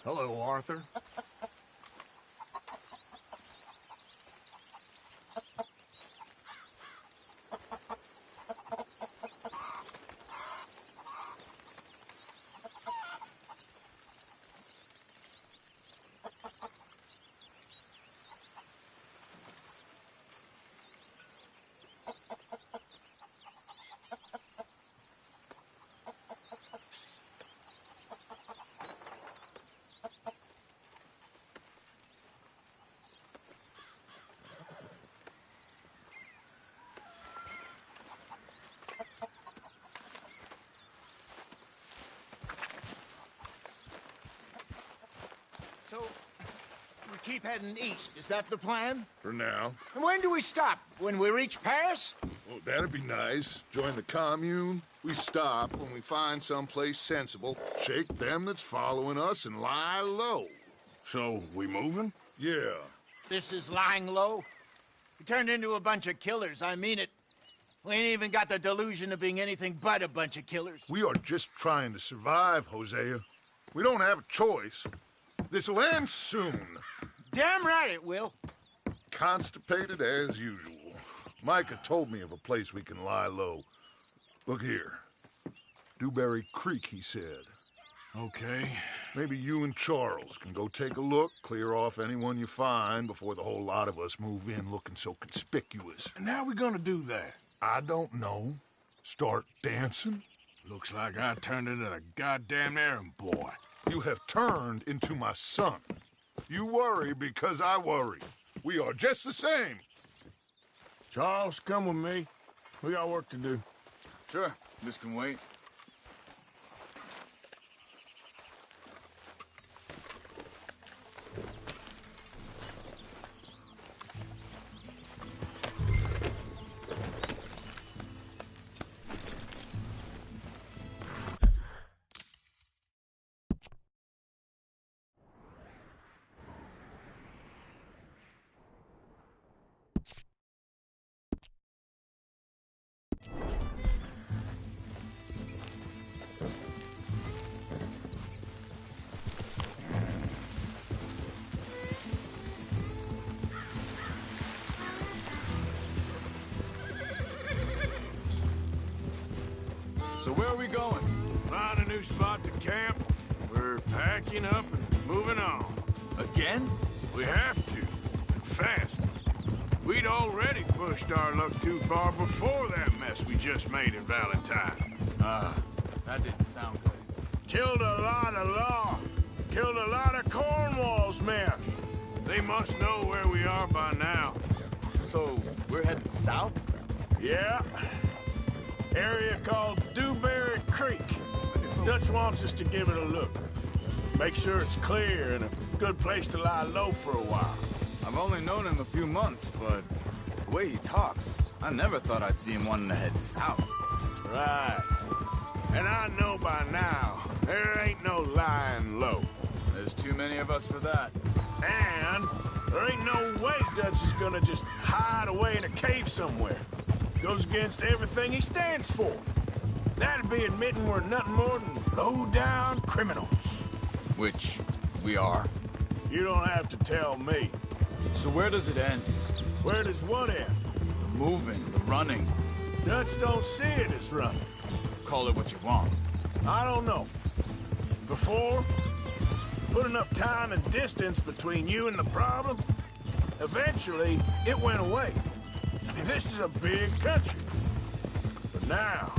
Hello, Arthur. So, we keep heading east. Is that the plan? For now. And when do we stop? When we reach Paris? Well, that'd be nice. Join the commune. We stop when we find someplace sensible, shake them that's following us, and lie low. So, we moving? Yeah. This is lying low? We turned into a bunch of killers, I mean it. We ain't even got the delusion of being anything but a bunch of killers. We are just trying to survive, Hosea. We don't have a choice. This'll end soon. Damn right it will. Constipated as usual. Micah told me of a place we can lie low. Look here. Dewberry Creek, he said. Okay. Maybe you and Charles can go take a look, clear off anyone you find before the whole lot of us move in looking so conspicuous. And how we gonna do that? I don't know. Start dancing? Looks like I turned into the goddamn errand boy. You have turned into my son. You worry because I worry. We are just the same. Charles, come with me. We got work to do. Sure, this can wait. So where are we going? Find a new spot to camp. We're packing up and moving on. Again? We have to, and fast. We'd already pushed our luck too far before that mess we just made in Valentine. That didn't sound good. Killed a lot of law. Killed a lot of Cornwall's men. They must know where we are by now. So, we're heading south? Yeah. Area called Dewberry Creek. Dutch wants us to give it a look. Make sure it's clear and a good place to lie low for a while. I've only known him a few months, but the way he talks, I never thought I'd see him wanting to head south. Right. And I know by now, there ain't no lying low. There's too many of us for that. And there ain't no way Dutch is gonna just hide away in a cave somewhere. Goes against everything he stands for. That'd be admitting we're nothing more than low-down criminals. Which we are. You don't have to tell me. So where does it end? Where does what end? The moving, the running. Dutch don't see it as running. Call it what you want. I don't know. Before, put enough time and distance between you and the problem, eventually it went away. I mean, this is a big country. But now,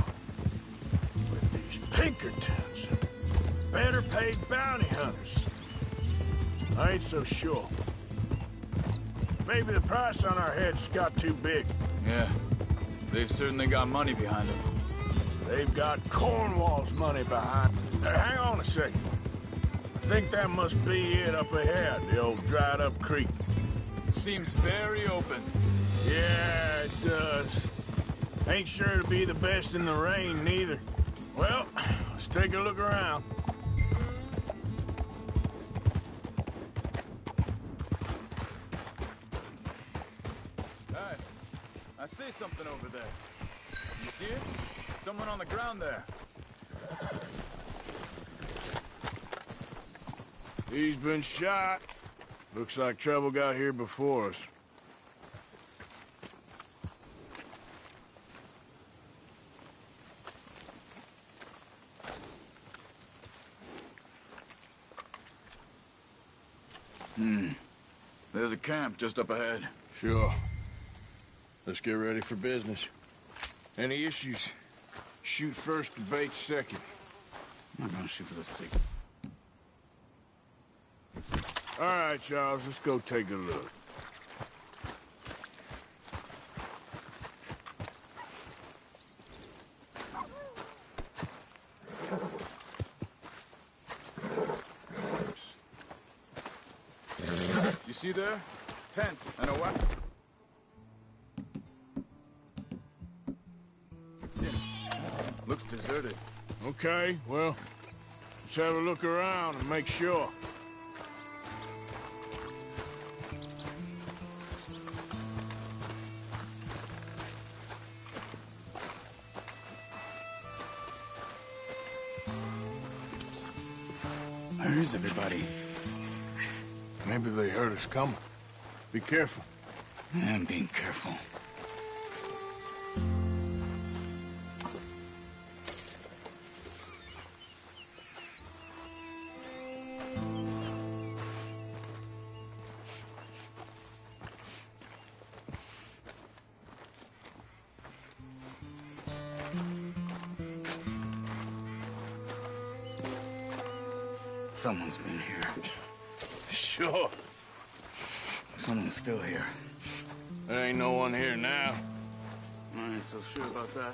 with these Pinkertons, better paid bounty hunters, I ain't so sure. Maybe the price on our heads got too big. Yeah, they've certainly got money behind them. They've got Cornwall's money behind them. Hang on a second. I think that must be it up ahead, the old dried-up creek. Seems very open. Yeah, it does. Ain't sure to be the best in the rain, neither. Well, let's take a look around. Hey, I see something over there. You see it? Someone on the ground there. He's been shot. Looks like trouble got here before us. There's a camp just up ahead. Sure. Let's get ready for business. Any issues? Shoot first, debate second. I'm not gonna shoot for the sake. All right, Charles, let's go take a look. You see there? Tents and a weapon. Looks deserted. Okay, well, let's have a look around and make sure. Where is everybody? Maybe they heard us coming. Be careful. I'm being careful. Someone's been here. Sure. Someone's still here. There ain't no one here now. I ain't so sure about that.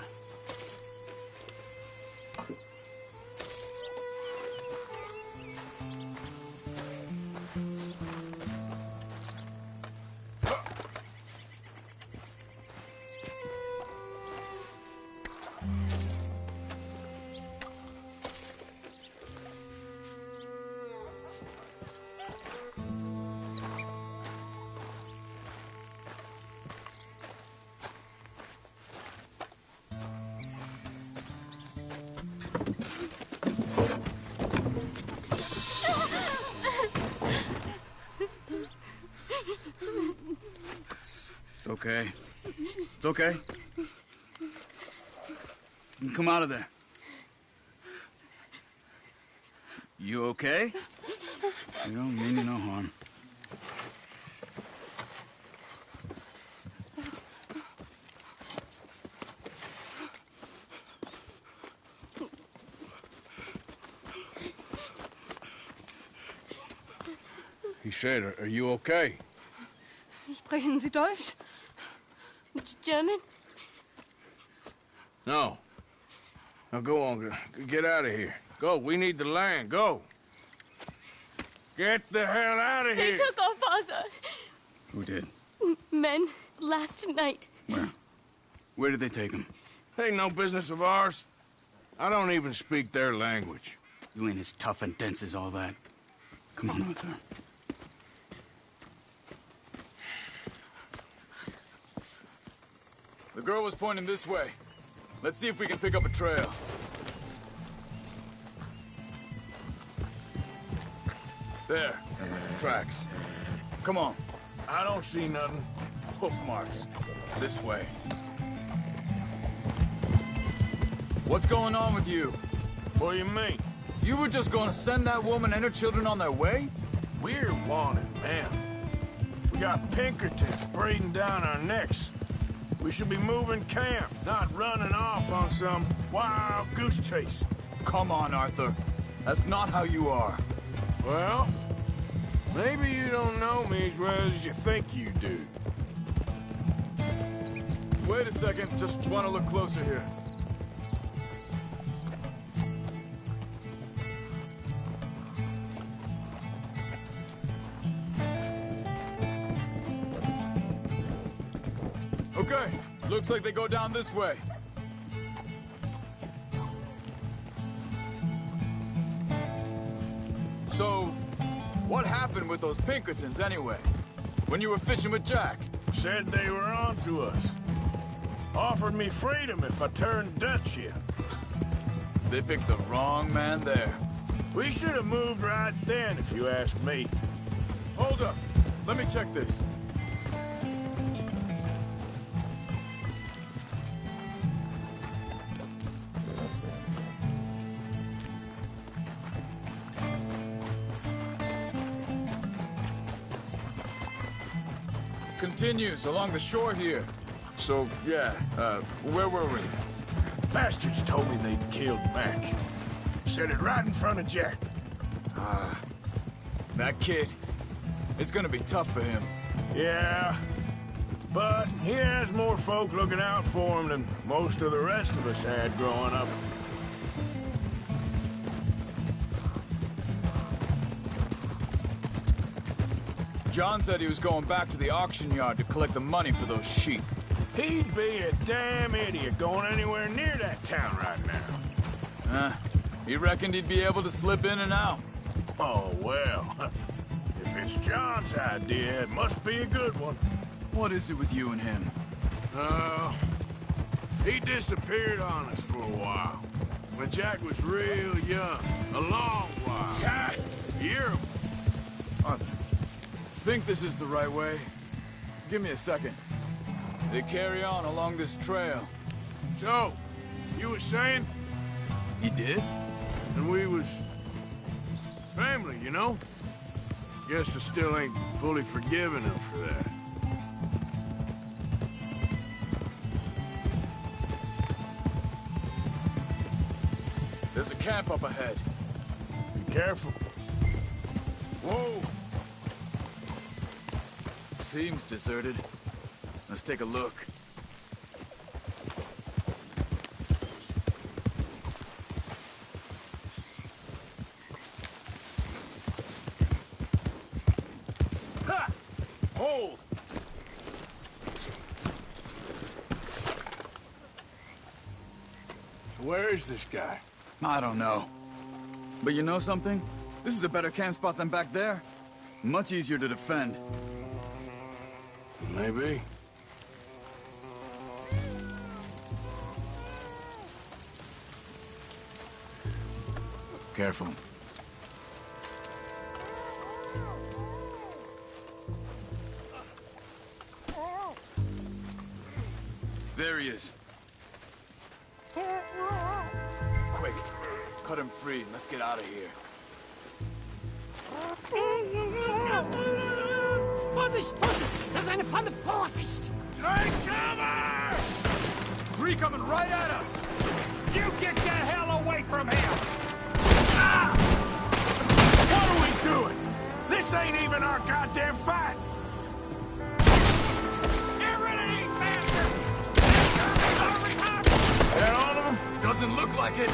It's okay. It's okay. You can come out of there. You okay? You don't mean you no harm. He said, are you okay? Sprechen Sie Deutsch? German? No. Now go on, get out of here. Go, we need the land, go. Get the hell out of They here. took our father. Who did? Men, last night. Where? Where did they take him? Ain't no business of ours. I don't even speak their language. You ain't as tough and dense as all that. Come on, Arthur. The girl was pointing this way. Let's see if we can pick up a trail. There. Tracks. Come on. I don't see nothing. Hoof marks. This way. What's going on with you? What do you mean? You were just going to send that woman and her children on their way? We're wanted, man. We got Pinkertons breathing down our necks. We should be moving camp, not running off on some wild goose chase. Come on, Arthur. That's not how you are. Well, maybe you don't know me as well as you think you do. Wait a second. Just want to look closer here. Okay, looks like they go down this way. So, what happened with those Pinkertons anyway? When you were fishing with Jack? Said they were on to us. Offered me freedom if I turned Dutch here. They picked the wrong man there. We should have moved right then, if you ask me. Hold up. Let me check this. Continues along the shore here. So, yeah, where were we? Bastards told me they'd killed Mac. Said it right in front of Jack. That kid. It's gonna be tough for him. Yeah, but he has more folk looking out for him than most of the rest of us had growing up. John said he was going back to the auction yard to collect the money for those sheep. He'd be a damn idiot going anywhere near that town right now. He reckoned he'd be able to slip in and out. Oh, well. If it's John's idea, it must be a good one. What is it with you and him? He disappeared on us for a while. When Jack was real young. A long while. A year. Arthur, think this is the right way? Give me a second. They carry on along this trail. So, you was saying? He did? And we was... family, you know? Guess I still ain't fully forgiven him for that. There's a camp up ahead. Be careful. Whoa! Seems deserted. Let's take a look. Ha! Hold! Where is this guy? I don't know. But you know something? This is a better camp spot than back there. Much easier to defend. Maybe. Careful. There he is. Quick, cut him free and let's get out of here. Vorsicht, Vorsicht! Das ist eine Falle! Vorsicht! Take cover! Three coming right at us! You get the hell away from him! Ah! What are we doing? This ain't even our goddamn fight! Get rid of these bastards! That all of them? Doesn't look like it.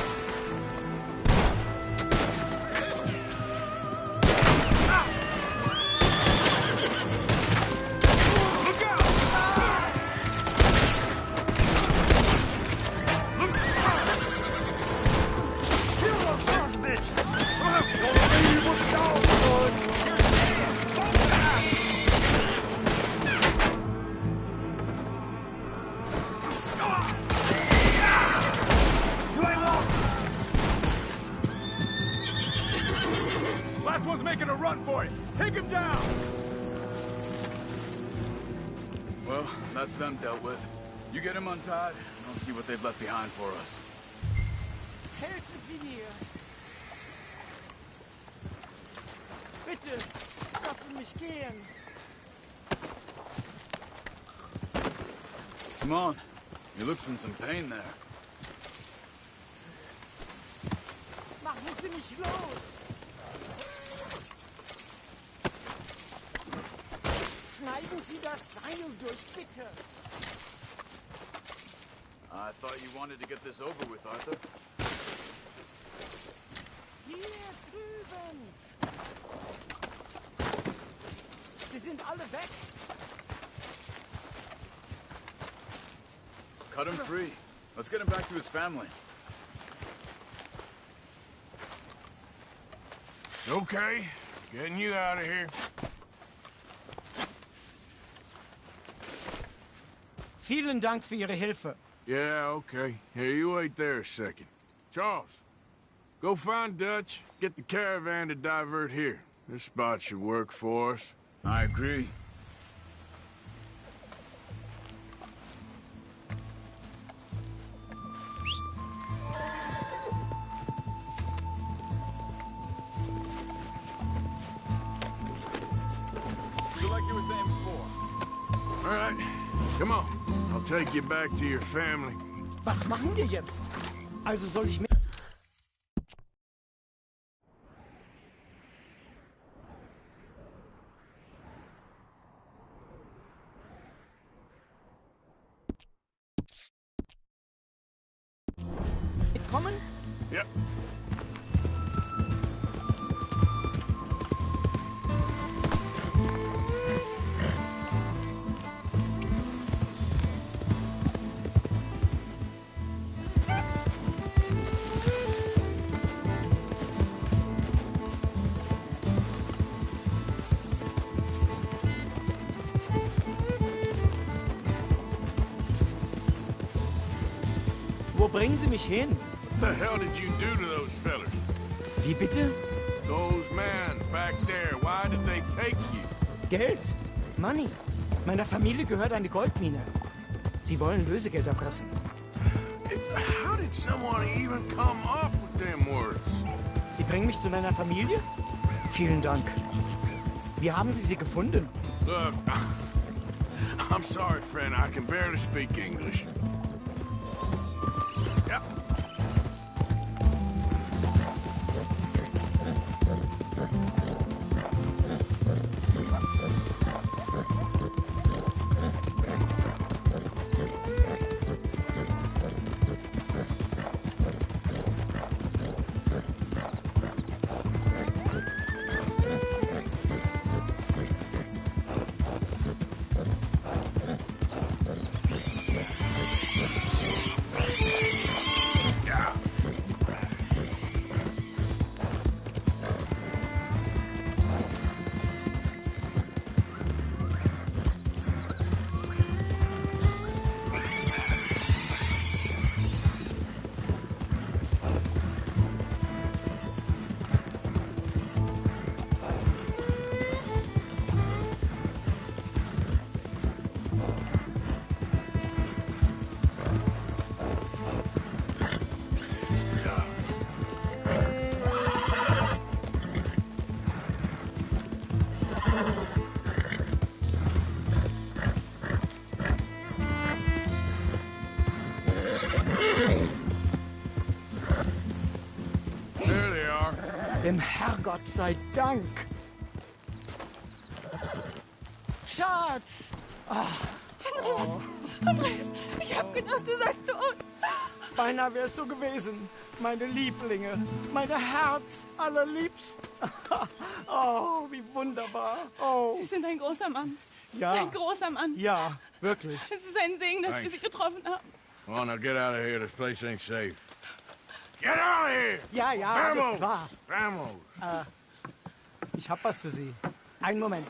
Last one's making a run for it. Take him down! Well, that's them dealt with. You get him untied, and I'll see what they've left behind for us. Helfen Sie mir! Bitte, lassen mich gehen! Come on. You look's in some pain there. Machen Sie mich los! Schneiden Sie das Seil durch, bitte! I thought you wanted to get this over with, Arthur. Hier drüben! Sie sind alle weg! Cut him free. Let's get him back to his family. It's okay. Getting you out of here. Vielen Dank für Ihre Hilfe. Yeah, okay. Here, you wait there a second. Charles, Go find Dutch, get the caravan to divert here. This spot should work for us. I agree. So like you were saying before. All right, come on. I'll take you back to your family. Was machen wir jetzt? Also soll ich mit... mitkommen? Yep. Wo bringen Sie mich hin? What the hell did you do to those fellers? Wie bitte? Those men back there, why did they take you? Geld. Money. Meiner Familie gehört eine Goldmine. Sie wollen Lösegeld erpressen. How did someone even come up with them words? Sie bringen mich zu meiner Familie? Vielen Dank. Wie haben Sie sie gefunden? Look, I'm sorry, friend. I can barely speak English. Yep. There they are. Dem Herrgott sei Dank. Schatz! Andreas, ich hab gedacht, du seist tot. Beinahe wär's so gewesen. Meine Lieblinge, meine Herz allerliebsten. Oh, wie wunderbar. Oh, Sie sind ein großer Mann. ja. Ein großer Mann. Ja, wirklich. Es ist ein Segen, dass wir Thanks. Sie getroffen haben. Come on, now get out of here. This place ain't safe. Get out of here! Ja, ja, alles klar. Vamos! Ich hab was für Sie. Einen Moment.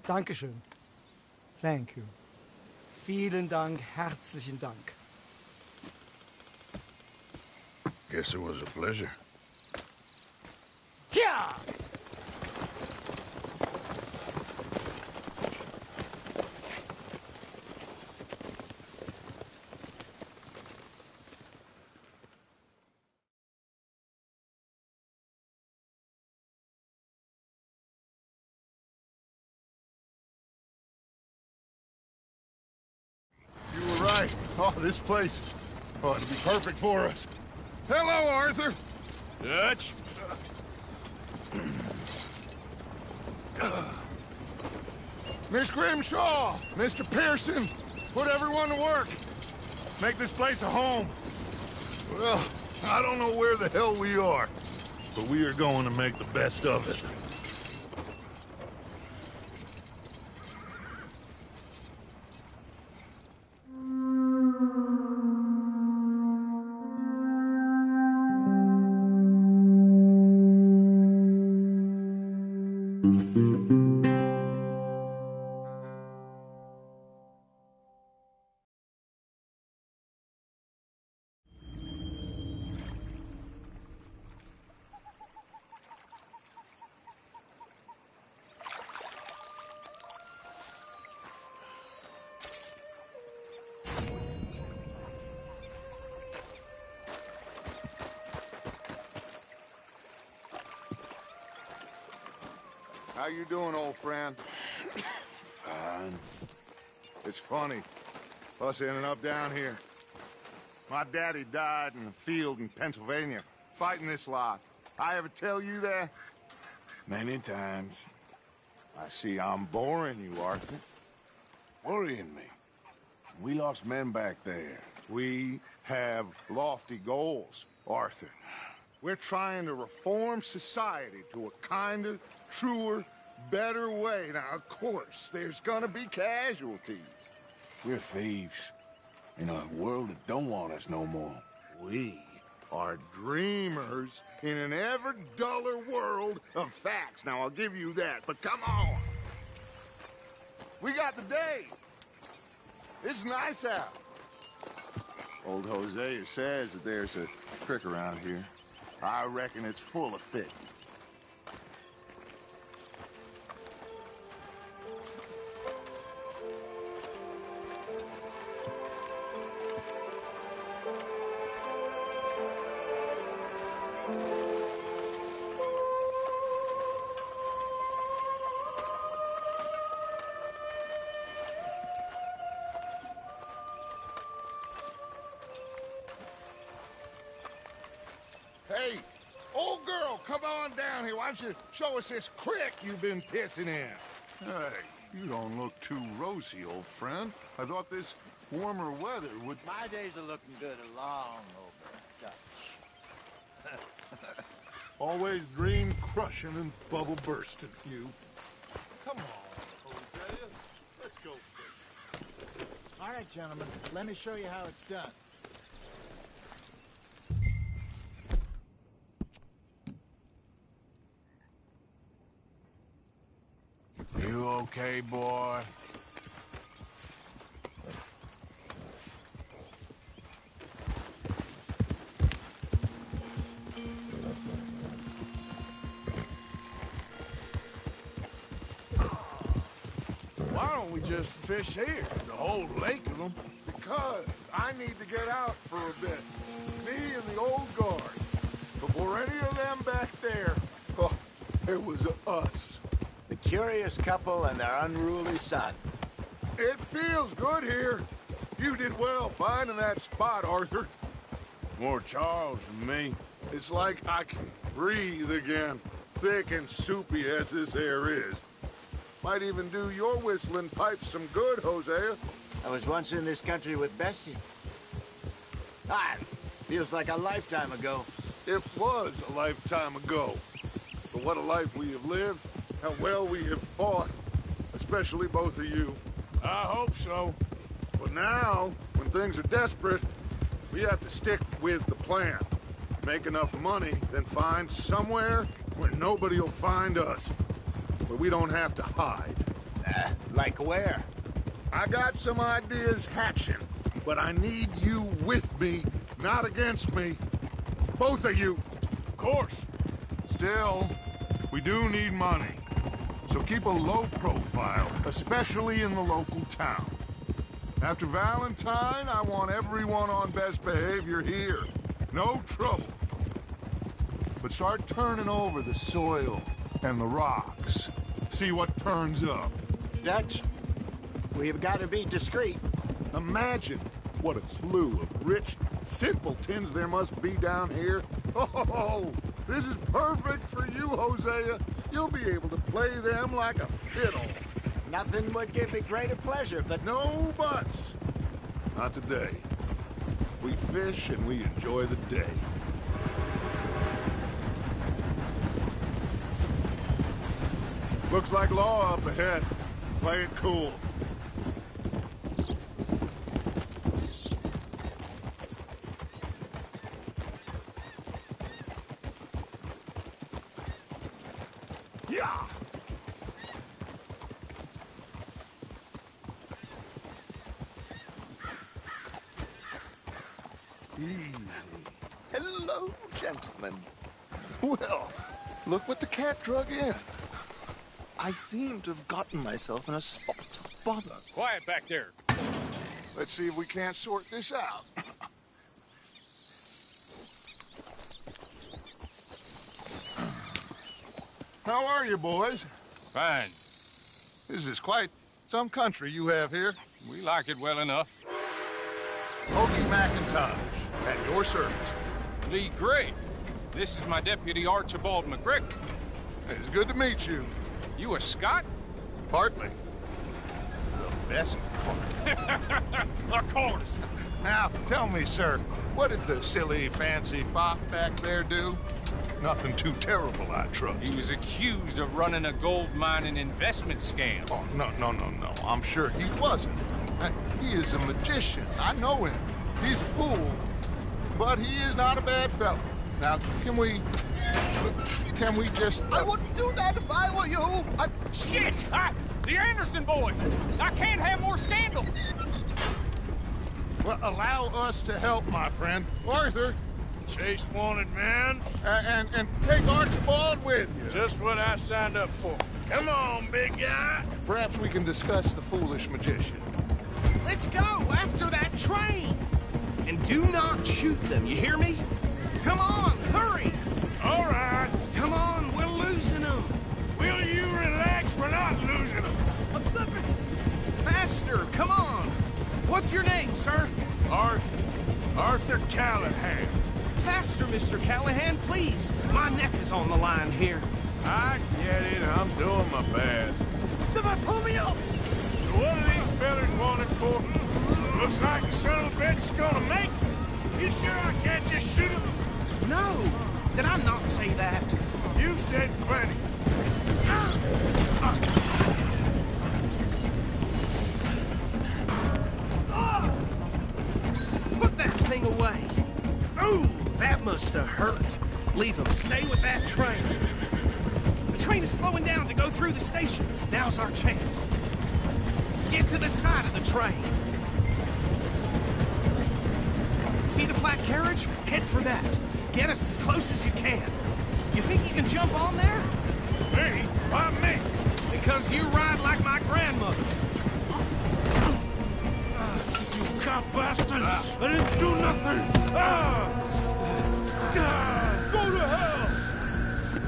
Dankeschön. Thank you. Vielen Dank, herzlichen Dank. Guess it was a pleasure. Ja! You were right. Oh, this place. Oh, it'll be perfect for us. Hello, Arthur. Dutch? Miss Grimshaw, Mr. Pearson, put everyone to work. Make this place a home. Well, I don't know where the hell we are, but we are going to make the best of it. How you doing, old friend? Fine. It's funny, us ending up down here. My daddy died in the field in Pennsylvania, fighting this lot. I ever tell you that? Many times. I see I'm boring you, Arthur. Worrying me. We lost men back there. We have lofty goals, Arthur. We're trying to reform society to a kinder, truer, better way. Now, of course, there's gonna be casualties. We're thieves. In a world that don't want us no more. We are dreamers in an ever duller world of facts. Now, I'll give you that, but come on. We got the day. It's nice out. Old Hosea says that there's a creek around here. I reckon it's full of fish. Hey, old girl, come on down here. Why don't you show us this creek you've been pissing in? Hey, you don't look too rosy, old friend. I thought this warmer weather would... My days are looking good along over Dutch. Always dream crushing and bubble bursting, you. Come on, Hosea. Let's go fishing. All right, gentlemen, let me show you how it's done. You okay, boy? Why don't we just fish here? There's a whole lake of them. Because I need to get out for a bit. Me and the old guard. Before any of them back there, oh, it was us. The curious couple and their unruly son. It feels good here. You did well finding that spot, Arthur. More Charles than me. It's like I can breathe again, thick and soupy as this air is. Might even do your whistling pipes some good, Hosea. I was once in this country with Bessie. Feels like a lifetime ago. It was a lifetime ago. But what a life we have lived, how well we have fought, especially both of you. I hope so. But now, when things are desperate, we have to stick with the plan. Make enough money, then find somewhere where nobody will find us. Where we don't have to hide. Like where? I got some ideas hatching, but I need you with me, not against me. Both of you. Of course. Still, we do need money. So keep a low profile, especially in the local town. After Valentine, I want everyone on best behavior here. No trouble. But start turning over the soil and the rocks. See what turns up. Dutch, we've got to be discreet. Imagine what a slew of rich simpletons there must be down here. Oh, this is perfect for you, Hosea. You'll be able to play them like a fiddle. Nothing would give me greater pleasure, but No buts. Not today. We fish and we enjoy the day. Looks like law up ahead. Play it cool. Yeah! Easy. Hello, gentlemen. Well, look what the cat drug in. I seem to have gotten myself in a spot of bother. Quiet back there. Let's see if we can't sort this out. How are you, boys? Fine. This is quite some country you have here. We like it well enough. Ogie McIntosh, at your service. Lee Gray. This is my deputy Archibald McGregor. It's good to meet you. You a Scot? Partly. The best part. Of course. Now, tell me, sir, what did the silly, fancy fop back there do? Nothing too terrible, I trust. He was accused of running a gold mining investment scam. Oh, no. I'm sure he wasn't. He is a magician. I know him. He's a fool, but he is not a bad fellow. Now, can we just... I wouldn't do that if I were you. Shit! The Anderson boys! I can't have more scandal! Well, allow us to help, my friend. Arthur, Chase wanted man. and take Archibald with you. Just what I signed up for. Come on, big guy. Perhaps we can discuss the foolish magician. Let's go after that train! And do not shoot them, you hear me? Come on, hurry! All right. Come on, we're losing them! Will you relax? We're not losing them. I'm slipping! Faster, come on! What's your name, sir? Arthur Callahan. Faster, Mr. Callahan, please! My neck is on the line here. I get it. I'm doing my best. Somebody pull me up! So what are these fellas wanted for? Looks like the son of a bitch is gonna make it. You sure I can't just shoot him? No! Did I not say that? You've said plenty. Put that thing away! Ooh, that must have hurt. Leave him. Stay with that train. The train is slowing down to go through the station. Now's our chance. Get to the side of the train. See the flat carriage? Head for that. Get us as close as you can. You think you can jump on there? Me? Why me? Because you ride like my grandmother. You cop bastard! I didn't do nothing! Go to hell!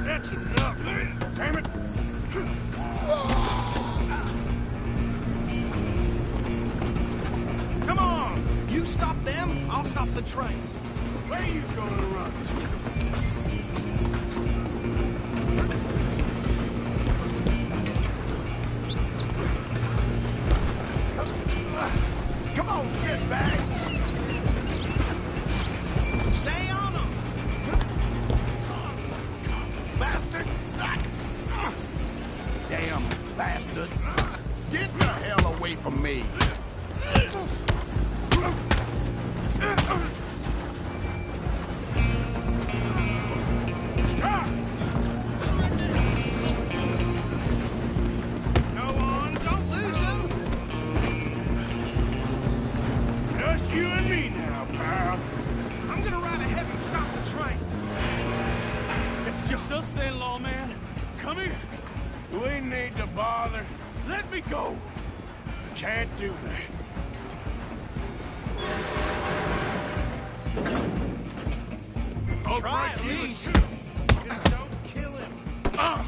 That's enough, damn it! Come on! You stop them, I'll stop the train. Where you gonna run to? Come on, shitbag! Stay on them! Bastard! Damn bastard! Get the hell away from me! Stop! Go on, don't lose them! Just you and me now, pal. I'm gonna ride ahead and stop the train. It's just us then, lawman. Come here. We need to bother. Let me go. Can't do that. Try at least. Just don't kill him. Are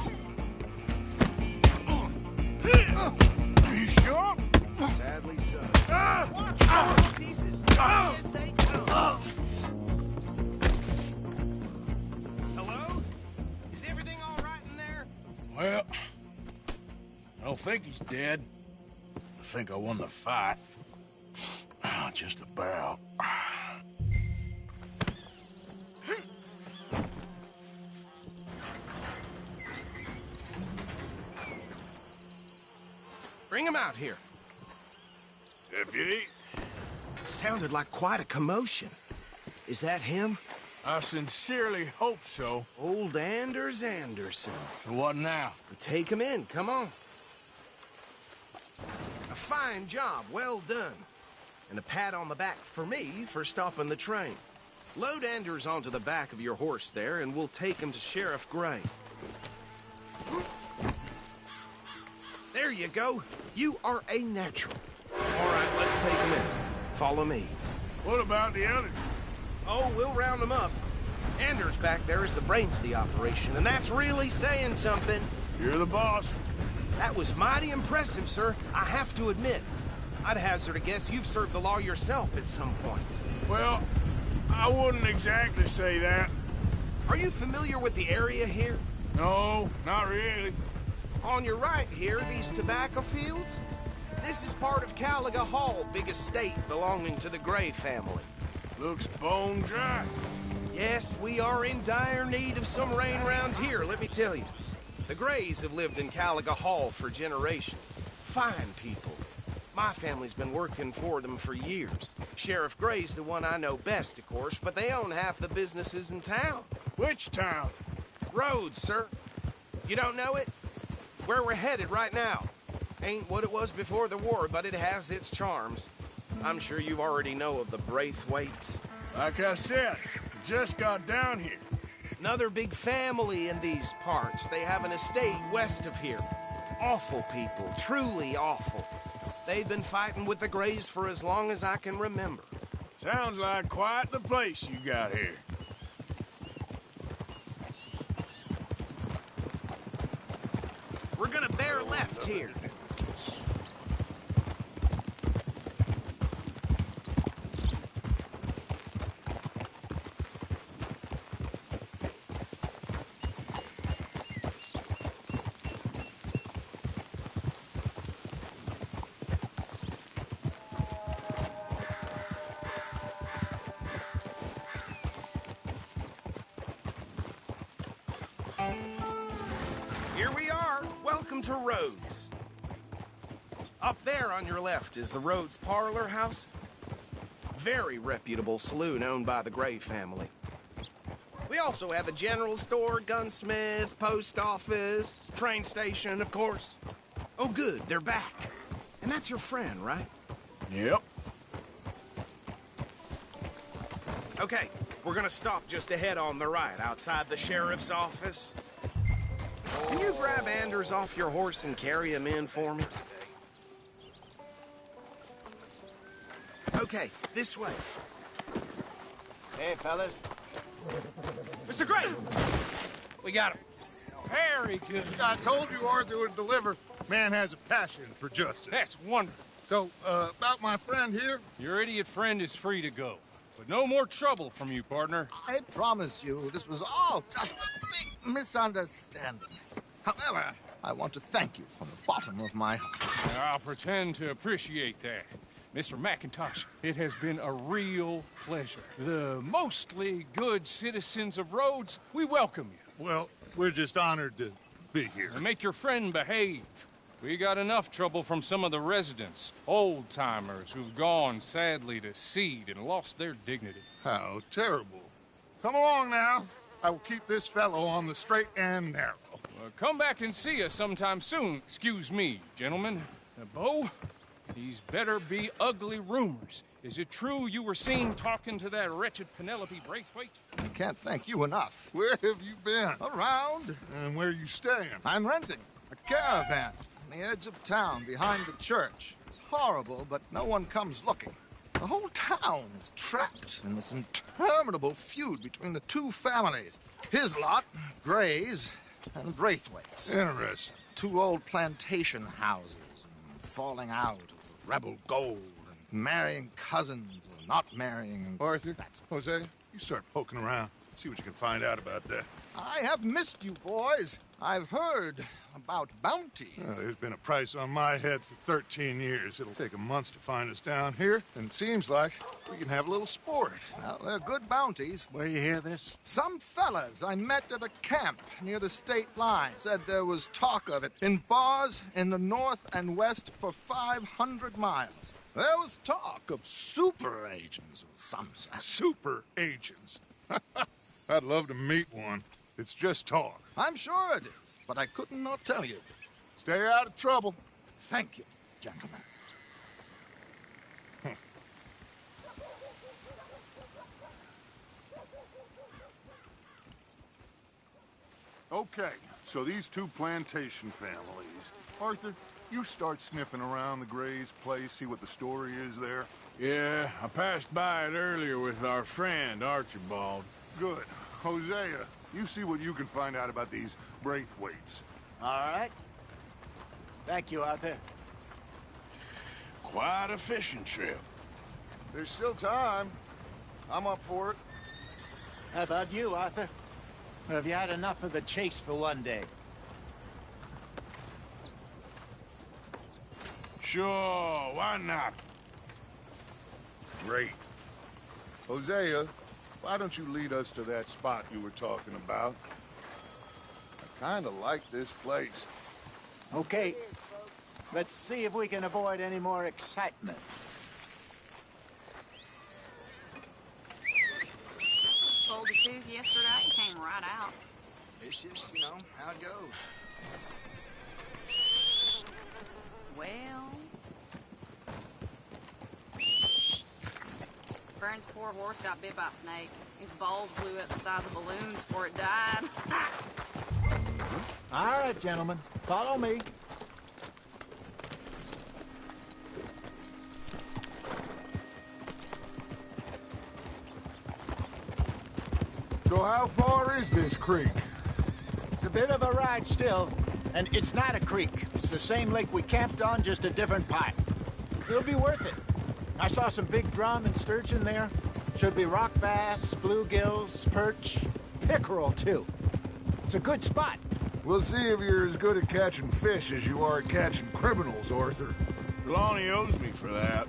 you sure? Sadly so. Watch out! Pieces. Yes, they come. Hello? Is everything all right in there? Well, I don't think he's dead. I think I won the fight. Just about. Bring him out here. Deputy, Sounded like quite a commotion. Is that him? I sincerely hope so. Old Anders Anderson. So what now? Take him in, come on. A fine job, well done. And a pat on the back for me for stopping the train. Load Anders onto the back of your horse there, and we'll take him to Sheriff Gray. There you go. You are a natural. All right, let's take him in. Follow me. What about the others? Oh, we'll round them up. Anders back there is the brains of the operation, and that's really saying something. You're the boss. That was mighty impressive, sir. I have to admit. I'd hazard a guess you've served the law yourself at some point. Well, I wouldn't exactly say that. Are you familiar with the area here? No, not really. On your right here, these tobacco fields? This is part of Caliga Hall, big estate belonging to the Gray family. Looks bone dry. Yes, we are in dire need of some rain around here, let me tell you. The Grays have lived in Caliga Hall for generations. Fine people. My family's been working for them for years. Sheriff Gray's the one I know best, of course, but they own half the businesses in town. Which town? Rhodes, sir. You don't know it? Where we're headed right now. Ain't what it was before the war, but it has its charms. I'm sure you already know of the Braithwaites. Like I said, just got down here. Another big family in these parts. They have an estate west of here. Awful people, truly awful. They've been fighting with the Grays for as long as I can remember. Sounds like quite the place you got here. We're gonna bear left here. Here we are. Welcome to Rhodes. Up there on your left is the Rhodes Parlor House. Very reputable saloon owned by the Gray family. We also have a general store, gunsmith, post office, train station, of course. Oh, good, they're back. And that's your friend, right? Yep. Okay, we're gonna stop just ahead on the right, outside the sheriff's office. Can you grab Anders off your horse and carry him in for me? Okay, this way. Hey, fellas. Mr. Gray! We got him. Very good. I told you Arthur would deliver. Man has a passion for justice. That's wonderful. So, about my friend here? Your idiot friend is free to go. But no more trouble from you, partner. I promise you, this was all just a big misunderstanding. However, I want to thank you from the bottom of my heart. I'll pretend to appreciate that. Mr. McIntosh, it has been a real pleasure. The mostly good citizens of Rhodes, we welcome you. Well, we're just honored to be here. And make your friend behave. We got enough trouble from some of the residents, old-timers who've gone, sadly, to seed and lost their dignity. How terrible. Come along now. I will keep this fellow on the straight and narrow. Come back and see us sometime soon. Excuse me, gentlemen. Bo, these better be ugly rumors. Is it true you were seen talking to that wretched Penelope Braithwaite? I can't thank you enough. Where have you been? Around. And where are you staying? I'm renting a caravan on the edge of town behind the church. It's horrible, but no one comes looking. The whole town is trapped in this interminable feud between the two families. His lot, Gray's, and Braithwaite's. Interesting. Two old plantation houses, and falling out of rebel gold, and marrying cousins, or not marrying. And Arthur, that's... Jose, you start poking around. See what you can find out about that. I have missed you, boys. I've heard about bounty. There's been a price on my head for 13 years. It'll take a month to find us down here, and it seems like we can have a little sport. Well, they're good bounties. Where you hear this? Some fellas I met at a camp near the state line said there was talk of it in bars in the north and west for 500 miles. There was talk of super agents of some sort. Super agents. I'd love to meet one. It's just talk. I'm sure it is, but I couldn't not tell you. Stay out of trouble. Thank you, gentlemen. Okay, so these two plantation families. Arthur, you start sniffing around the Gray's place, see what the story is there. Yeah, I passed by it earlier with our friend, Archibald. Good. Hosea, you see what you can find out about these Braithwaites. All right. Thank you, Arthur. Quite a fishing trip. There's still time. I'm up for it. How about you, Arthur? Or have you had enough of the chase for one day? Sure, why not? Great. Hosea, why don't you lead us to that spot you were talking about? I kind of like this place. Okay. Let's see if we can avoid any more excitement. Pulled a tooth yesterday, came right out. It's just, you know, how it goes. Well... Vern's poor horse got bit by a snake. His balls blew up the size of balloons before it died. All right, gentlemen. Follow me. So how far is this creek? It's a bit of a ride still, and it's not a creek. It's the same lake we camped on, just a different part. It'll be worth it. I saw some big drum and sturgeon there. Should be rock bass, bluegills, perch, pickerel, too. It's a good spot. We'll see if you're as good at catching fish as you are at catching criminals, Arthur. Trelawney owes me for that.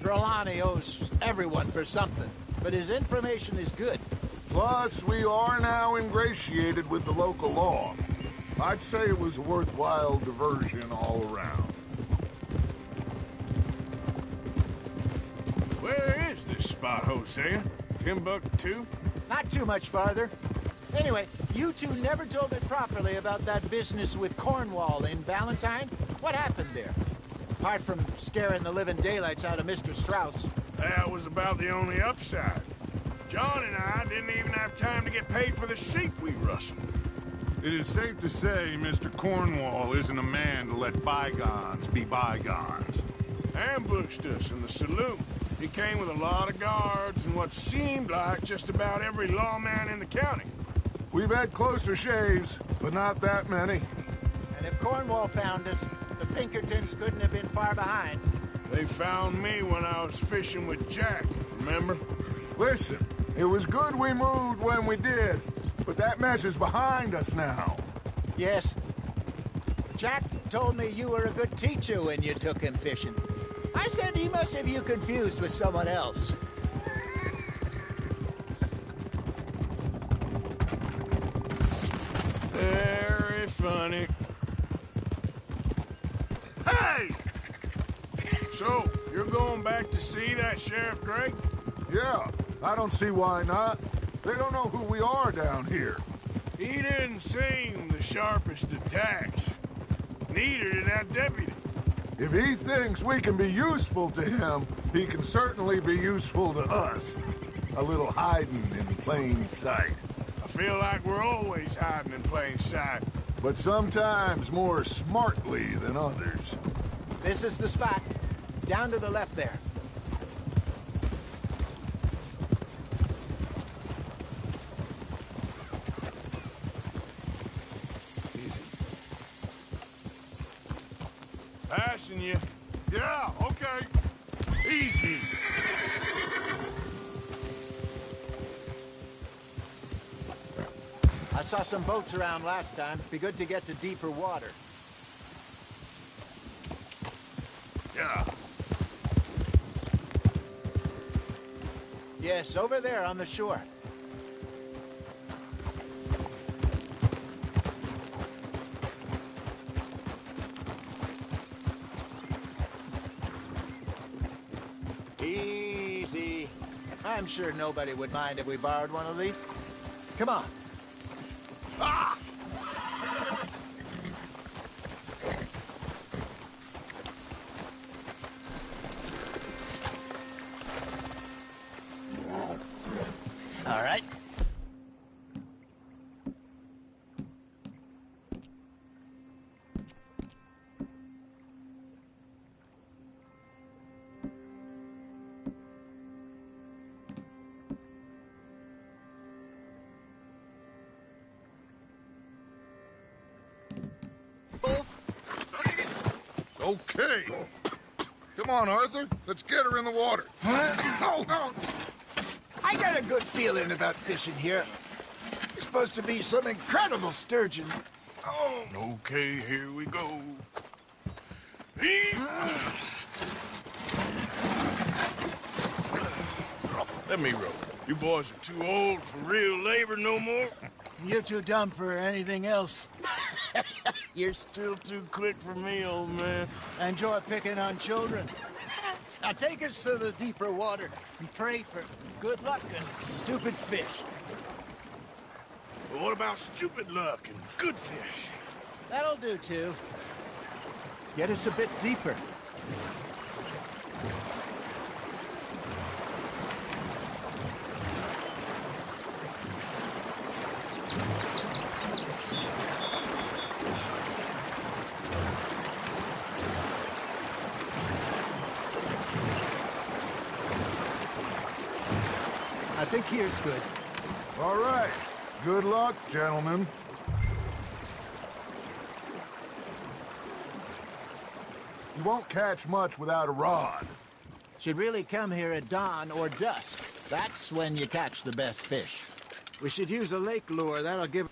Trelawney owes everyone for something, but his information is good. Plus, we are now ingratiated with the local law. I'd say it was a worthwhile diversion all around. Where is this spot, Hosea? Timbuktu? Not too much farther. Anyway, you two never told me properly about that business with Cornwall in Valentine. What happened there? Apart from scaring the living daylights out of Mr. Strauss. That was about the only upside. John and I didn't even have time to get paid for the sheep we rustled. It is safe to say Mr. Cornwall isn't a man to let bygones be bygones. Ambushed us in the saloon. He came with a lot of guards and what seemed like just about every lawman in the county. We've had closer shaves, but not that many. And if Cornwall found us, the Pinkertons couldn't have been far behind. They found me when I was fishing with Jack, remember? Listen, it was good we moved when we did, but that mess is behind us now. Yes. Jack told me you were a good teacher when you took him fishing. I said he must have you confused with someone else. Very funny. Hey! So, you're going back to see that Sheriff Gregg? Yeah, I don't see why not. They don't know who we are down here. He didn't seem the sharpest attacks. Neither did that deputy. If he thinks we can be useful to him, he can certainly be useful to us. A little hiding in plain sight. I feel like we're always hiding in plain sight. But sometimes more smartly than others. This is the spot. Down to the left there. Passing you. Yeah, okay. Easy. I saw some boats around last time. Be good to get to deeper water. Yeah. Yes, over there on the shore. Easy. I'm sure nobody would mind if we borrowed one of these. Come on. Ah! All right. Okay. Come on, Arthur. Let's get her in the water. Oh. I got a good feeling about fishing here. It's supposed to be some incredible sturgeon. Oh. Okay, here we go. Let me row. You boys are too old for real labor no more. You're too dumb for anything else. You're still too quick for me, old man. Enjoy picking on children. Now take us to the deeper water and pray for good luck and stupid fish. But what about stupid luck and good fish? That'll do, too. Get us a bit deeper. I think here's good. All right. Good luck, gentlemen. You won't catch much without a rod. Should really come here at dawn or dusk. That's when you catch the best fish. We should use a lake lure. That'll give...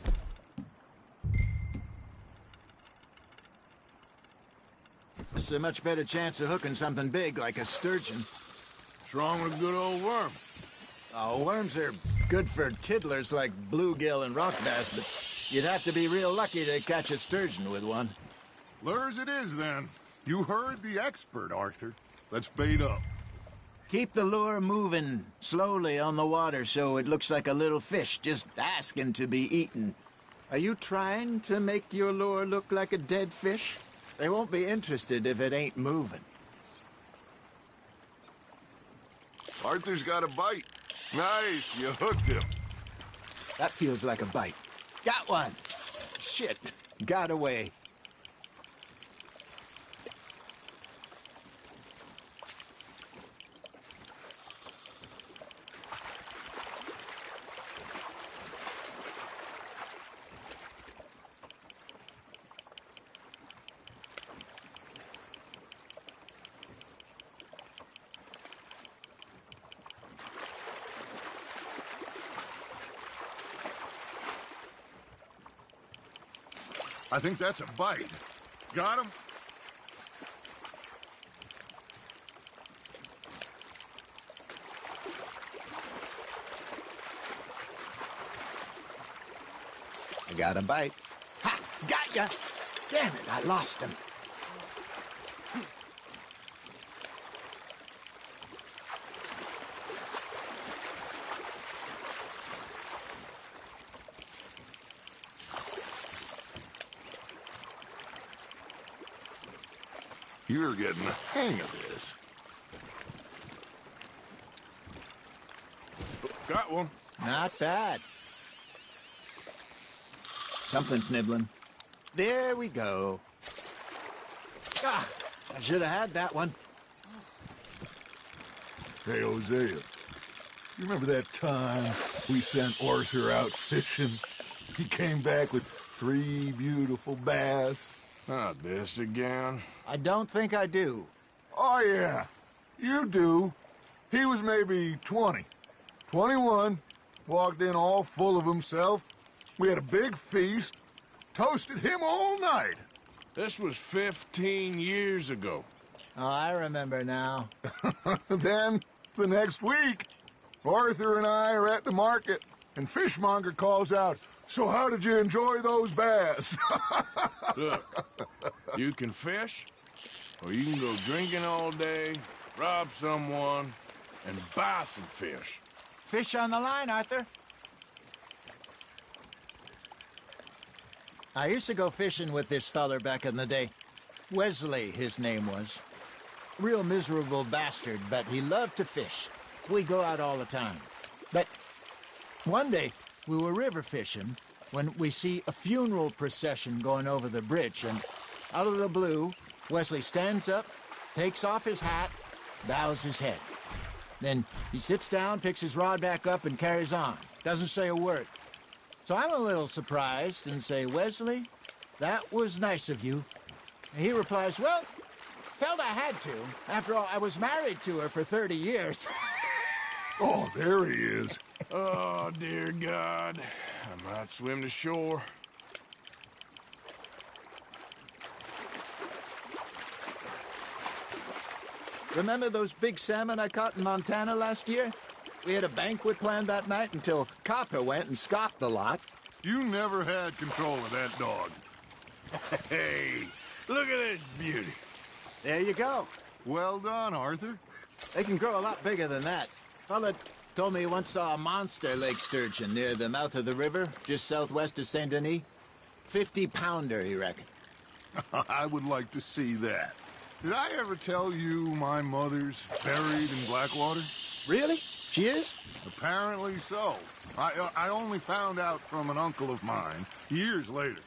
us a much better chance of hooking something big like a sturgeon. What's wrong with a good old worm? Oh, worms are good for tiddlers like bluegill and rock bass, but you'd have to be real lucky to catch a sturgeon with one. Lures it is, then. You heard the expert, Arthur. Let's bait up. Keep the lure moving slowly on the water so it looks like a little fish just asking to be eaten. Are you trying to make your lure look like a dead fish? They won't be interested if it ain't moving. Arthur's got a bite. Nice, you hooked him. That feels like a bite. Got one. Shit, got away. I think that's a bite. Got him? I got a bite. Ha! Got ya! Damn it, I lost him. You're getting the hang of this. Got one. Not bad. Something's nibbling. There we go. Ah, I should have had that one. Hey, Hosea, you remember that time we sent Arthur out fishing? He came back with 3 beautiful bass. Not this again. I don't think I do. Oh, yeah. You do. He was maybe 20. 21. Walked in all full of himself. We had a big feast. Toasted him all night. This was 15 years ago. Oh, I remember now. Then, the next week, Arthur and I are at the market, and Fishmonger calls out, "So how did you enjoy those bass?" Look, you can fish, or you can go drinking all day, rob someone, and buy some fish. Fish on the line, Arthur. I used to go fishing with this feller back in the day. Wesley, his name was. Real miserable bastard, but he loved to fish. We'd go out all the time. But one day, we were river fishing when we see a funeral procession going over the bridge, and out of the blue, Wesley stands up, takes off his hat, bows his head. Then he sits down, picks his rod back up, and carries on. Doesn't say a word. So I'm a little surprised and say, "Wesley, that was nice of you." And he replies, "Well, Felt I had to. After all, I was married to her for 30 years. Oh, there he is. Oh, dear God. I might swim to shore. Remember those big salmon I caught in Montana last year? We had a banquet planned that night until Copper went and scoffed the lot. You never had control of that dog. Hey, look at this beauty. There you go. Well done, Arthur. They can grow a lot bigger than that. Fella told me he once saw a monster lake sturgeon near the mouth of the river, just southwest of Saint Denis. 50-pounder, he reckoned. I would like to see that. Did I ever tell you my mother's buried in Blackwater? Really? She is? Apparently so. I only found out from an uncle of mine years later.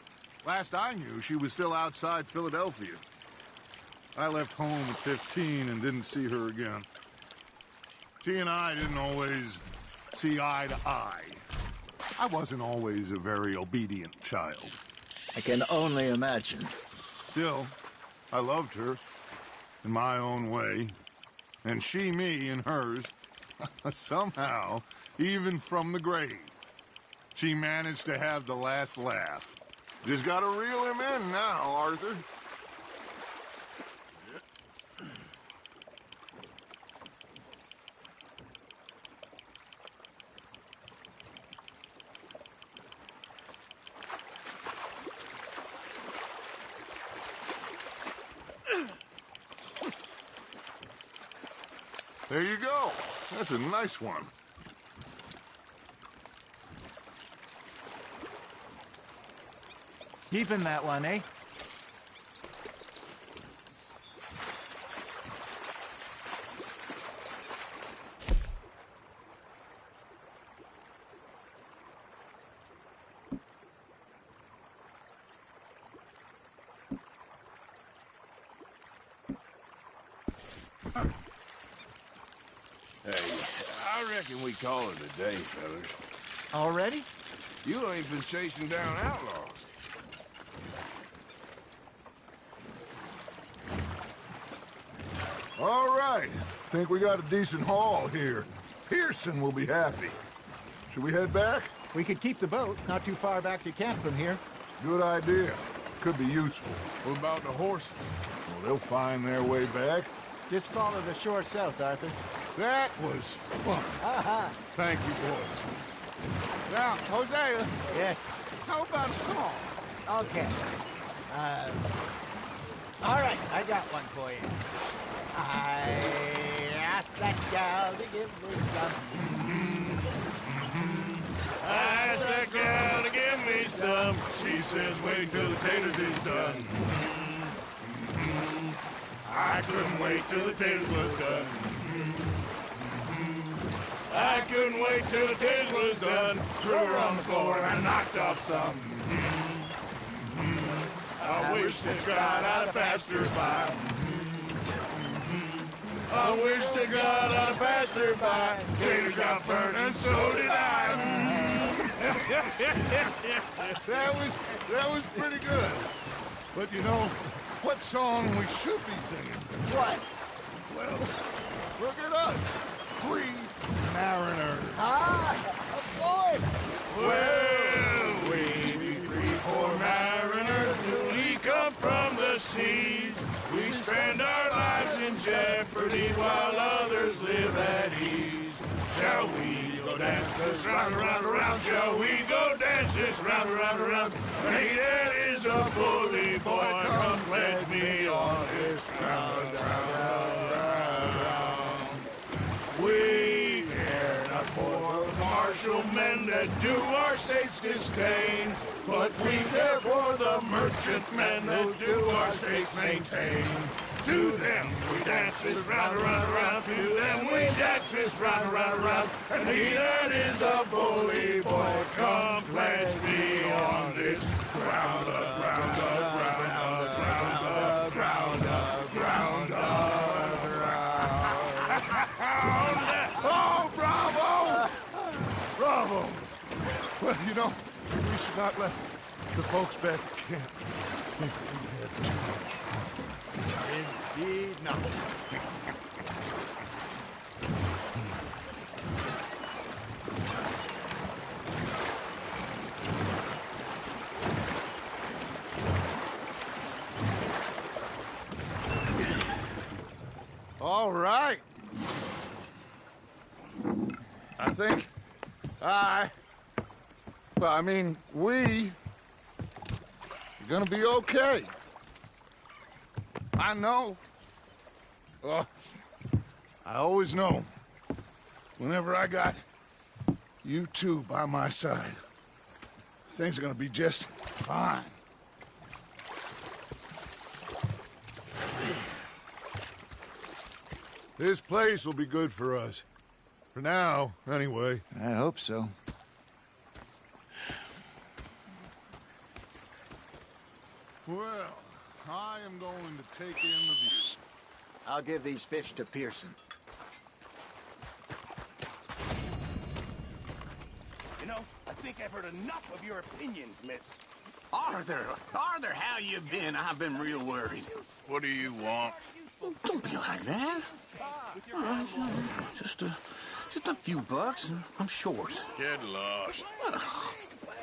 Last I knew, she was still outside Philadelphia. I left home at 15 and didn't see her again. She and I didn't always see eye to eye. I wasn't always a very obedient child. I can only imagine. Still, I loved her in my own way, and she me in hers. Somehow, even from the grave, she managed to have the last laugh. Just gotta reel him in now, Arthur. There you go. That's a nice one. Keeping that one, eh? I reckon we call it a day, fellas. Already? You ain't been chasing down outlaws. All right. Think we got a decent haul here. Pearson will be happy. Should we head back? We could keep the boat, not too far back to camp from here. Good idea. Could be useful. What about the horses? Well, they'll find their way back. Just follow the shore south, Arthur. That was fun. Thank you, boys. Now, Hosea, Yes. how about a song? Okay. All right, I got one for you. I asked that gal to give me some. I asked that gal to give me some. She says, wait till the taters is done. I couldn't wait till the taters was done. I couldn't wait till the taters was done. Threw her on the floor and I knocked off some. I wish to God I'd passed her by. I wish to God I'd passed her by. Taters got burnt and so did I. That was pretty good. But you know, what song we should be singing? What? Well, look at us. 3 mariners. Of course. Well, we be 3 poor mariners newly come from the seas. We spend our lives in jeopardy while others live at ease. Shall we go dance this round, around, around? Shall we go dance this round, around, around? Hey, that is a bully boy. Come pledge me on this ground, ground. We care not for the martial men that do our state's disdain, but we care for the merchant men that do our state's maintain. To them we dance this round, around, around. To them we dance this round, around, around. And he that is a bully boy, come pledge me on this ground, ground, ground, ground, ground, ground, Oh, bravo! Bravo! Well, you know, we should not let the folks back at camp think that we had too much fun. Indeed not. All right. I think we are gonna be okay. I know. I always know. Whenever I got you two by my side, things are gonna be just fine. This place will be good for us. For now, anyway. I hope so. Well, I am going to take in the view. I'll give these fish to Pearson. You know, I think I've heard enough of your opinions, miss. Arthur, how you been? I've been real worried. What do you want? Don't be like that. Just a few bucks. I'm short. Get lost.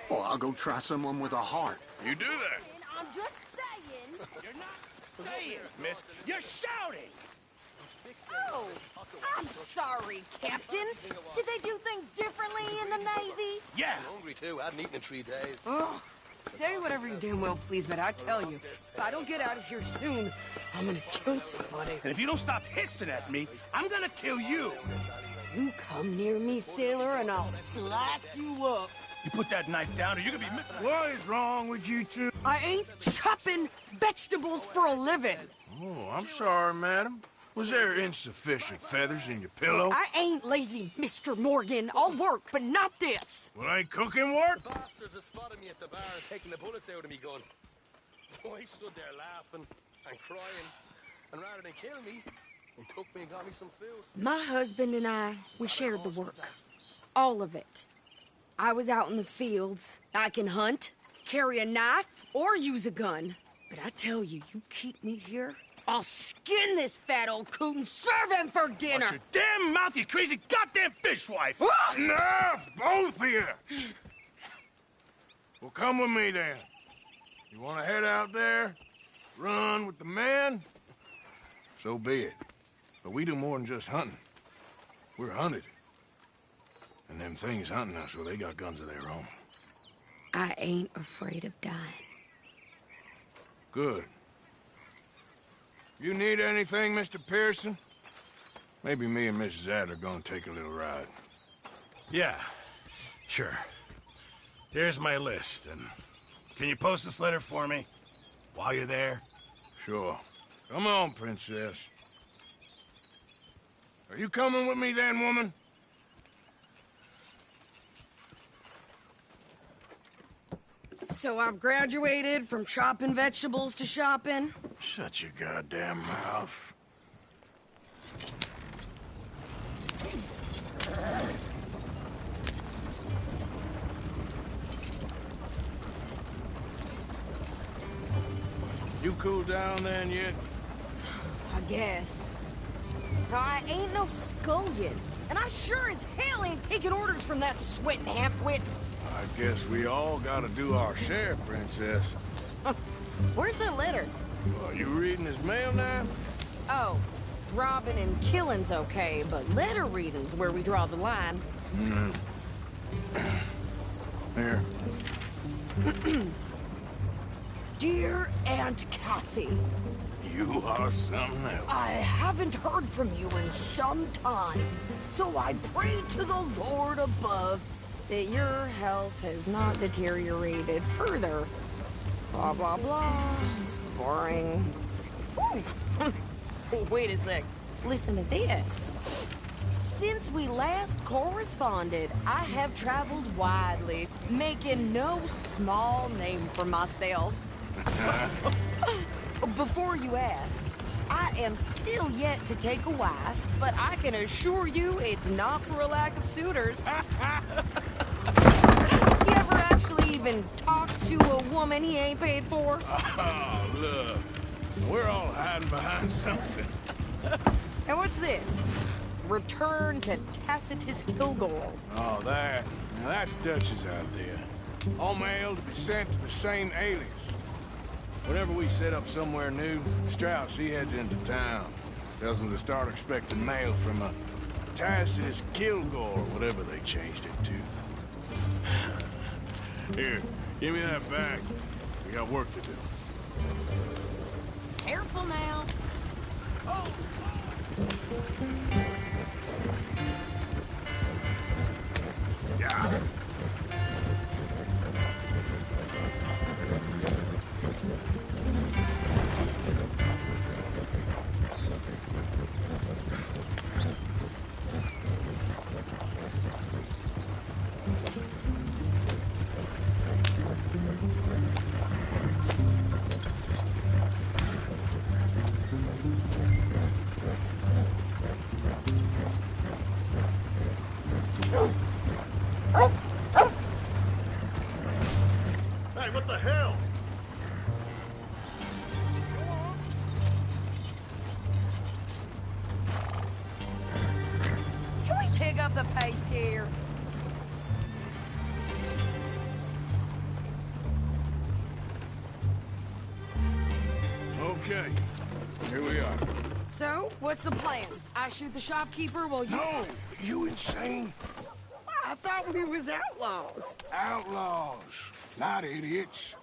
Well, I'll go try someone with a heart. You do that. I'm just saying. You're not saying, miss. You're shouting. Oh, I'm sorry, Captain. Did they do things differently in the Navy? Yeah. I'm hungry too. I haven't eaten in 3 days. Oh, say whatever you damn well please, but I tell you, if I don't get out of here soon, I'm gonna kill somebody. And if you don't stop hissing at me, I'm gonna kill you. You come near me, sailor, and I'll slice you up. You put that knife down or you're gonna be missing. What is wrong with you two? I ain't chopping vegetables for a living. Oh, I'm sorry, madam. Was there insufficient feathers in your pillow? I ain't lazy, Mr. Morgan. I'll work, but not this. Well, ain't cooking work? Bastards have spotted me at the bar and taken the bullets out of me gun. So I stood there laughing and crying. And rather than kill me, they took me and got me some food. My husband and I, we shared the work. All of it. I was out in the fields. I can hunt, carry a knife, or use a gun. But I tell you, you keep me here, I'll skin this fat old coot and serve him for dinner. Watch your damn mouth, you crazy goddamn fishwife! Enough, both of you! Well, come with me then. You want to head out there, run with the men? So be it. But we do more than just hunting. We're hunted. And them things hunting us, well, they got guns of their own. I ain't afraid of dying. Good. You need anything, Mr. Pearson? Maybe me and Mrs. Adler are gonna take a little ride. Yeah, sure. Here's my list, and can you post this letter for me while you're there? Sure. Come on, Princess. Are you coming with me then, woman? So I've graduated from chopping vegetables to shopping? Shut your goddamn mouth. You cool down then yet? I guess. I ain't no scullion, and I sure as hell ain't taking orders from that sweating half-wit. I guess we all gotta do our share, Princess. Where's that letter? Are you reading his mail now? Oh, robbing and killing's okay, but letter reading's where we draw the line. Here. Dear Aunt Kathy, You are something else. I haven't heard from you in some time, so I pray to the Lord above that your health has not deteriorated further. Blah, blah, blah. It's boring. Ooh. Wait a sec. Listen to this. Since we last corresponded, I have traveled widely, making no small name for myself. Before you ask, I am still yet to take a wife, but I can assure you it's not for a lack of suitors. You ever actually even talk to a woman he ain't paid for? Oh, look. We're all hiding behind something. And what's this? Return to Tacitus Kilgore. Oh, that. Now that's Dutch's idea. All mail to be sent to the same alias. Whenever we set up somewhere new, Strauss, he heads into town. Tells them to start expecting mail from a Tacitus Kilgore, or whatever they changed it to. Here, give me that back. We got work to do. Careful now. Oh! Yeah. Hey, what the hell? Can we pick up the pace here? Okay, here we are. So, what's the plan? I shoot the shopkeeper while you... No! You insane? I thought we was outlaws. Outlaws, not idiots.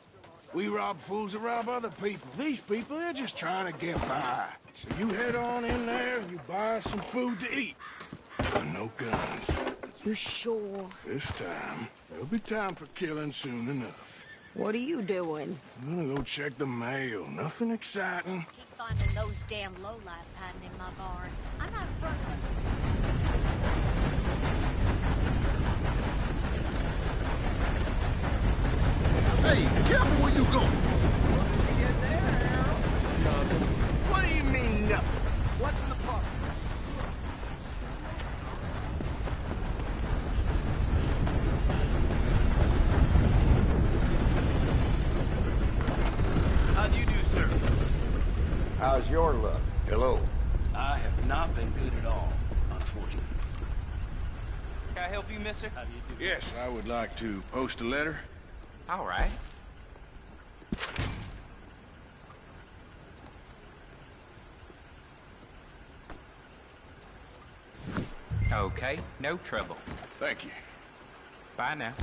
We rob fools that rob other people. These people, they're just trying to get by. So you head on in there and you buy some food to eat. And no guns. You sure? This time, there'll be time for killing soon enough. What are you doing? I'm gonna go check the mail. Nothing exciting. Keep finding those damn lowlifes hiding in my barn. I'm not a front Hey, careful where you going. What do you mean, nothing? What's in the park? How do you do, sir? How's your luck? Hello. I have not been good at all, unfortunately. Can I help you, mister? How do you do? Yes, I would like to post a letter. All right. Okay, no trouble. Thank you. Bye now.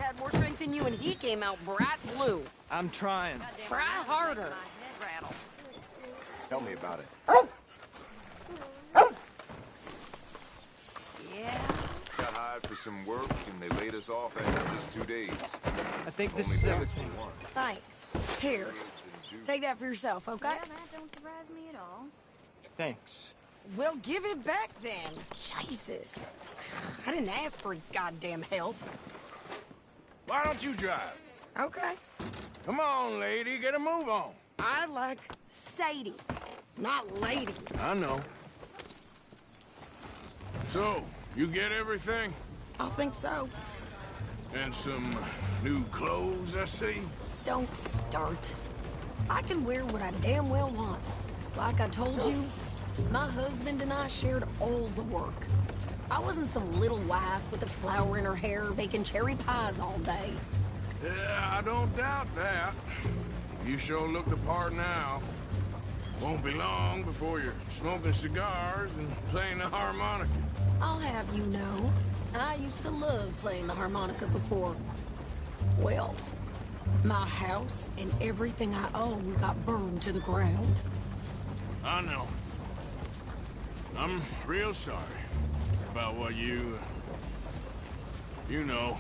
Had more strength than you, and he came out bright blue. I'm trying. Try harder. Tell me about it. Yeah. Got hired for some work, and they laid us off after just 2 days. I think this Only is paid us everything. for one. Thanks. Here. Take that for yourself, okay? Yeah, that don't surprise me at all. Thanks. Well, give it back then. Jesus. I didn't ask for his goddamn help. Why don't you drive? Okay. Come on, lady, get a move on. I like Sadie, not lady. I know. So, you get everything? I think so. And some new clothes, I see? Don't start. I can wear what I damn well want. Like I told you, my husband and I shared all the work. I wasn't some little wife with a flower in her hair baking cherry pies all day. Yeah, I don't doubt that. You sure look the part now. Won't be long before you're smoking cigars and playing the harmonica. I'll have you know, I used to love playing the harmonica before. Well, my house and everything I own got burned to the ground. I know. I'm real sorry. about what you know.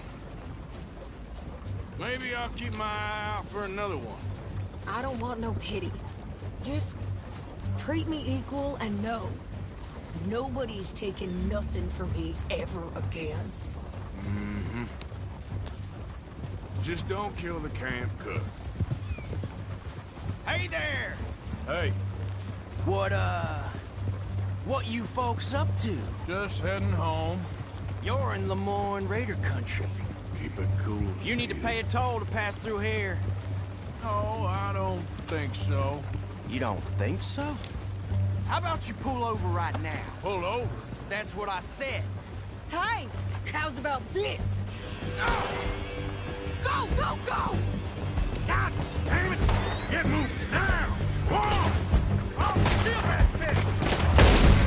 Maybe I'll keep my eye out for another one. I don't want no pity. Just treat me equal and know nobody's taking nothing from me ever again. Mm-hmm. Just don't kill the camp cook. Hey there! Hey. What you folks up to? Just heading home. You're in Lemoyne Raider country. Keep it cool, You need to pay a toll to pass through here. Oh, I don't think so. You don't think so? How about you pull over right now? Pull over? That's what I said. Hey, how's about this? Go, go, go! God damn it! Get moving now! Whoa! Oh, kill that bitch!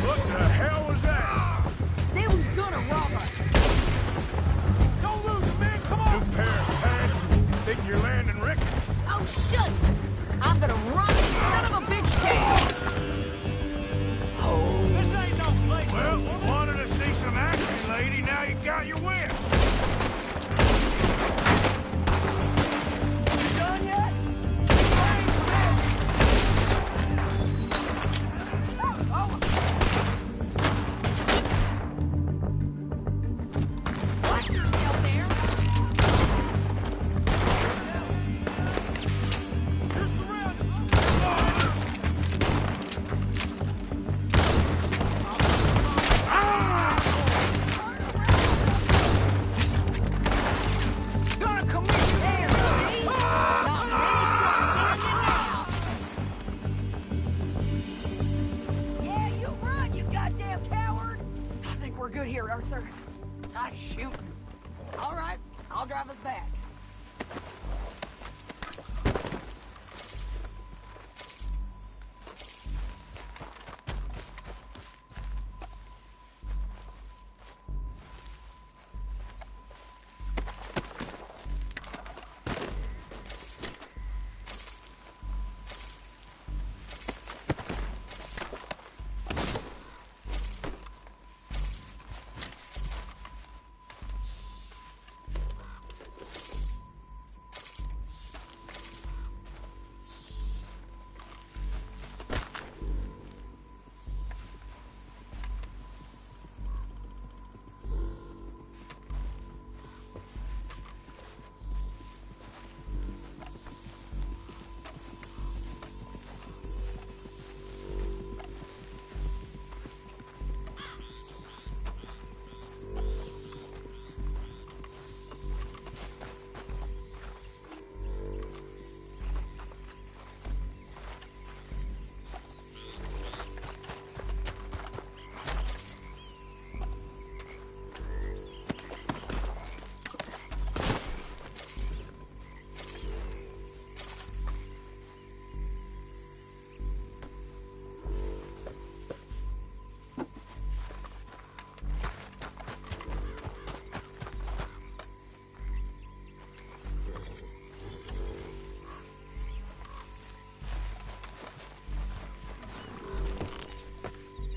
What the hell was that? They was gonna rob us. Don't lose it, man! Come on! New pair of pants. Think you're landing Ricketts? Oh, shit! I'm gonna run this son of a bitch down! Oh. This ain't no place. Well, you wanted to see some action, lady. Now you got your wish. Done yet? Watch yourself there. Gonna come in there, see? Not many still standing now. Yeah, you run, you goddamn coward. I think we're good here, Arthur. Nice shooting. All right, I'll drive us back.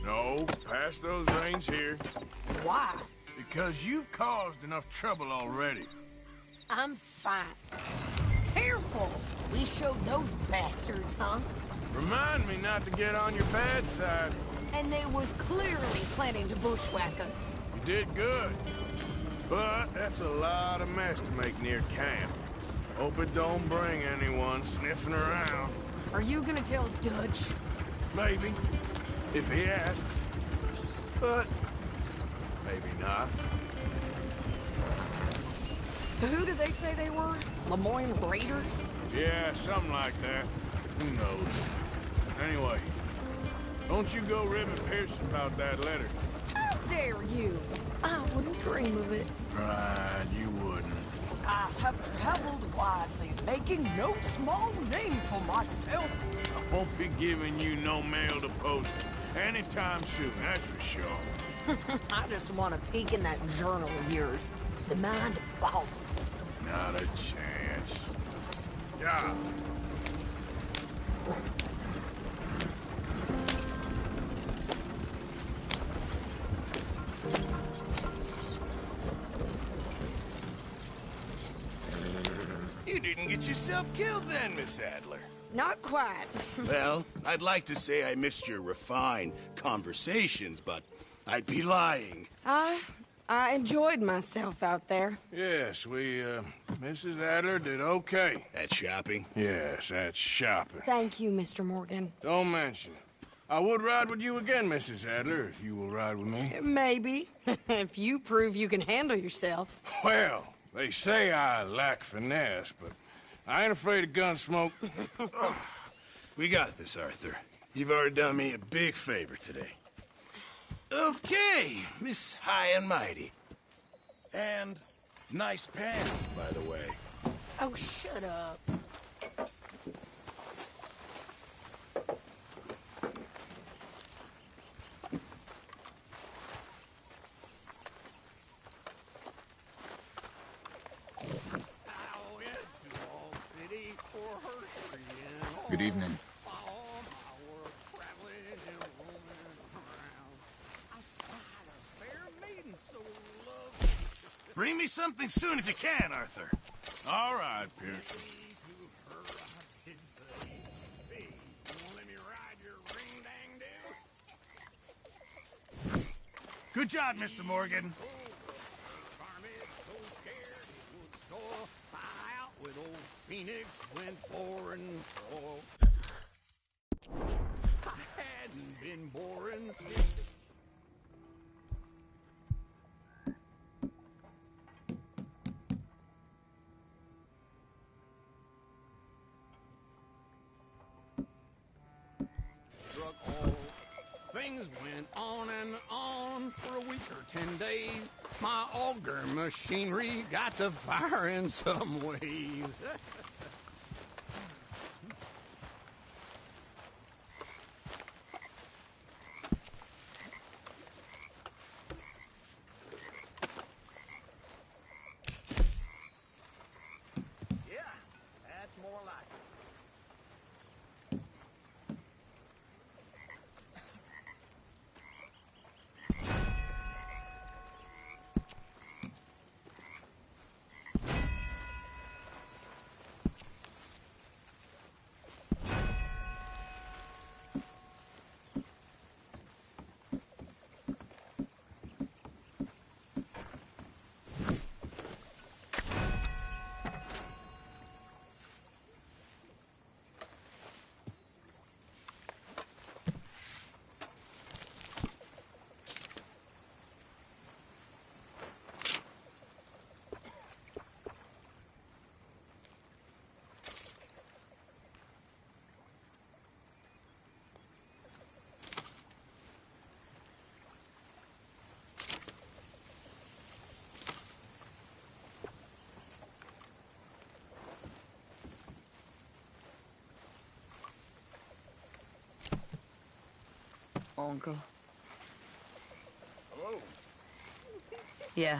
No, pass those reins here. Why? Because you've caused enough trouble already. I'm fine. Careful! We showed those bastards, huh? Remind me not to get on your bad side. And they was clearly planning to bushwhack us. You did good. But that's a lot of mess to make near camp. Hope it don't bring anyone sniffing around. Are you gonna tell Dutch? Maybe. If he asks. But maybe not. So who did they say they were? Lemoyne Raiders? Yeah, something like that. Who knows? Anyway, don't you go ribbing Pearson about that letter. How dare you? I wouldn't dream of it. Right, you wouldn't. I have traveled widely, making no small name for myself. I won't be giving you no mail to post anytime soon, that's for sure. I just want to peek in that journal of yours. The mind boggles. Not a chance. Yeah. yourself killed then, Miss Adler? Not quite. Well, I'd like to say I missed your refined conversations, but I'd be lying. I enjoyed myself out there. Yes, Mrs. Adler did okay. At shopping? Yes, at shopping. Thank you, Mr. Morgan. Don't mention it. I would ride with you again, Mrs. Adler, if you will ride with me. Maybe. If you prove you can handle yourself. Well, they say I lack finesse, but I ain't afraid of gun smoke. We got this, Arthur. You've already done me a big favor today. Okay, Miss High and Mighty. And nice pants, by the way. Oh, shut up. Good evening. Bring me something soon if you can, Arthur. All right, Pearson. Good job, Mr. Morgan. With old Phoenix went pouring through. I hadn't been boring since. Struck all. Things went on and on for a week or 10 days. My auger machinery got to fire in some ways. Yeah, that's more like it. Uncle. Hello. Yeah.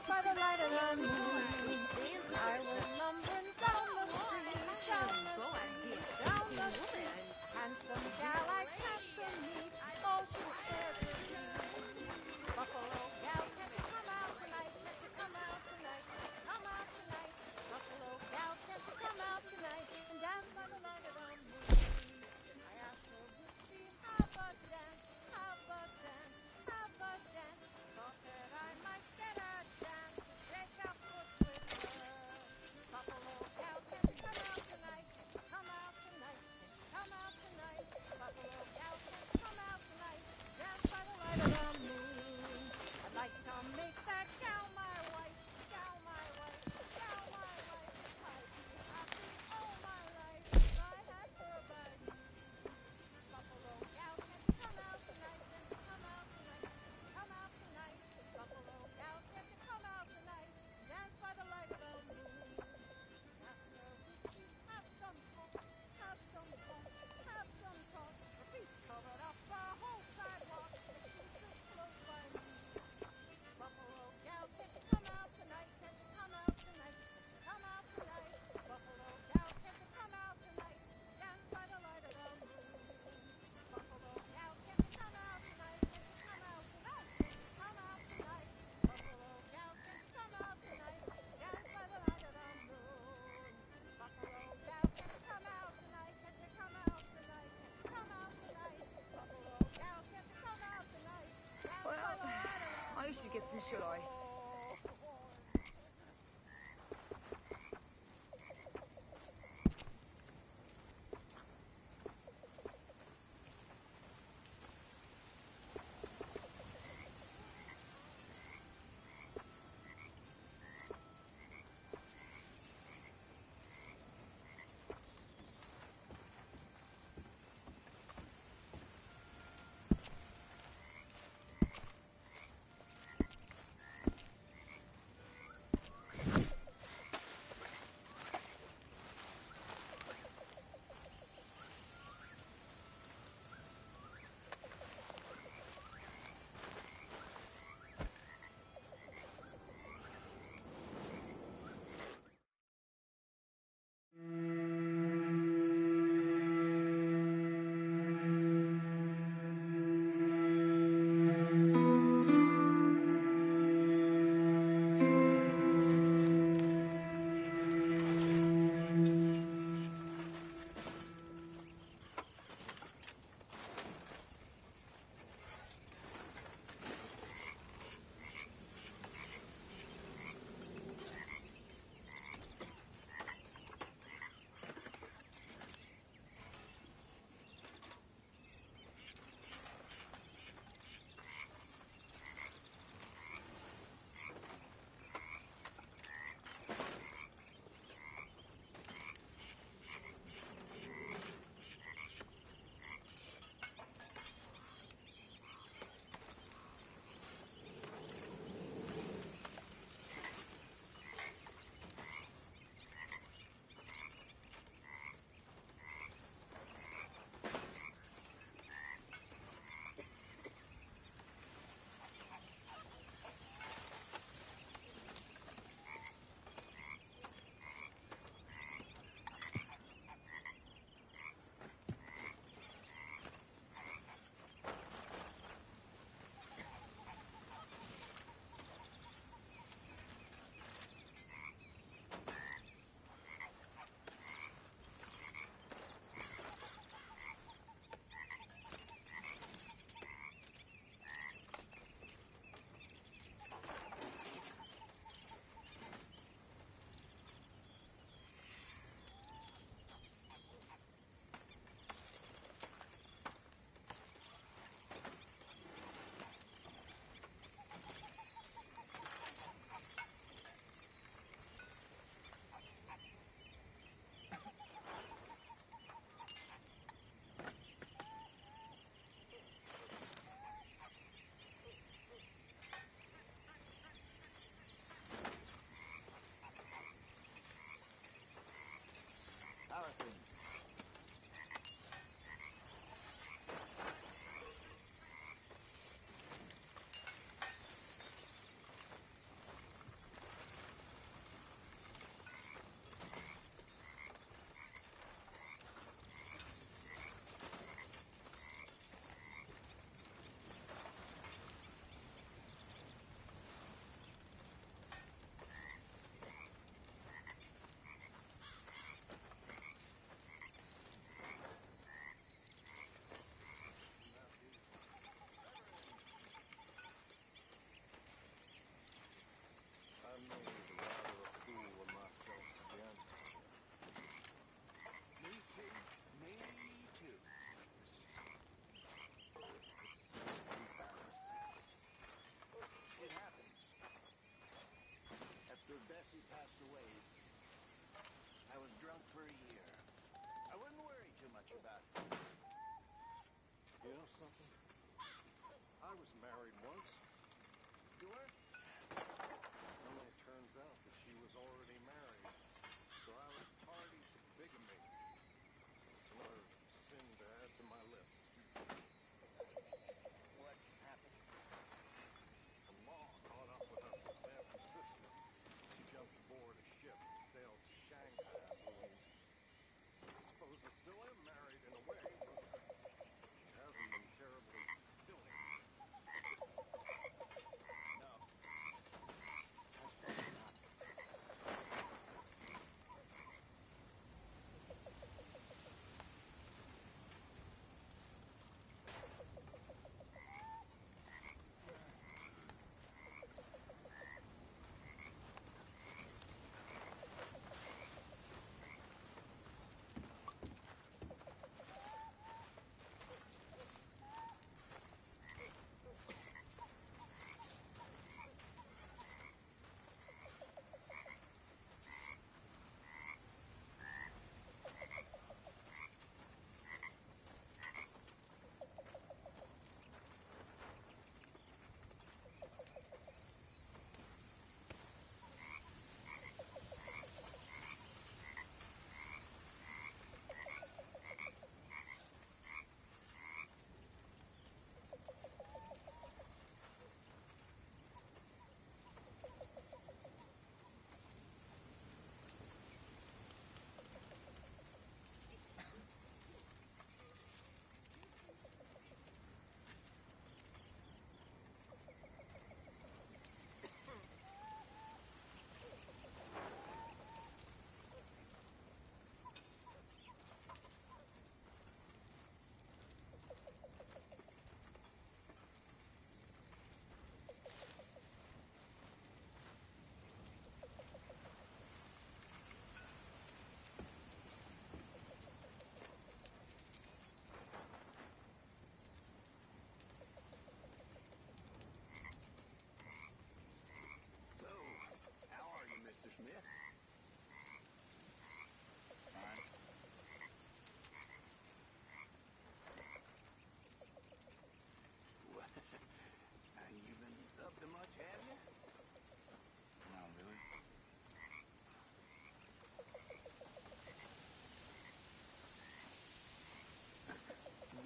By the light of the moon. something? I was married once. You were? Only it turns out that she was already married. So I was party to bigamy. It's another sin to add to my list. What happened? The law caught up with us in San Francisco. She jumped aboard a ship and sailed to Shanghai, I believe. I suppose I still am married in a way, but it hasn't been terribly fulfilling. No. That's probably not. Mr. Smith. Fine. What? You been up to much, have you? Not really.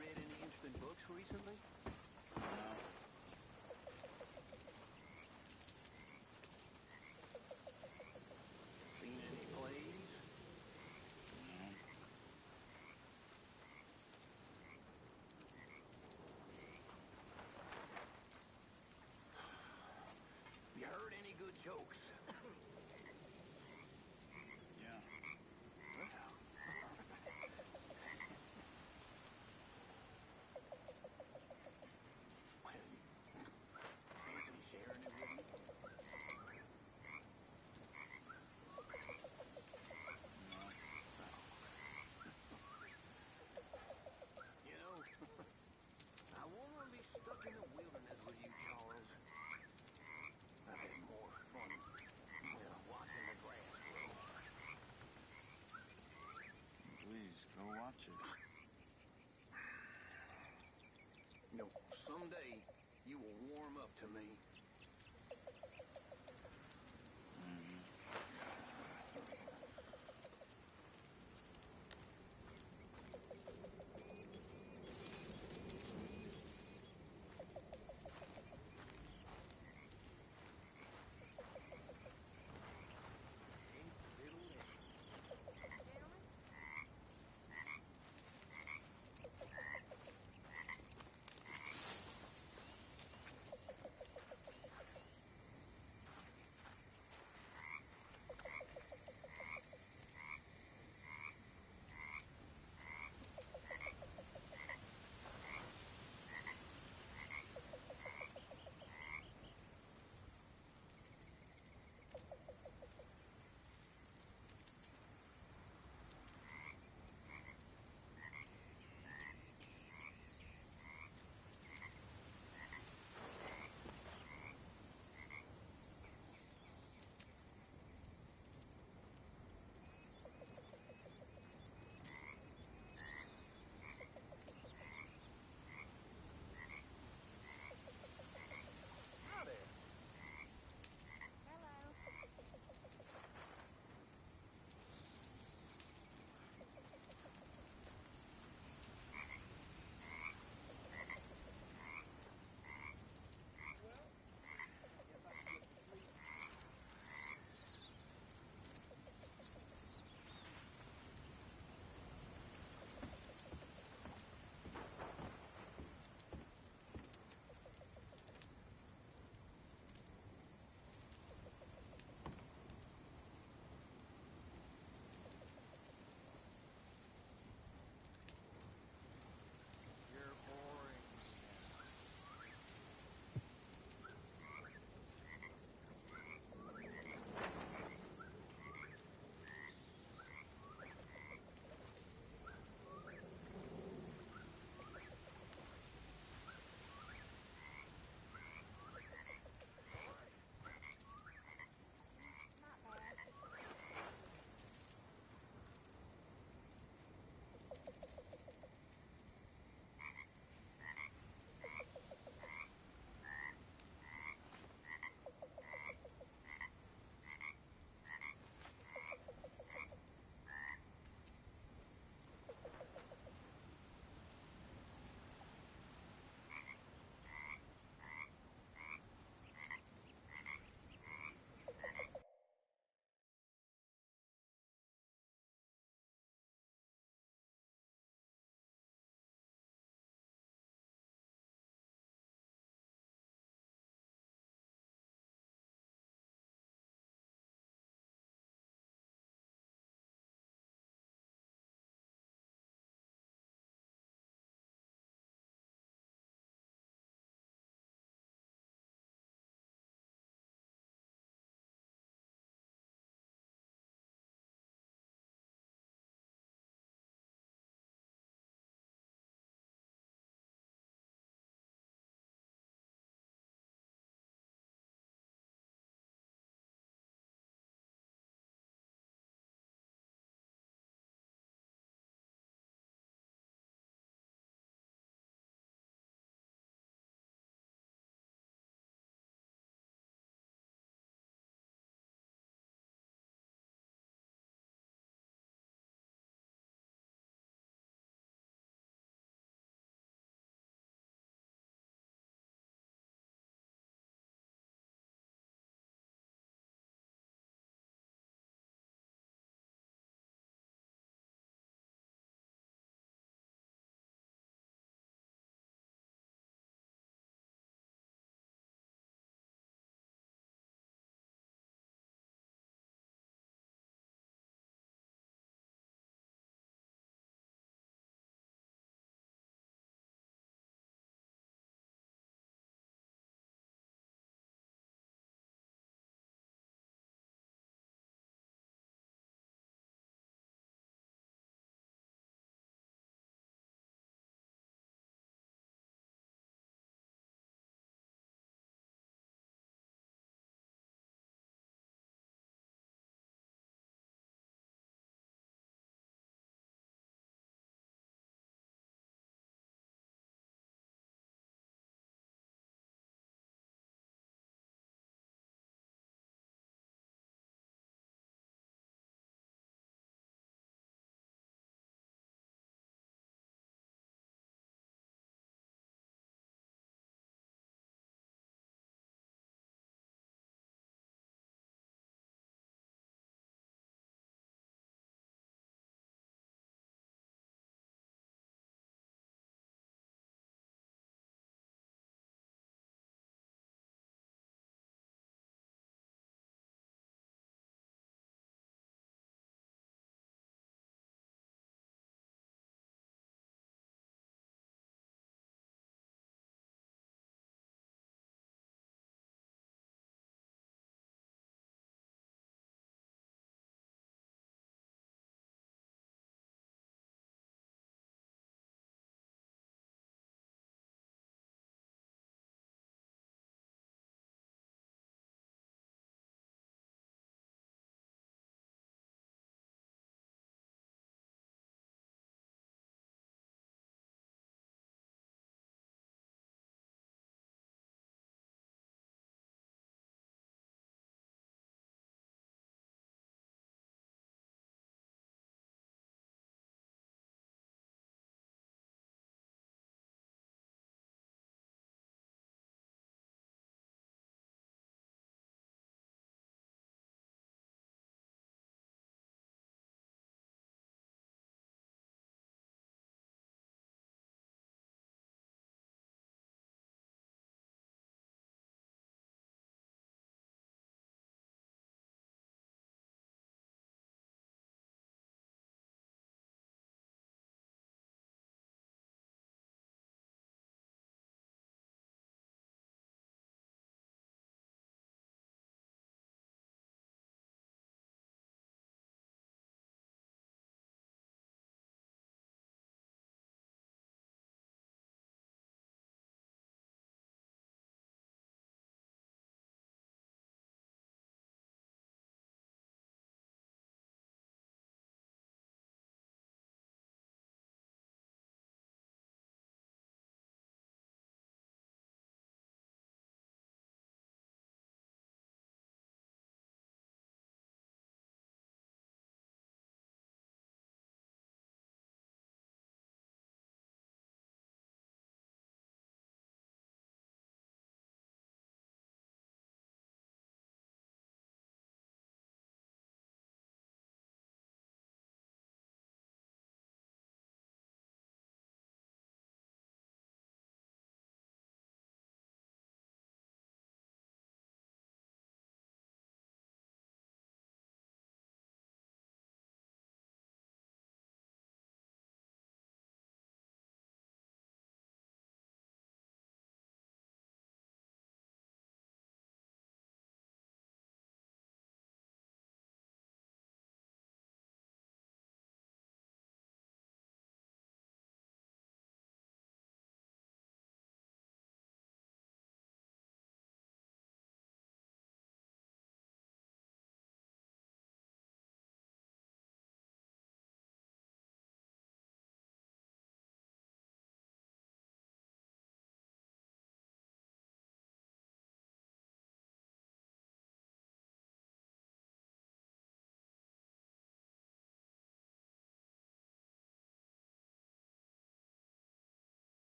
Read any interesting books recently? No. Seen any plays? No. You heard any good jokes? Yeah. Well. Fancy sharing it with me? You know, I want to be stuck in the wilderness with you, Charles. I've had more fun, watching the grass grow. Please, go watch it. You know, someday you will warm up to me.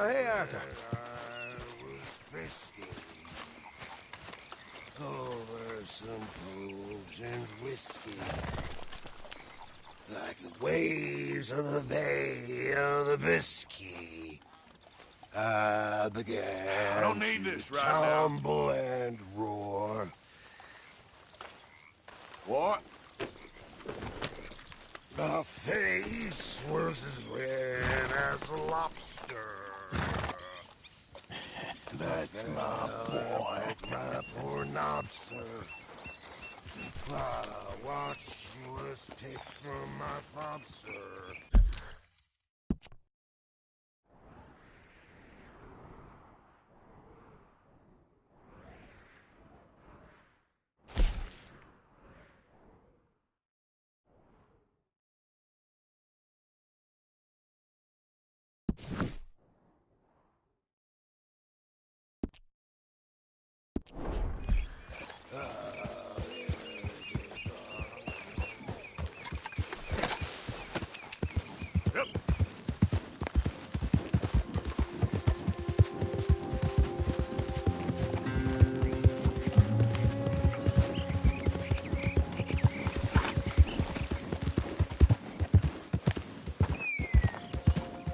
Oh, hey, Arthur. Over some poves and whiskey, like the waves of the Bay of the Biscay. I began I don't need to this right now. tumble and roar. What? My face was as red as a lobster. That's my boy. My poor lobster. While I watched you was picked from my lobster.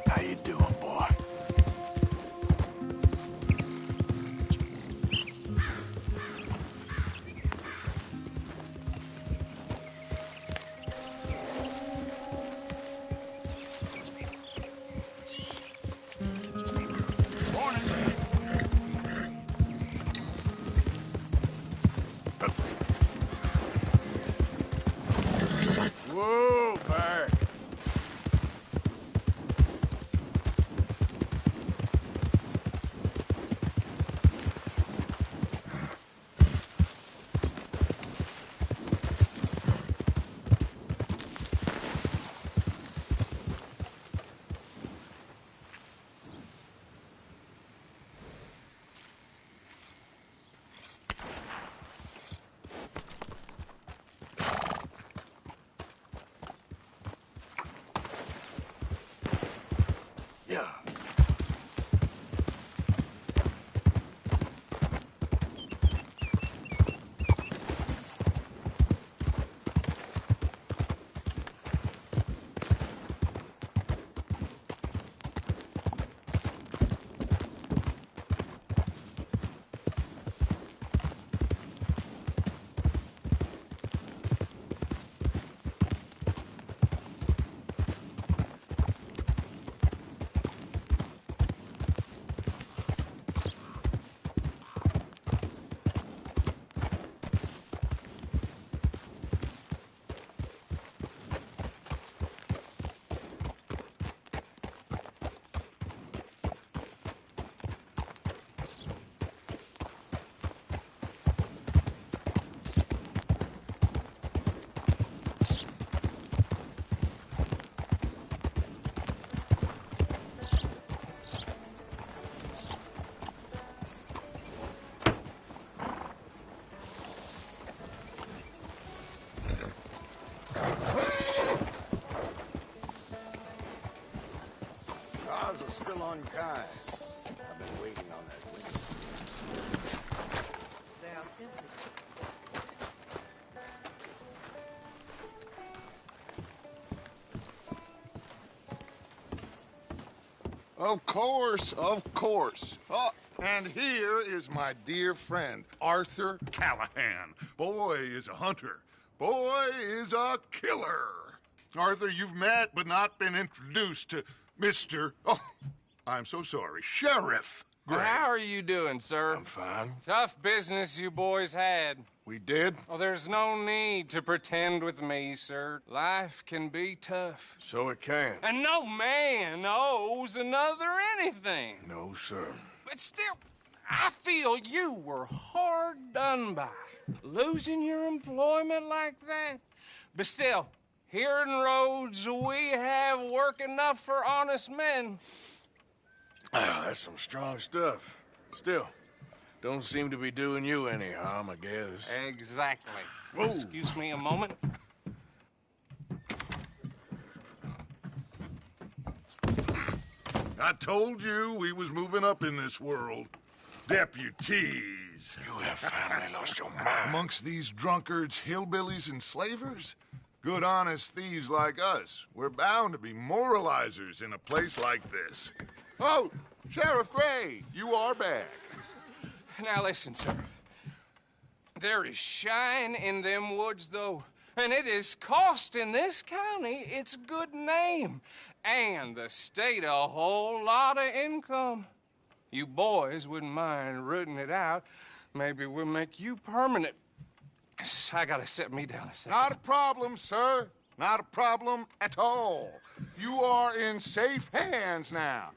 How you doing, boy? Whoa, Barry. Yeah. Cars are still unkind. I've been waiting on that witness. They are simply Of course, of course. Oh, and here is my dear friend, Arthur Callahan. Boy is a hunter. Boy is a killer. Arthur, you've met but not been introduced to Mr. Oh, I'm so sorry, Sheriff Gray. How are you doing, sir? I'm fine. Tough business you boys had. We did? Oh, there's no need to pretend with me, sir. Life can be tough. So it can. And no man owes another anything. No, sir. But still, I feel you were hard done by. Losing your employment like that. But still, here in Rhodes, we have work enough for honest men. Oh, that's some strong stuff. Still, don't seem to be doing you any harm, I guess. Exactly. Whoa. Excuse me a moment. I told you we was moving up in this world. Deputies. You have finally lost your mind. Amongst these drunkards, hillbillies, and slavers? Good, honest thieves like us. We're bound to be moralizers in a place like this. Oh, Sheriff Gray, you are back. Now listen, sir. There is shine in them woods, though, and it is costing this county its good name and the state a whole lot of income. You boys wouldn't mind rooting it out. Maybe we'll make you permanent. I gotta set me down a second. Not a problem, sir. Not a problem at all. You are in safe hands now.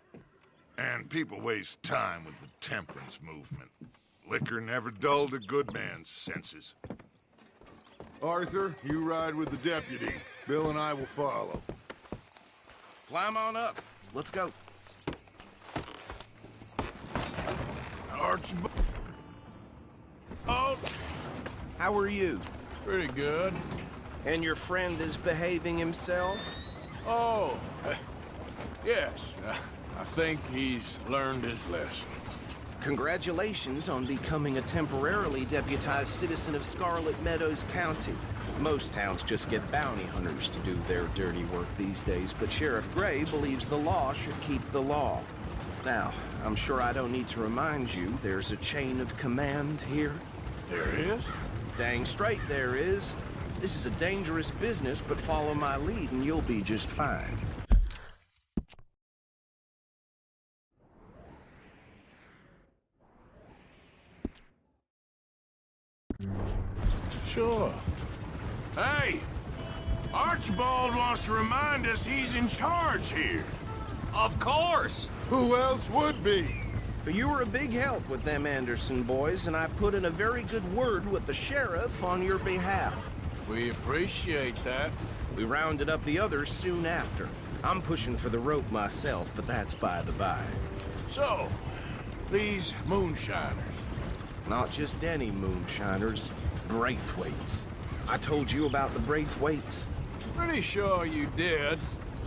And people waste time with the temperance movement. Liquor never dulled a good man's senses. Arthur, you ride with the deputy. Bill and I will follow. Climb on up. Let's go. Archibald. How are you? Pretty good. And your friend is behaving himself? Oh, yes. I think he's learned his lesson. Congratulations on becoming a temporarily deputized citizen of Scarlet Meadows County. Most towns just get bounty hunters to do their dirty work these days, but Sheriff Gray believes the law should keep the law. Now, I'm sure I don't need to remind you there's a chain of command here. There is? Dang straight there is. This is a dangerous business, but follow my lead and you'll be just fine. Sure. Hey! Archibald wants to remind us he's in charge here. Of course! Who else would be? You were a big help with them Anderson boys, and I put in a very good word with the sheriff on your behalf. We appreciate that. We rounded up the others soon after. I'm pushing for the rope myself, but that's by the by. So, these moonshiners. Not just any moonshiners. Braithwaites. I told you about the Braithwaites? Pretty sure you did.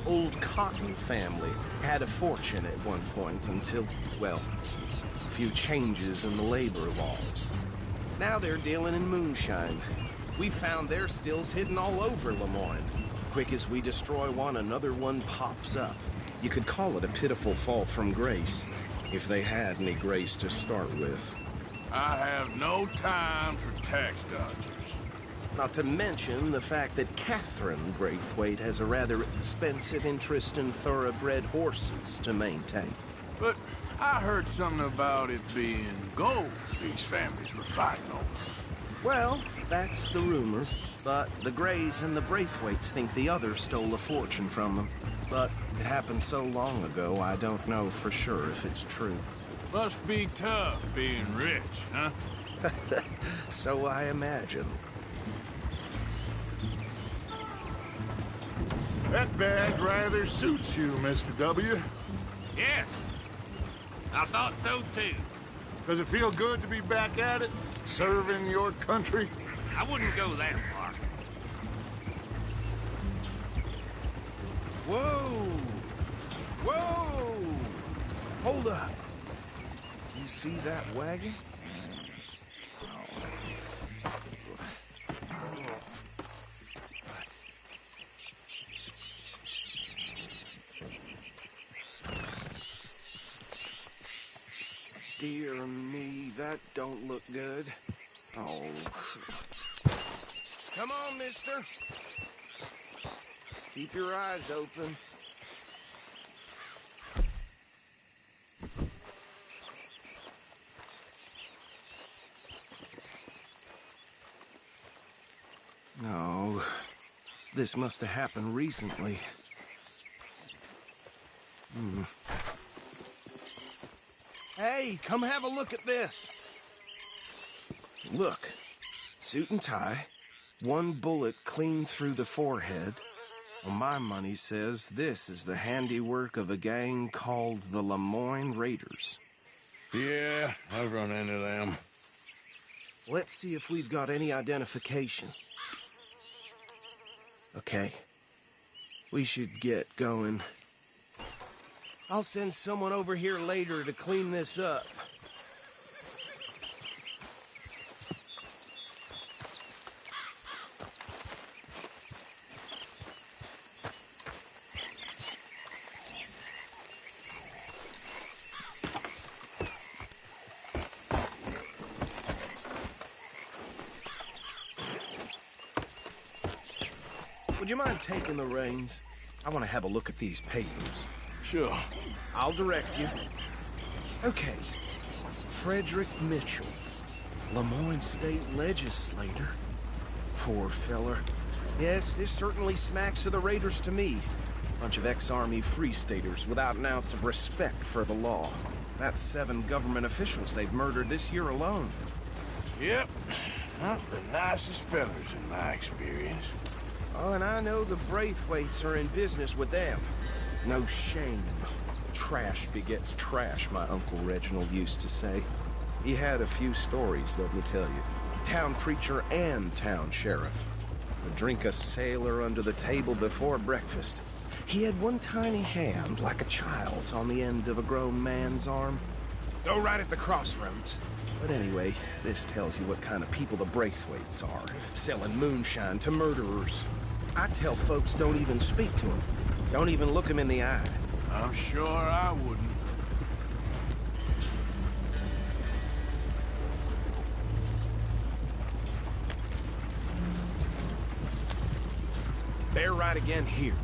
Old Cotton family had a fortune at one point until, well, a few changes in the labor laws. Now they're dealing in moonshine. We found their stills hidden all over Lemoyne. Quick as we destroy one, another one pops up. You could call it a pitiful fall from grace, if they had any grace to start with. I have no time for tax dodgers. Not to mention the fact that Catherine Braithwaite has a rather expensive interest in thoroughbred horses to maintain. But I heard something about it being gold these families were fighting over. Well, that's the rumor. But the Grays and the Braithwaites think the other stole a fortune from them. But it happened so long ago, I don't know for sure if it's true. Must be tough being rich, huh? So I imagine. That badge rather suits you, Mr. W. Yes. I thought so, too. Does it feel good to be back at it? Serving your country? I wouldn't go that far. Whoa! Whoa! Hold up. You see that wagon? Dear me, that don't look good. Oh. Come on, mister. Keep your eyes open. No. This must have happened recently. Hey, come have a look at this. Look. Suit and tie. One bullet clean through the forehead. Well, my money says this is the handiwork of a gang called the Lemoyne Raiders. Yeah, I've run into them. Let's see if we've got any identification. Okay. We should get going. I'll send someone over here later to clean this up. Would you mind taking the reins? I want to have a look at these papers. Sure. I'll direct you. Okay. Frederick Mitchell, Lemoyne State Legislator. Poor feller. Yes, this certainly smacks of the Raiders to me. Bunch of ex-Army Free Staters without an ounce of respect for the law. That's 7 government officials they've murdered this year alone. Yep. Not the nicest fellas in my experience. Oh, and I know the Braithwaites are in business with them. No shame. Trash begets trash, my Uncle Reginald used to say. He had a few stories, let me tell you. Town preacher and town sheriff. Would drink a sailor under the table before breakfast. He had one tiny hand, like a child's, on the end of a grown man's arm. Go right at the crossroads. But anyway, this tells you what kind of people the Braithwaites are. Selling moonshine to murderers. I tell folks don't even speak to them. Don't even look them in the eye. I'm sure I wouldn't. They're right again here.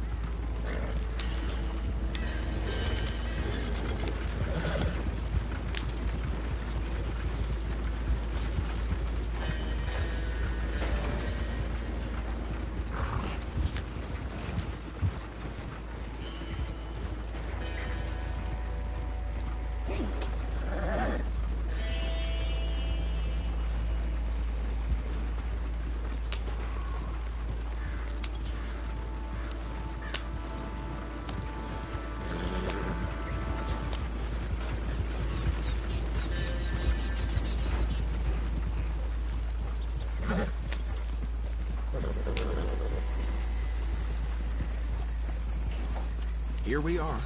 Here we are.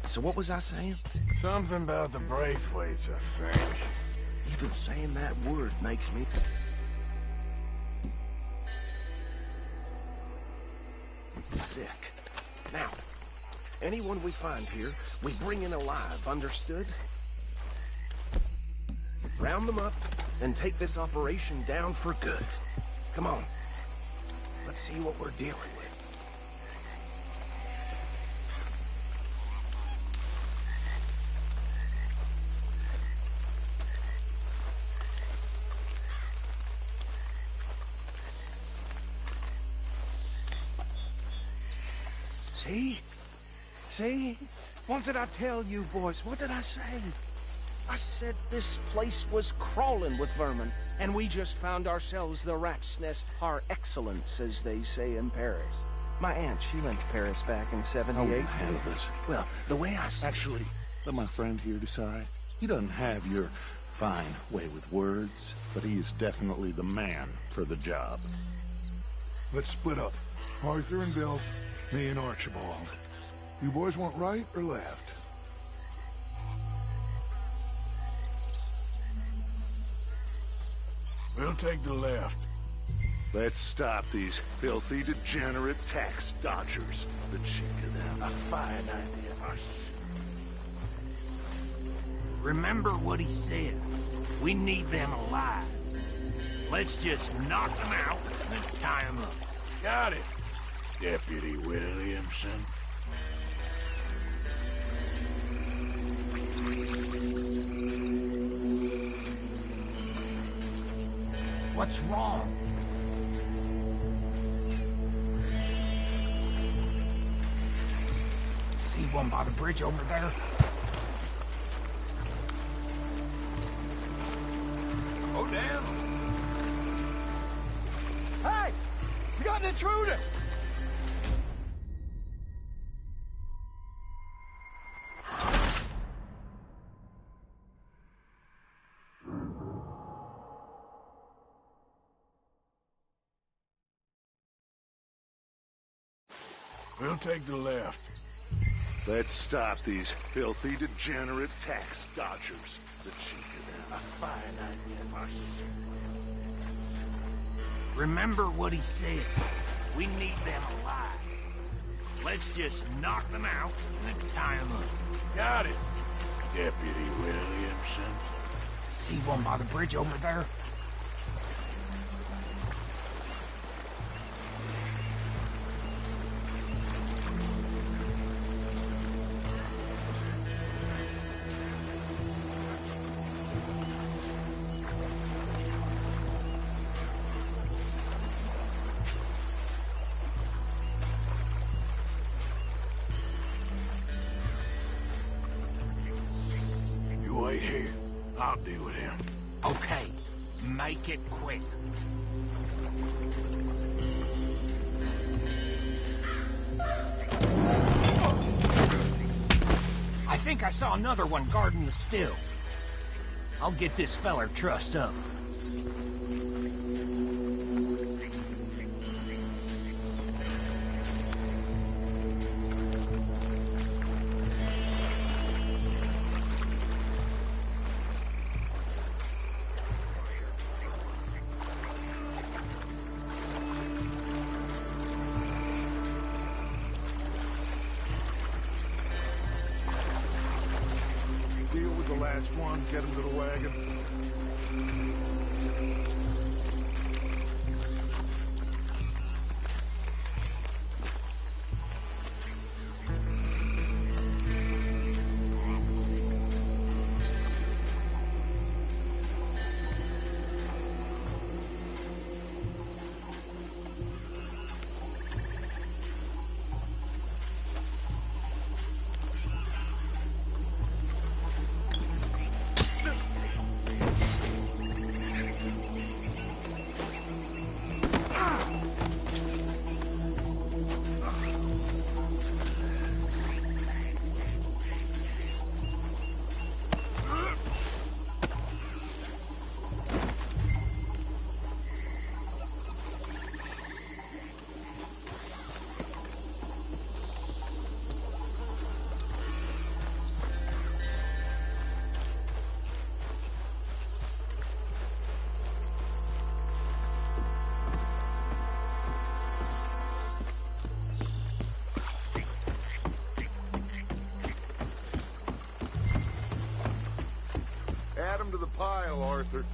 So what was I saying? Something about the Braithwaites, I think. Even saying that word makes me... sick. Now, anyone we find here, we bring in alive, understood? Round them up, and take this operation down for good. Come on. Let's see what we're dealing with. See? See? What did I tell you, boys? What did I say? I said this place was crawling with vermin, and we just found ourselves the rat's nest par excellence, as they say in Paris. My aunt, she went to Paris back in '78. How will you handle this? Well, the way I... Actually, let my friend here decide. He doesn't have your fine way with words, but he is definitely the man for the job. Let's split up. Arthur and Bill, me and Archibald. You boys want right or left? We'll take the left. Let's stop these filthy, degenerate tax dodgers. The cheek of them. A fine idea. Remember what he said. We need them alive. Let's just knock them out and tie them up. Got it, Deputy Williamson. What's wrong? See one by the bridge over there? Oh, damn. Hey! We got an intruder! We'll take the left. Let's stop these filthy, degenerate tax dodgers. The chicken. A fine idea, boss. Remember what he said. We need them alive. Let's just knock them out and then tie them up. Got it, Deputy Williamson. See one by the bridge over there? Wait here. I'll deal with him. Okay. Make it quick. I think I saw another one guarding the still. I'll get this feller trussed up. Last one, get him to the wagon. Add him to the pile, Arthur.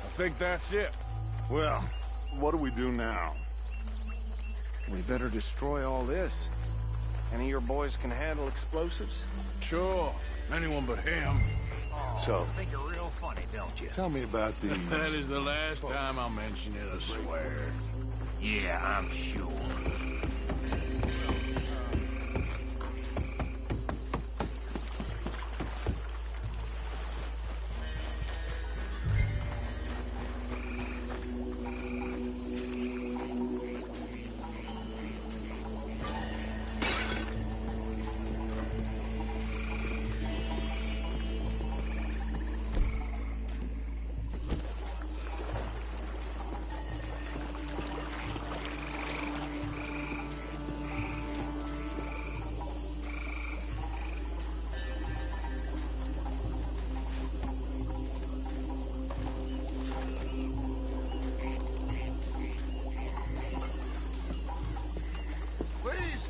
I think that's it. Well, what do we do now? We better destroy all this. Any of your boys can handle explosives? Sure. Anyone but him. Oh, So, you think you're real funny, don't you? tell me about these. That is the last time I'll mention it, I swear. Yeah, I'm sure.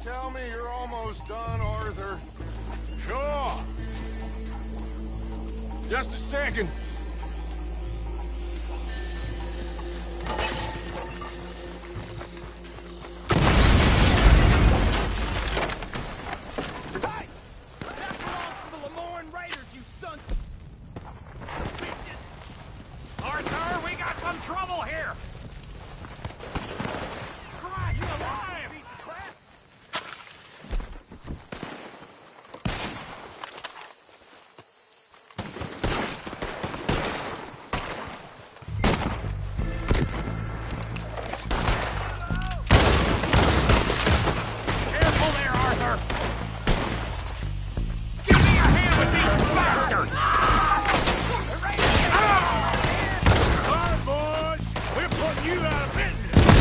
Tell me you're almost done, Arthur. Sure. Just a second. Arthur, we got some trouble here! Christ, he's alive! Careful there, Arthur! Give me a hand with these bastards! All right, boys. We're putting you out of business.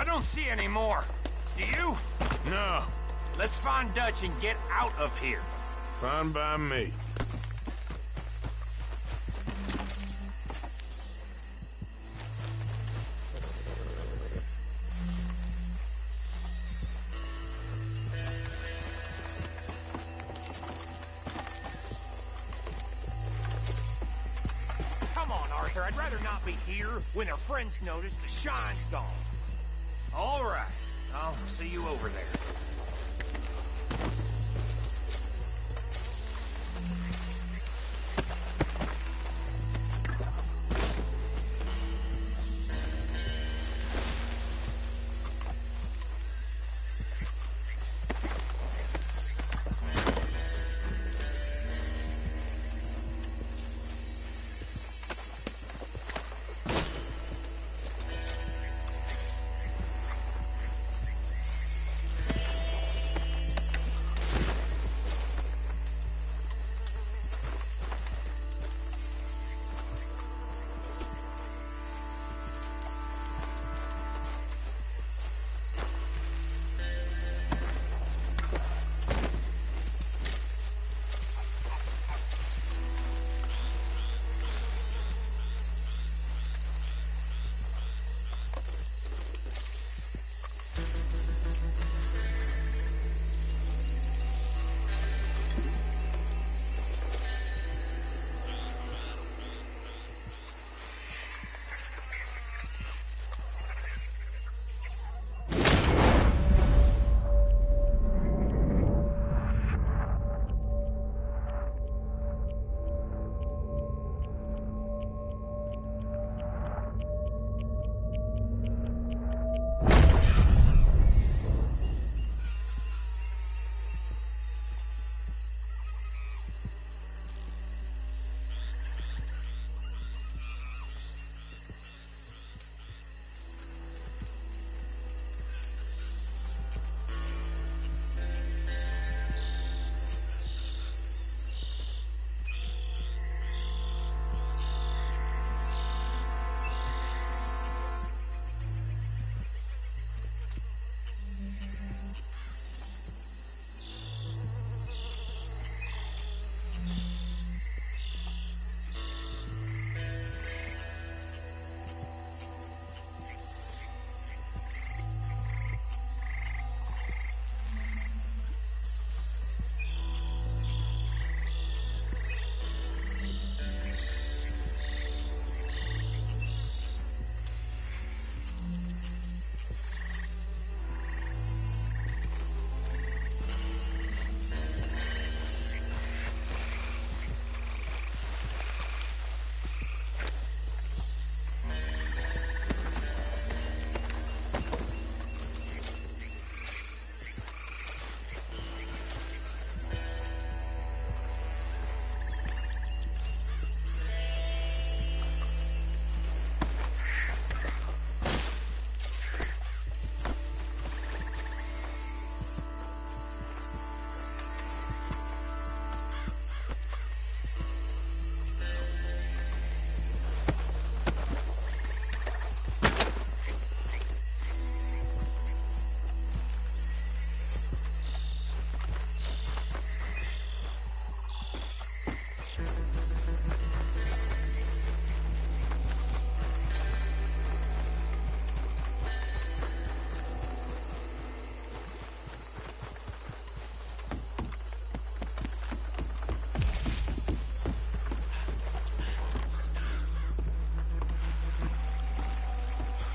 don't see any more. Do you? No. Let's find Dutch and get out of here. Fine by me. Come on, Arthur. I'd rather not be here when their friends notice the shine's gone. All right. I'll see you over there.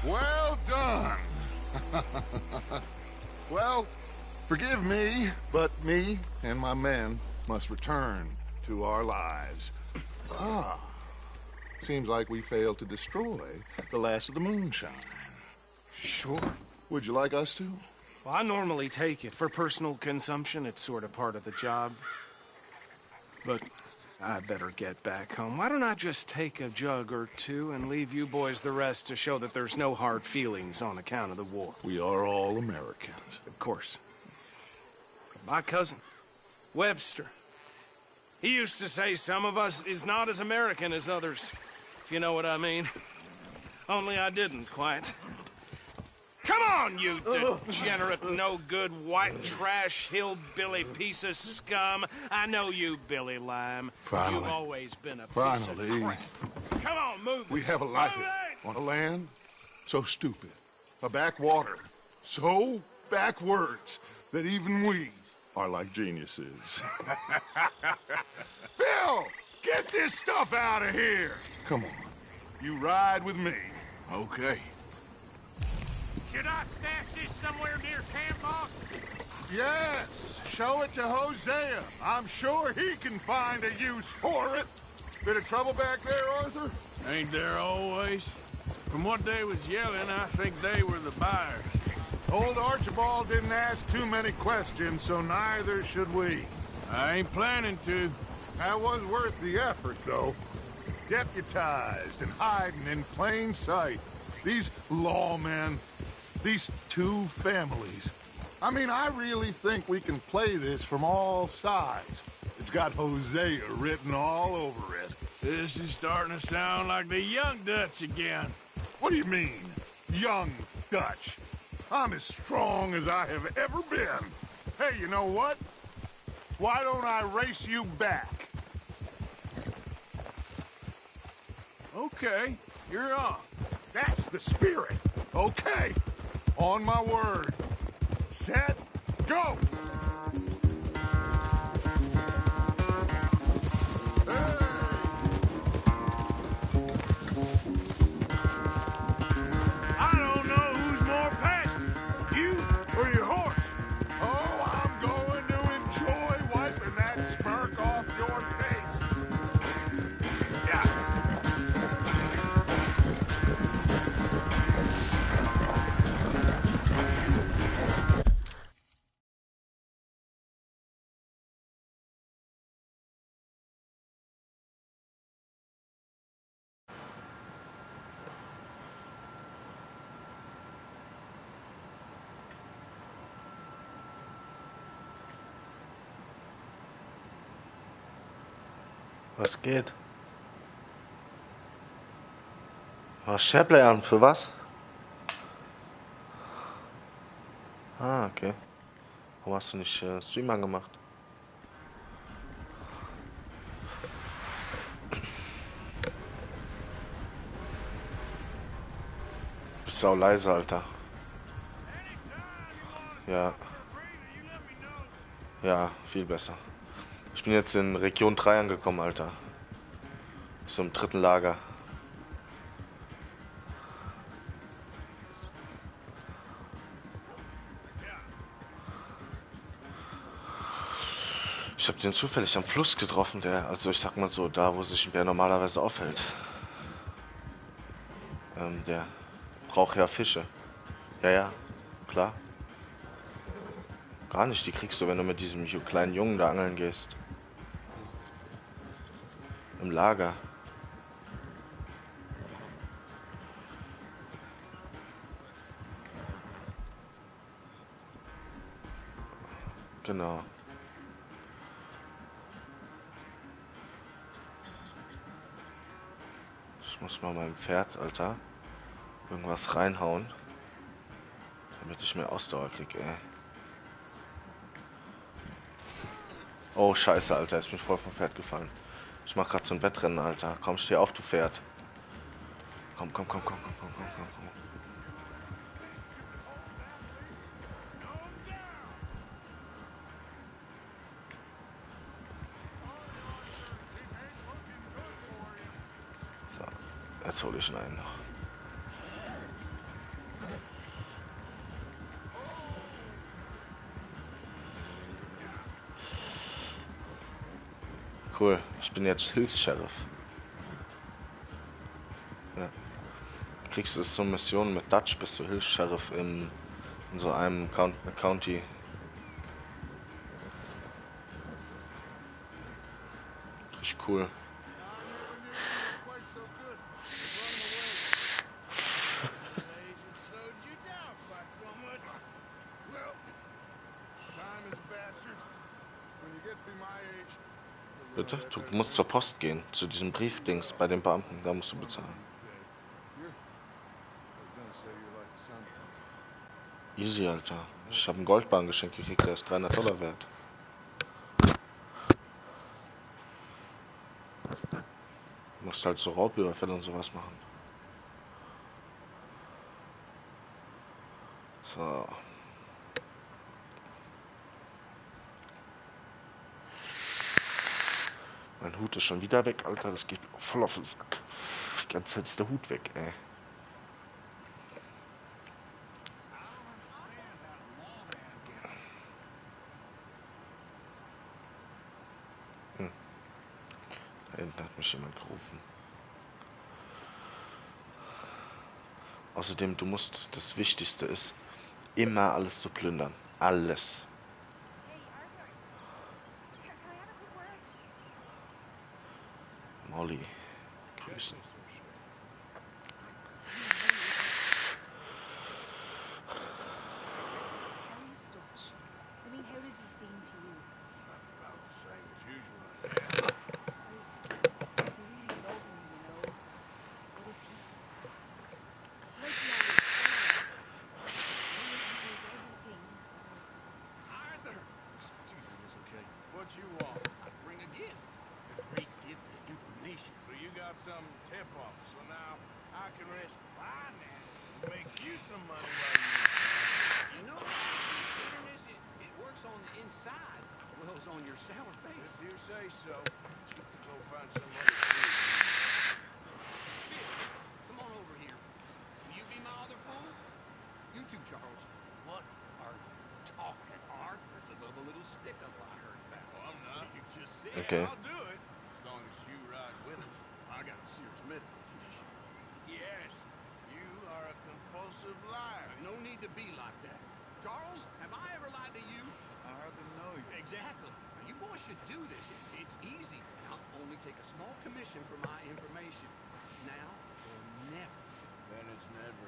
Well done. Well, forgive me, but me and my men must return to our lives. Seems like we failed to destroy the last of the moonshine. Sure. Would you like us to? Well, I normally take it for personal consumption. It's sort of part of the job. But I better get back home. Why don't I just take a jug or two and leave you boys the rest to show that there's no hard feelings on account of the war? We are all Americans. Of course. My cousin, Webster, he used to say some of us is not as American as others, if you know what I mean. Only I didn't quite. Come on, you degenerate, no-good, white trash, hillbilly piece of scum. I know you, Billy Lime. Finally. You've always been a piece Finally. of crap. Come on, move We it. have a life Move it! on a land so stupid, a backwater so backwards that even we are like geniuses. Bill, get this stuff out of here. Come on, you ride with me. Okay. Should I stash this somewhere near camp, boss? Yes, show it to Hosea. I'm sure he can find a use for it. Bit of trouble back there, Arthur? Ain't there always? From what they was yelling, I think they were the buyers. Old Archibald didn't ask too many questions, so neither should we. I ain't planning to. That was worth the effort, though. Deputized and hiding in plain sight. These lawmen, these two families. I mean, I really think we can play this from all sides. It's got Hosea written all over it. This is starting to sound like the Young Dutch again. What do you mean, Young Dutch? I'm as strong as I have ever been. Hey, you know what? Why don't I race you back? Okay, you're on. That's the spirit. Okay. On my word. Set, go! I don't know who's more pasty, you or your horse. Oh, I'm going to enjoy wiping that smirk off your face. Yeah. Was geht? Oh, Shareplay an, für was? Ah, okay. Warum hast du nicht Stream angemacht? Bist sau leise, Alter. Ja. Ja, viel besser. Ich bin jetzt in Region 3 angekommen, Alter. So im dritten Lager. Ich habe den zufällig am Fluss getroffen, also ich sag mal so, da wo sich ein Bär normalerweise aufhält. Der braucht ja Fische. Ja, klar. Gar nicht, die kriegst du, wenn du mit diesem kleinen Jungen da angeln gehst. Im Lager. Genau. Ich muss mal meinem Pferd, Alter, irgendwas reinhauen, damit ich mehr Ausdauer krieg, ey. Oh, scheiße, Alter, ist mich voll vom Pferd gefallen. Ich mach grad so ein Wettrennen, Alter. Komm, steh auf, du Pferd. Komm. So, jetzt hole ich ihn ein noch. Cool, ich bin jetzt Hilfs-Sheriff. Ja. Kriegst du so Missionen mit Dutch, bist du Hilfs-Sheriff in so einem County. Richtig cool. Bitte? Du musst zur Post gehen, zu diesem Briefdings bei den Beamten, da musst du bezahlen. Easy, Alter. Ich habe einen Goldbarren geschenkt gekriegt, der ist $300 wert. Du musst halt so Raubüberfälle und sowas machen. So. Mein Hut ist schon wieder weg, Alter. Das geht voll auf den Sack. Die ganze Zeit ist der Hut weg, ey. Da hinten hat mich jemand gerufen. Außerdem, das Wichtigste ist, immer alles zu plündern. Alles. Molly. Grüßen. What you want? Bring a gift. A great gift of information. So you got some tip-off, so now I can risk finance to make you some money while You know, bitterness, it works on the inside as well as on your sour face. If you say so, go find some other food. Bill, come on over here. Will you be my other fool? You too, Charles. What are you talking? Arthur's above a little stick-up I heard about. Well, I'm not. You just said Okay. I'll do it, as long as you ride with us. I got a serious medical condition. Yes, you are a compulsive liar. No need to be like that. Charles, have I ever lied to you? I hardly know you. Exactly. Now, you boys should do this. It's easy, and I'll only take a small commission for my information. It's now or never. Then it's never.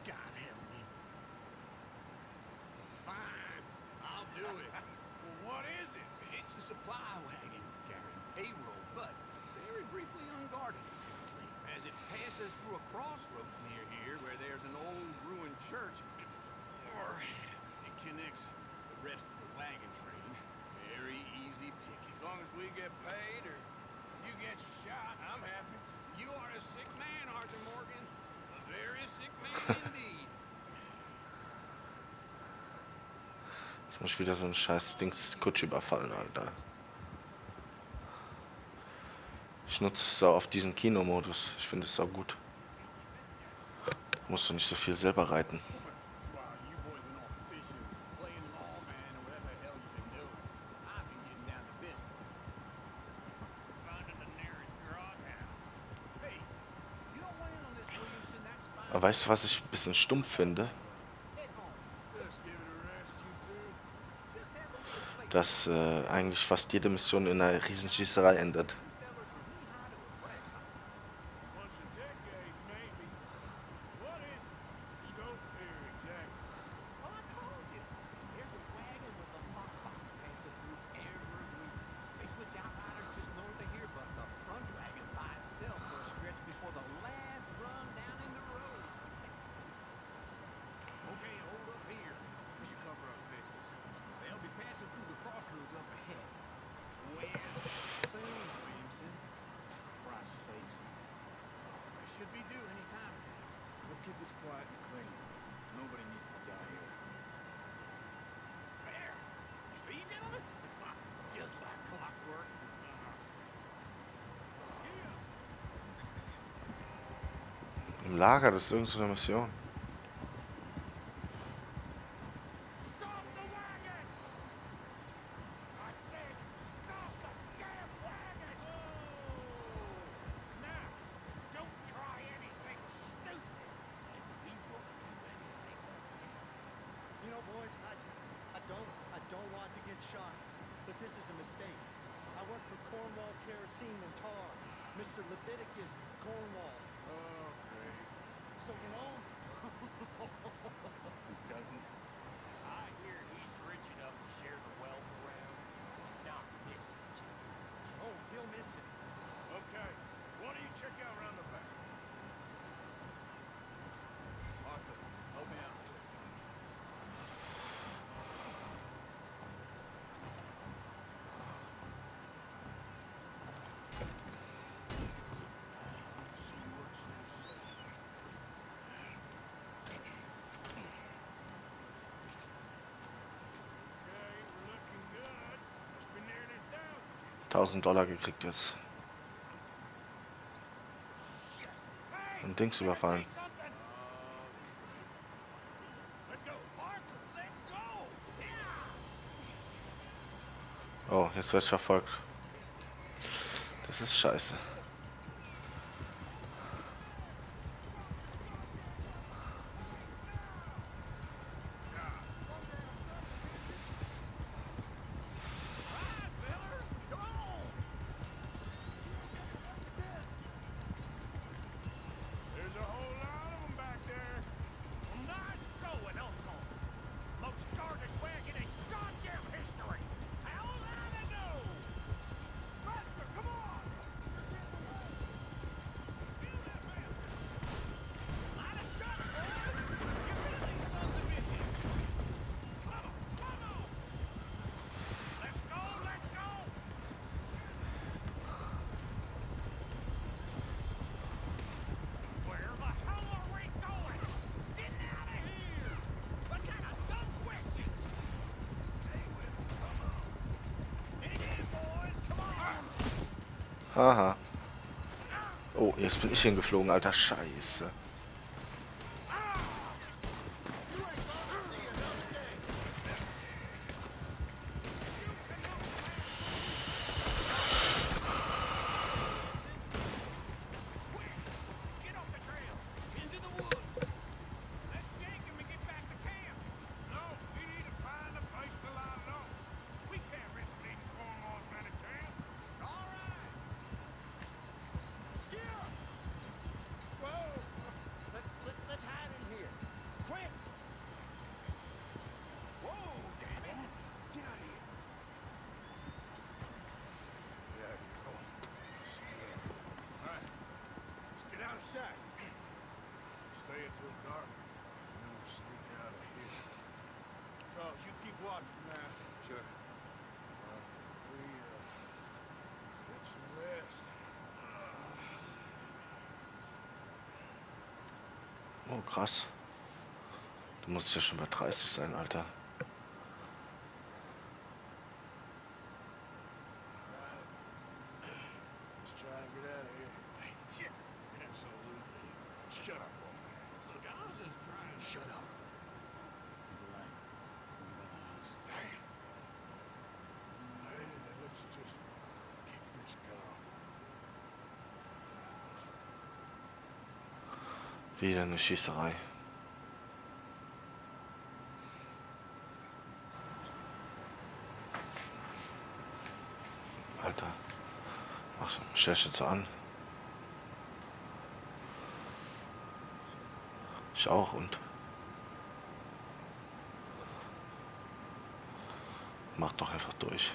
God help me. Fine, I'll do it. Well, what is it? It's a supply wagon carrying payroll, but very briefly unguarded, apparently. As it passes through a crossroads near here where there's an old ruined church, or it connects the rest of the wagon train. Very easy picking. As long as we get paid or you get shot, I'm happy. You are a sick man, Arthur Morgan. A very sick man indeed. Jetzt muss ich wieder so ein scheiß Dings-Kutsche überfallen, Alter. Ich nutze es auch auf diesen Kinomodus. Ich finde es auch gut. Musst du nicht so viel selber reiten. Aber weißt du, was ich ein bisschen stumpf finde? Dass eigentlich fast jede Mission in einer Riesenschießerei endet. Keep this quiet and clean. Nobody needs to die here. There! You see, gentlemen? Just like clockwork. Im Lager, das ist irgend so eine Mission. I don't want to get shot, but this is a mistake. I work for Cornwall Kerosene and Tar, Mr. Leviticus Cornwall. Okay. So you know? Who doesn't? I hear he's rich enough to share the wealth around. Not miss it. Oh, he'll miss it. Okay. Why don't you check out around the back? Arthur, help me out. $1000 gekriegt jetzt. Und Dings überfallen. Oh, jetzt wird verfolgt. Das ist scheiße. Haha. Oh, jetzt bin ich hingeflogen, alter Scheiße. Stay until dark, and then we'll sneak out of here. Charles, you keep watch from there. Sure. We, get some rest. Oh, krass. Du musst ja schon bei 30 sein, Alter. Let's try and get out of here. Hey, shit. Absolutely. Shut up, old man. Look, I was just trying. Shut up. He's alive. Damn. Hey, let's just keep this calm. Wieder eine Schießerei. Alter. Ach, stell dich jetzt so an. Ich auch und mach doch einfach durch.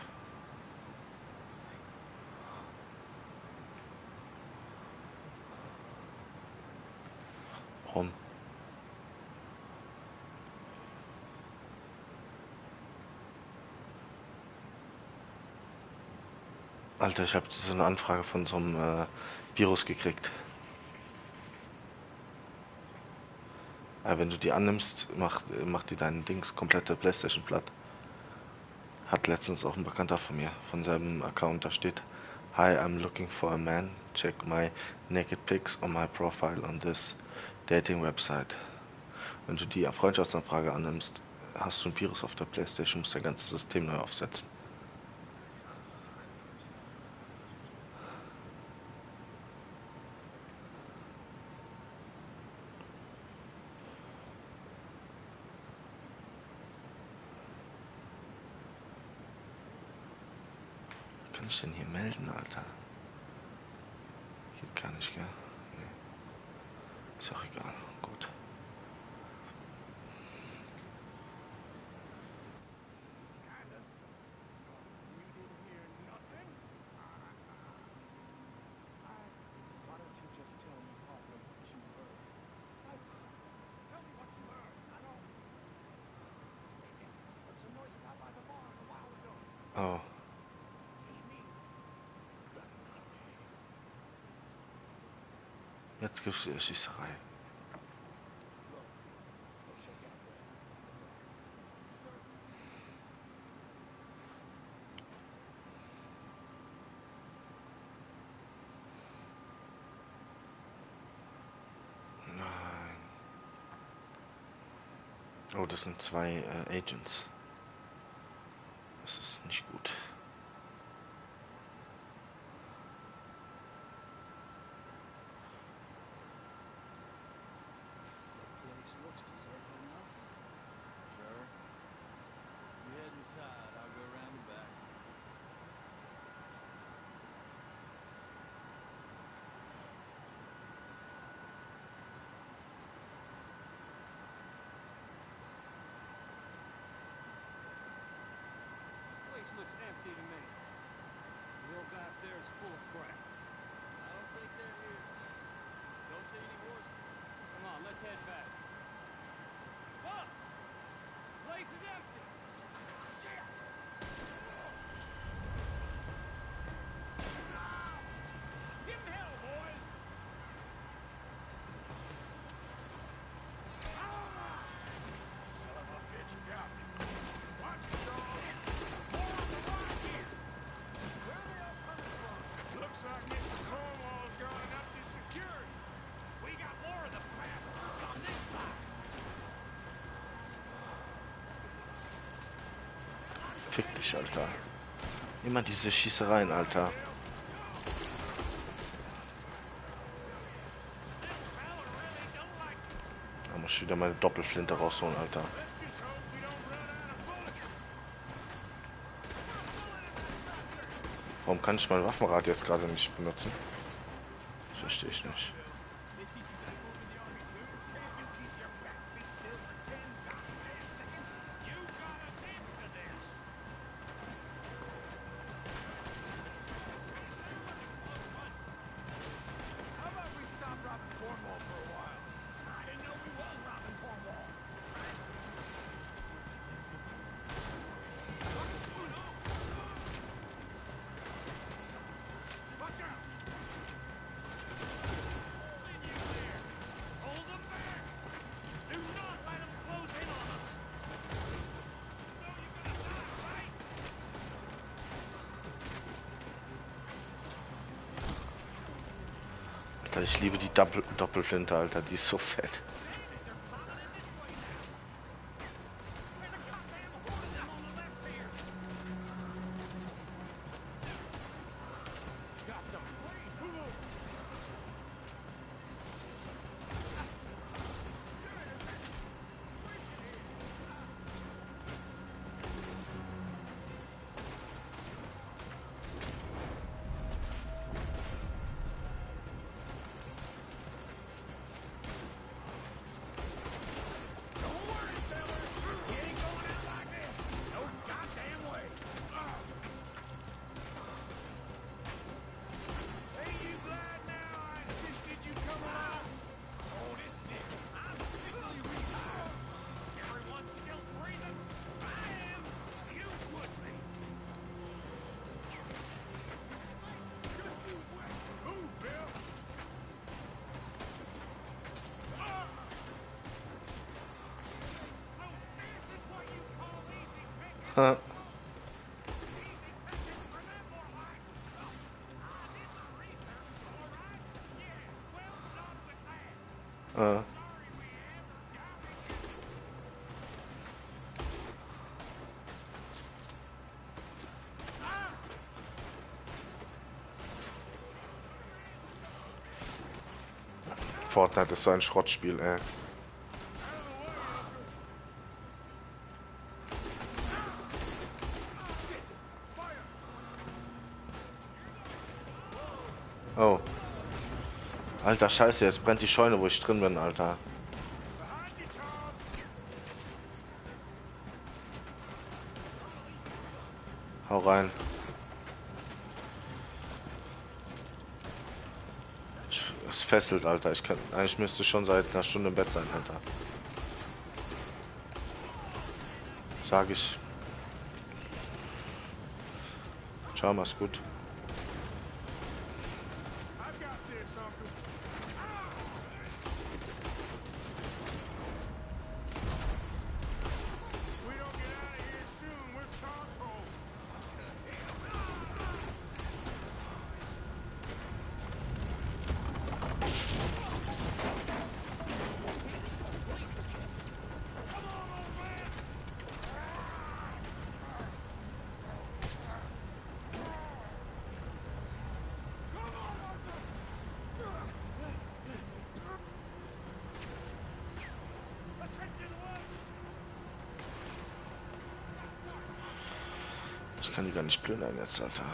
Warum? Alter, ich habe so eine Anfrage von so einem Virus gekriegt. Wenn du die annimmst, macht die deinen Dings komplette PlayStation platt. Hat letztens auch ein Bekannter von mir, von seinem Account, da steht: Hi, I'm looking for a man. Check my naked pics on my profile on this dating website. Wenn du die Freundschaftsanfrage annimmst, hast du ein Virus auf der PlayStation, musst dein ganzes System neu aufsetzen. Kann ich denn hier melden, Alter? Geht gar nicht, gell? Nee. Ist auch egal. Gut. Oh. Jetzt gibt's die Schießerei. Oh, das sind zwei Agents. Das ist nicht gut. Looks empty to me. The old guy up there is full of crap. I don't think they're here. Don't see any horses. Come on, let's head back. Boss! The place is empty. Shit! Give him hell, boys! Son of a bitch, got me. Watch it, Charles. Looks like Mr. Cornwall's gone up to security. We got more of the bastards on this side. Fick dich, Alter. Immer diese Schießereien, Alter. Da muss ich wieder meine Doppelflinte rausholen, Alter. Warum kann ich mein Waffenrad jetzt gerade nicht benutzen? Das verstehe ich nicht. Alter, ich liebe die Doppelflinte, Alter, die ist so fett. Fortnite ist so ein Schrottspiel, ey. Oh. Alter Scheiße, jetzt brennt die Scheune, wo ich drin bin, Alter. Hau rein. Es fesselt, Alter. Eigentlich müsste ich schon seit einer Stunde im Bett sein, Alter. Sag ich. Ciao, mach's gut. kann die gar nicht plündern jetzt, Alter.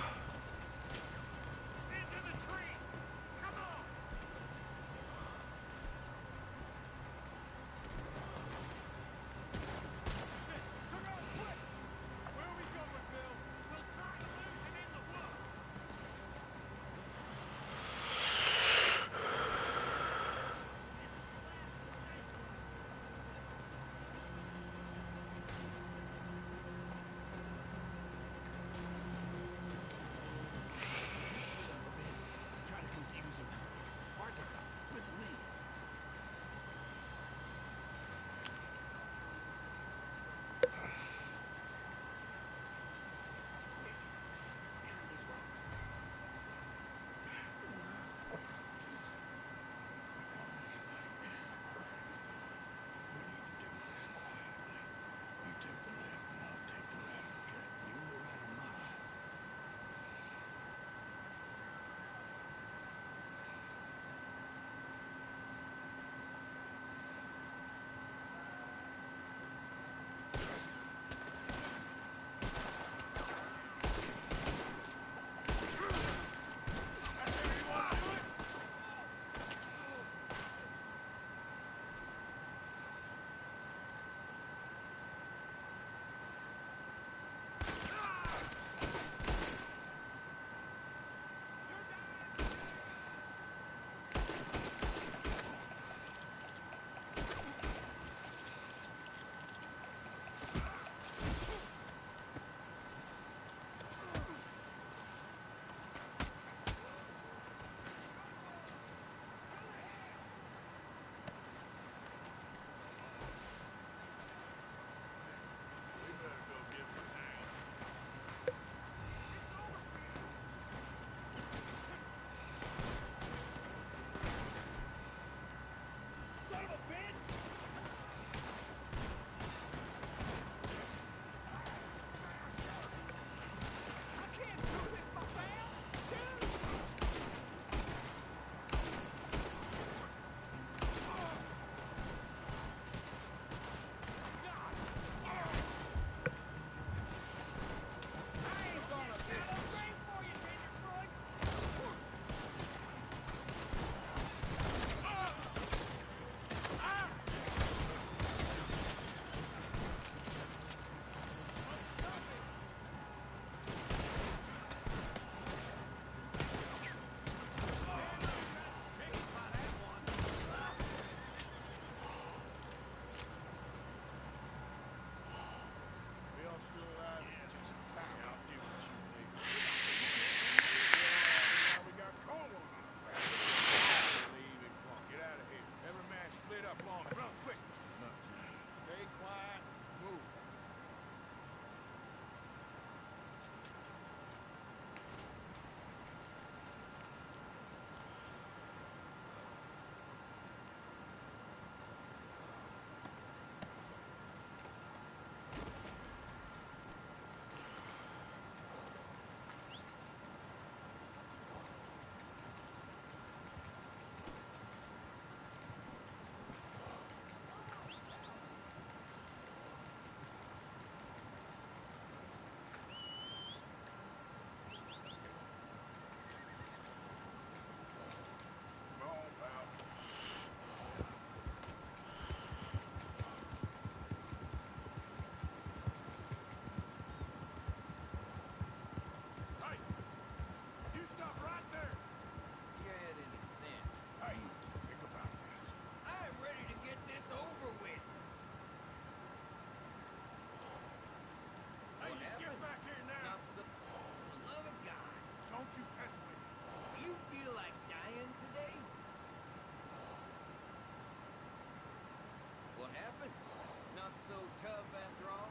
So tough after all?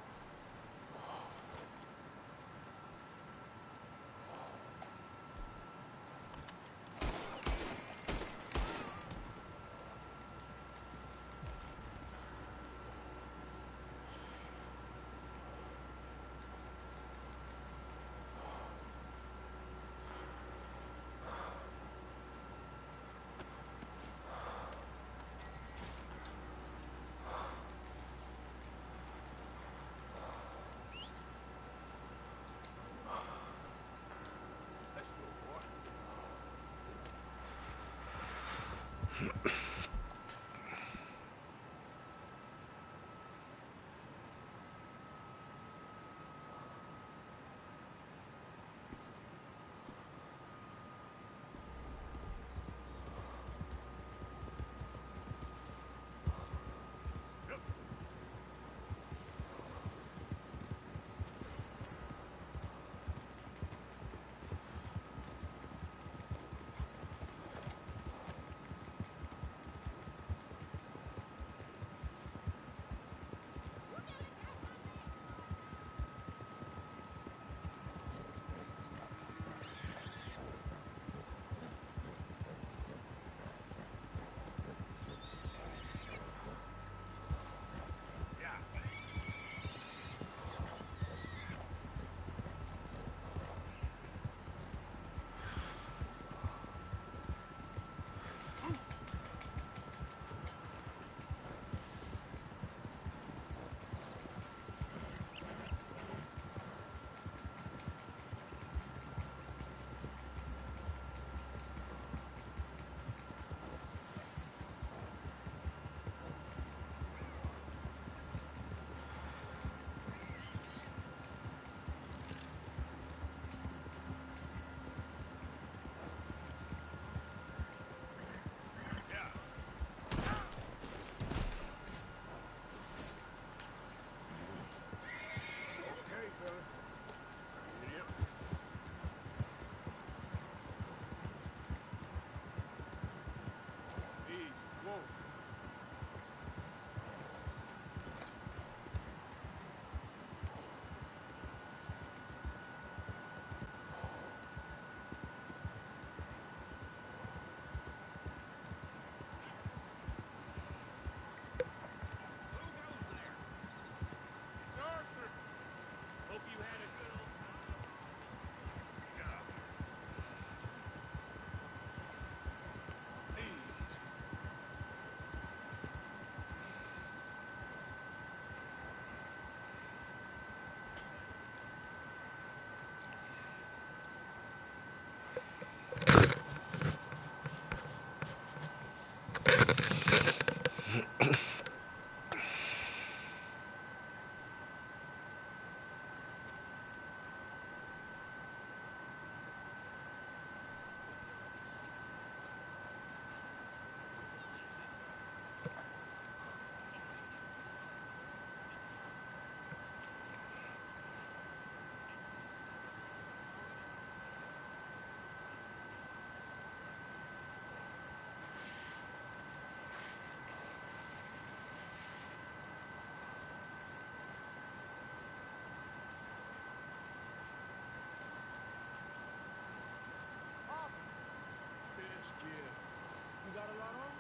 You got a lot on?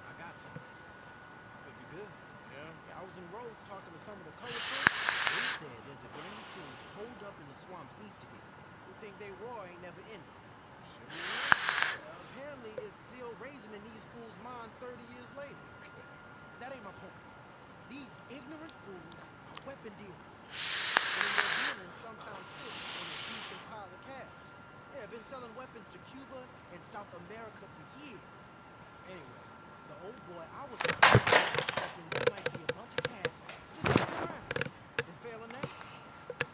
I got something. Could be good. Yeah, I was in Rhodes talking to some of the colored folk. They said there's a gang of fools holed up in the swamps east of here who think they war ain't never ended. Apparently, it's still raging in these fools' minds 30 years later. That ain't my point. These ignorant fools are weapon dealers. And in their dealings, sometimes sit on a decent pile of cash. Yeah, been selling weapons to Cuba and South America for years. Anyway, the old boy I was talking to reckons there might be a bunch of cash just sitting around. And failing that,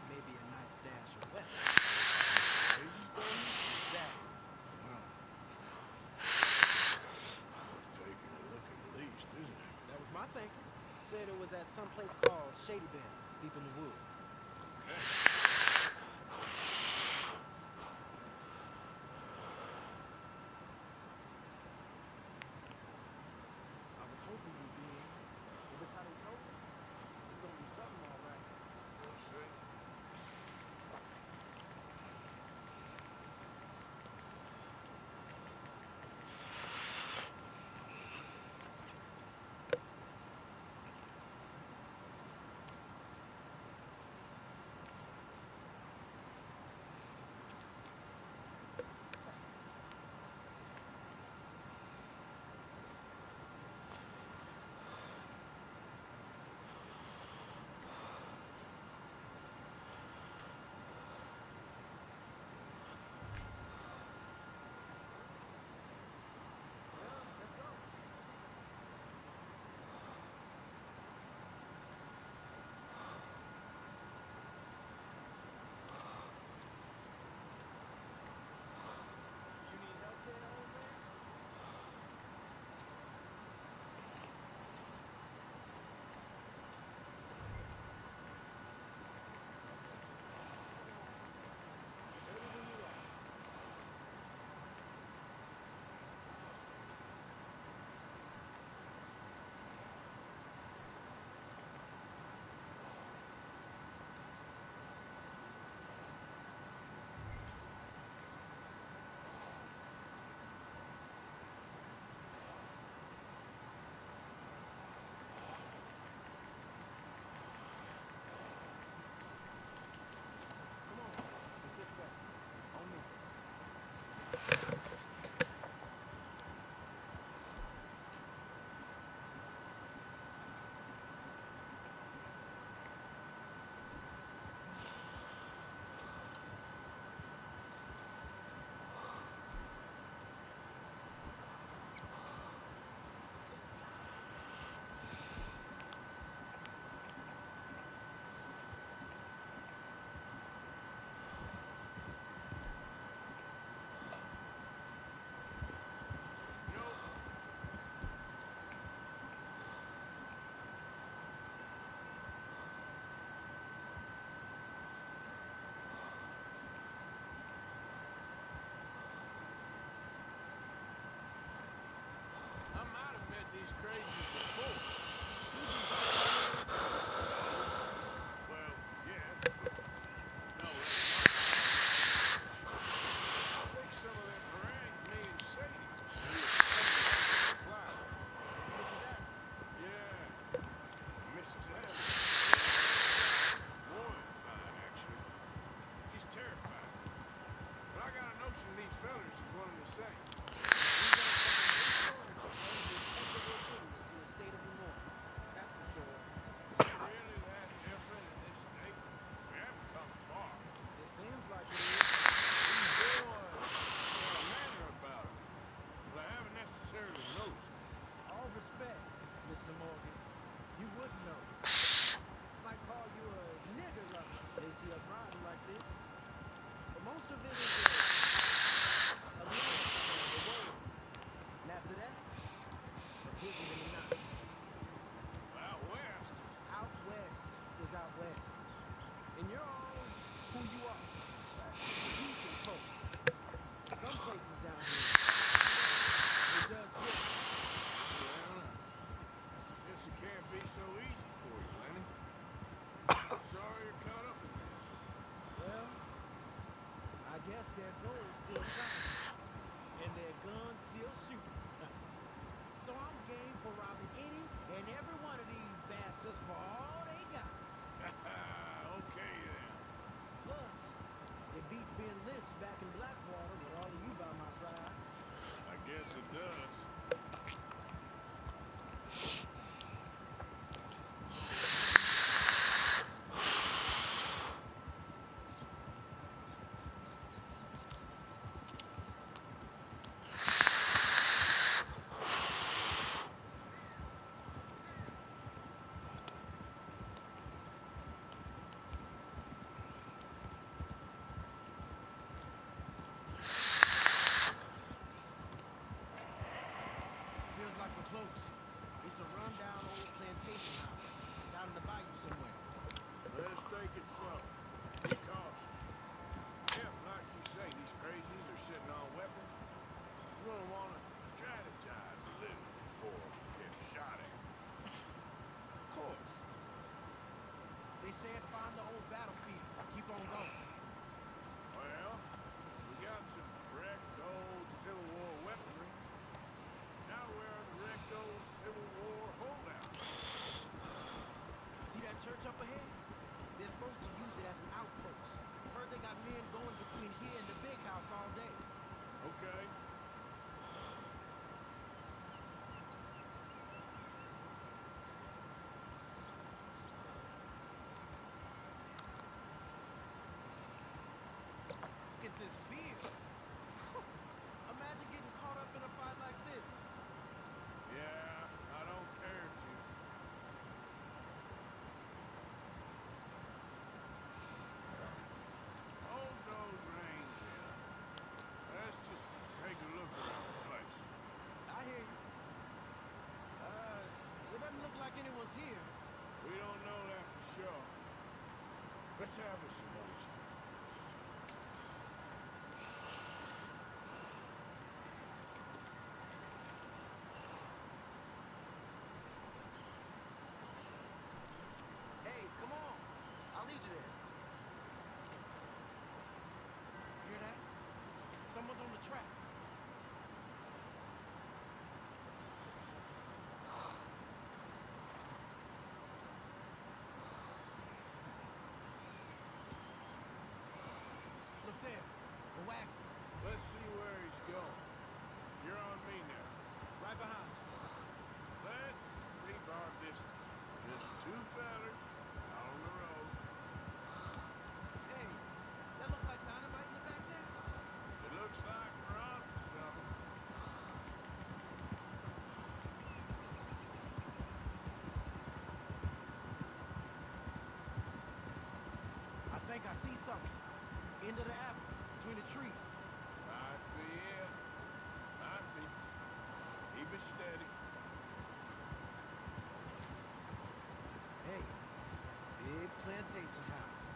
maybe a nice stash of weapons. Exactly. Taking a look at least, isn't it? That was my thinking. Said it was at some place called Shady Bend, deep in the woods. Okay. I was hoping you'd be in. If it's how they told it, it's gonna be something all right. We'll see. same. That's for sure. Is it really that different in this state? We haven't come far. It seems like it is. These boys got a manner about them, but I haven't necessarily noticed. All respect, Mr. Morgan. You wouldn't notice. Might call you a nigger lover. They see us riding like this. But most of it is a glance or a word. And after that, a visit in the night. Out west Out west is out west. And you're all who you are. Decent folks. Some places down here, they judge different. Well, guess it can't be so easy for you, Lenny. Sorry you're caught up in this. Well, I guess their gold still shining. And their guns still shooting. So I'm game for robbing any and every one of these bastards for all they got. Okay, then. Plus, it beats being lynched back in Blackwater with all of you by my side. I guess it does. Feels like we're close. It's a rundown old plantation house down in the bayou somewhere. Let's take it slow. Be cautious. If, like you say, these crazies are sitting on weapons, you're gonna want to strategize a little before getting shot at. Of course. They said find the old battlefield. Keep on going. Well, we got some wrecked old Civil War weaponry. Now we're the wrecked old Civil War holdout. See that church up ahead? They're supposed to use it as an outpost. Heard they got men going between here and the big house all day. Okay. Look at this field. Imagine getting caught up in a fight like this. Yeah, I don't care to. Hold those reins in. Let's just take a look around the place. I hear you. It doesn't look like anyone's here. We don't know that for sure. Let's have us a notice. Hey, come on. I'll lead you there. Hear that? Someone's on the track. Look there. The wagon. Let's see where he's going. You're on me now. Right behind you. Let's keep our distance. Just two fellas out on the road. Hey, that look like dynamite in the back there? It looks like we're onto something. I think I see something. End of the avenue, between the trees. Might be it. Might be. Keep it steady. Hey, big plantation house.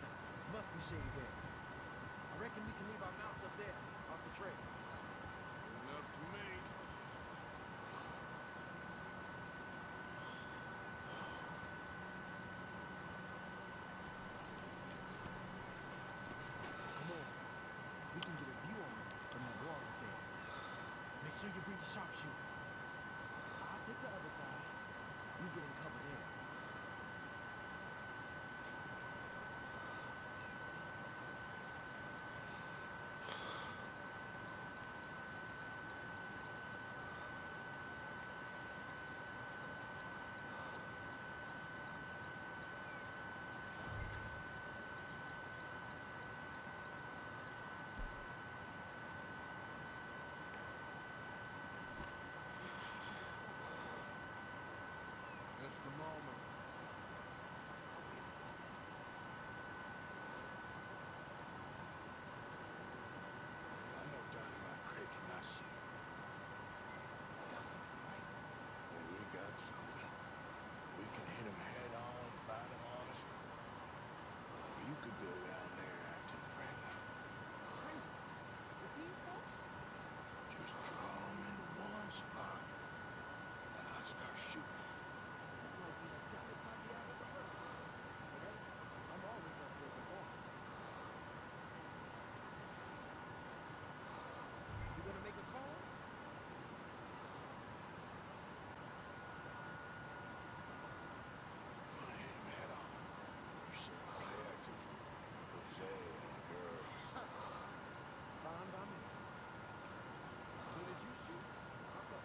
Must be Shady Bay. I reckon we can leave our mounts up there, off the trail. Enough to me. Come on. We can get a view on them from that wall up there. Make sure you bring the sharpshooter. I'll take the other side. You get in cover there. Just draw them into one spot. Then I'll start shooting. I'm always up here before. You gonna make a call? Gonna hit him head on. You said play active. Jose and the girls. Fine by me. As soon as you shoot, I'll go.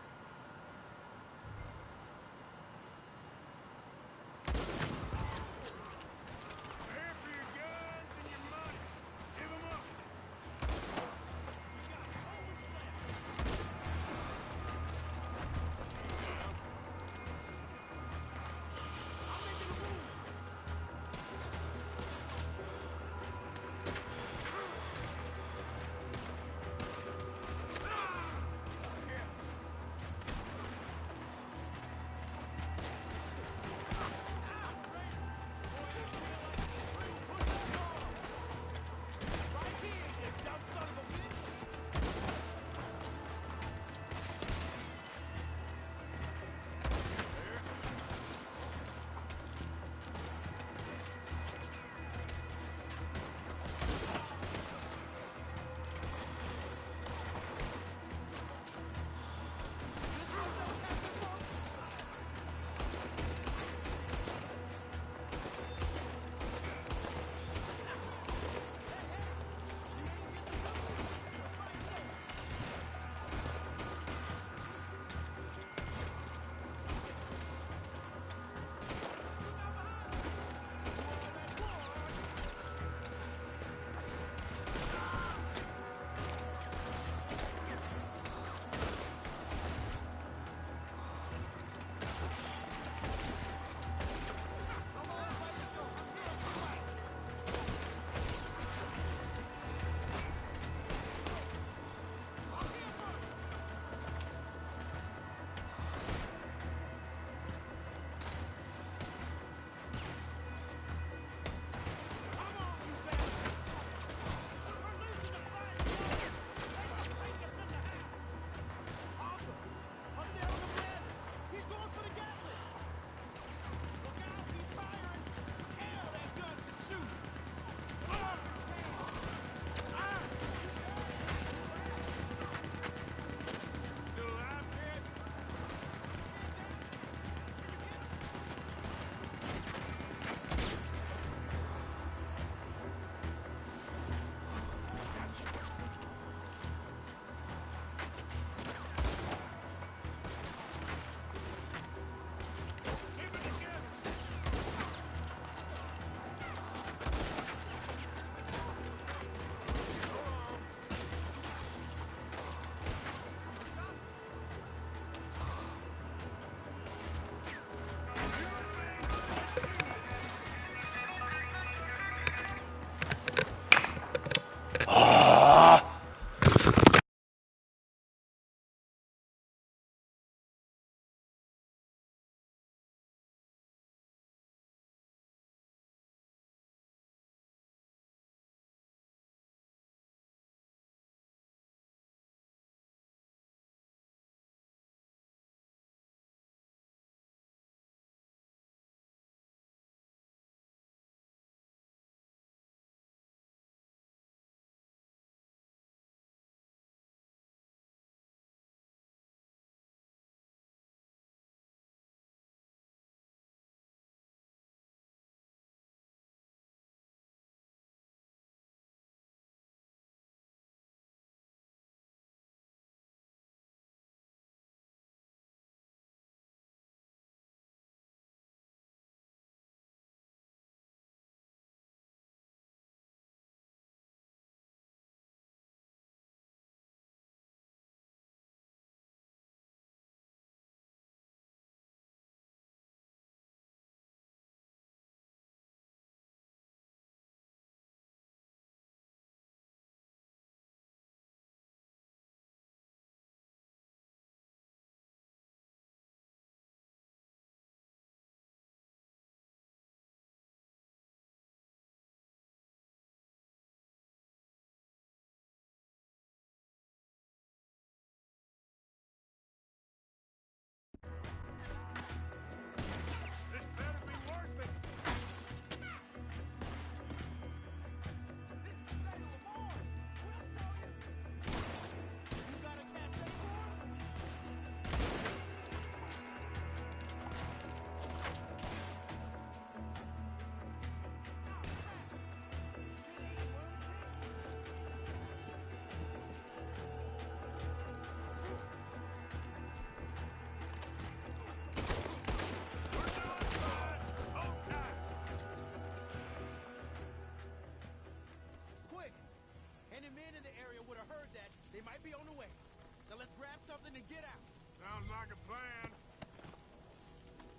Sounds like a plan.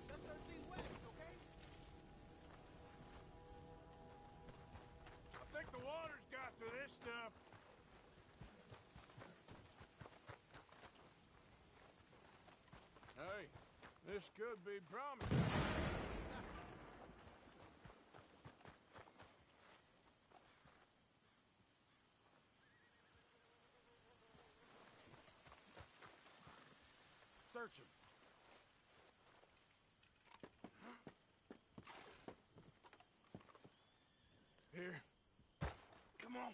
Let's start these wagons, okay? I think the water's got to this stuff. Hey, this could be promising. Search him. Here. Come on.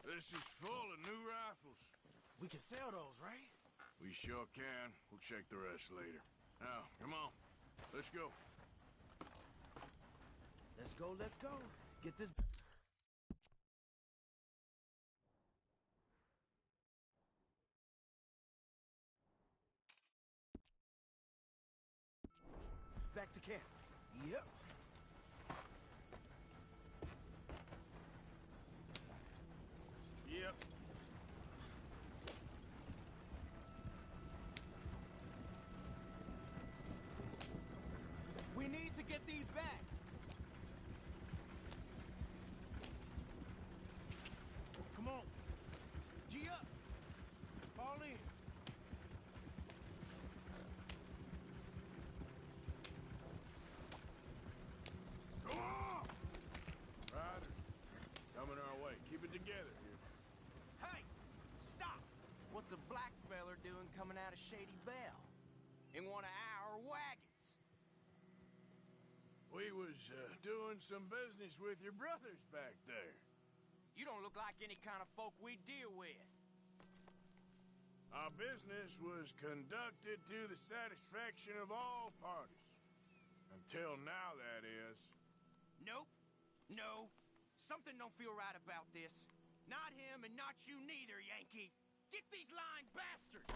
This is full of new rifles. We can sell those, right? We sure can. We'll check the rest later. Now, come on. Let's go. Let's go, let's go. Get this... Back to camp. Yep. Yep. We need to get these back. Come on. G up. Fall in. Come on! Riders, coming our way. Keep it together here. Hey! Stop! What's a black feller doing coming out of Shady Belle? In one of our wagons? We was doing some business with your brothers back there. You don't look like any kind of folk we deal with. Our business was conducted to the satisfaction of all parties. Until now, that is. Nope. No. Something don't feel right about this. Not him and not you neither, Yankee. Get these lying bastards!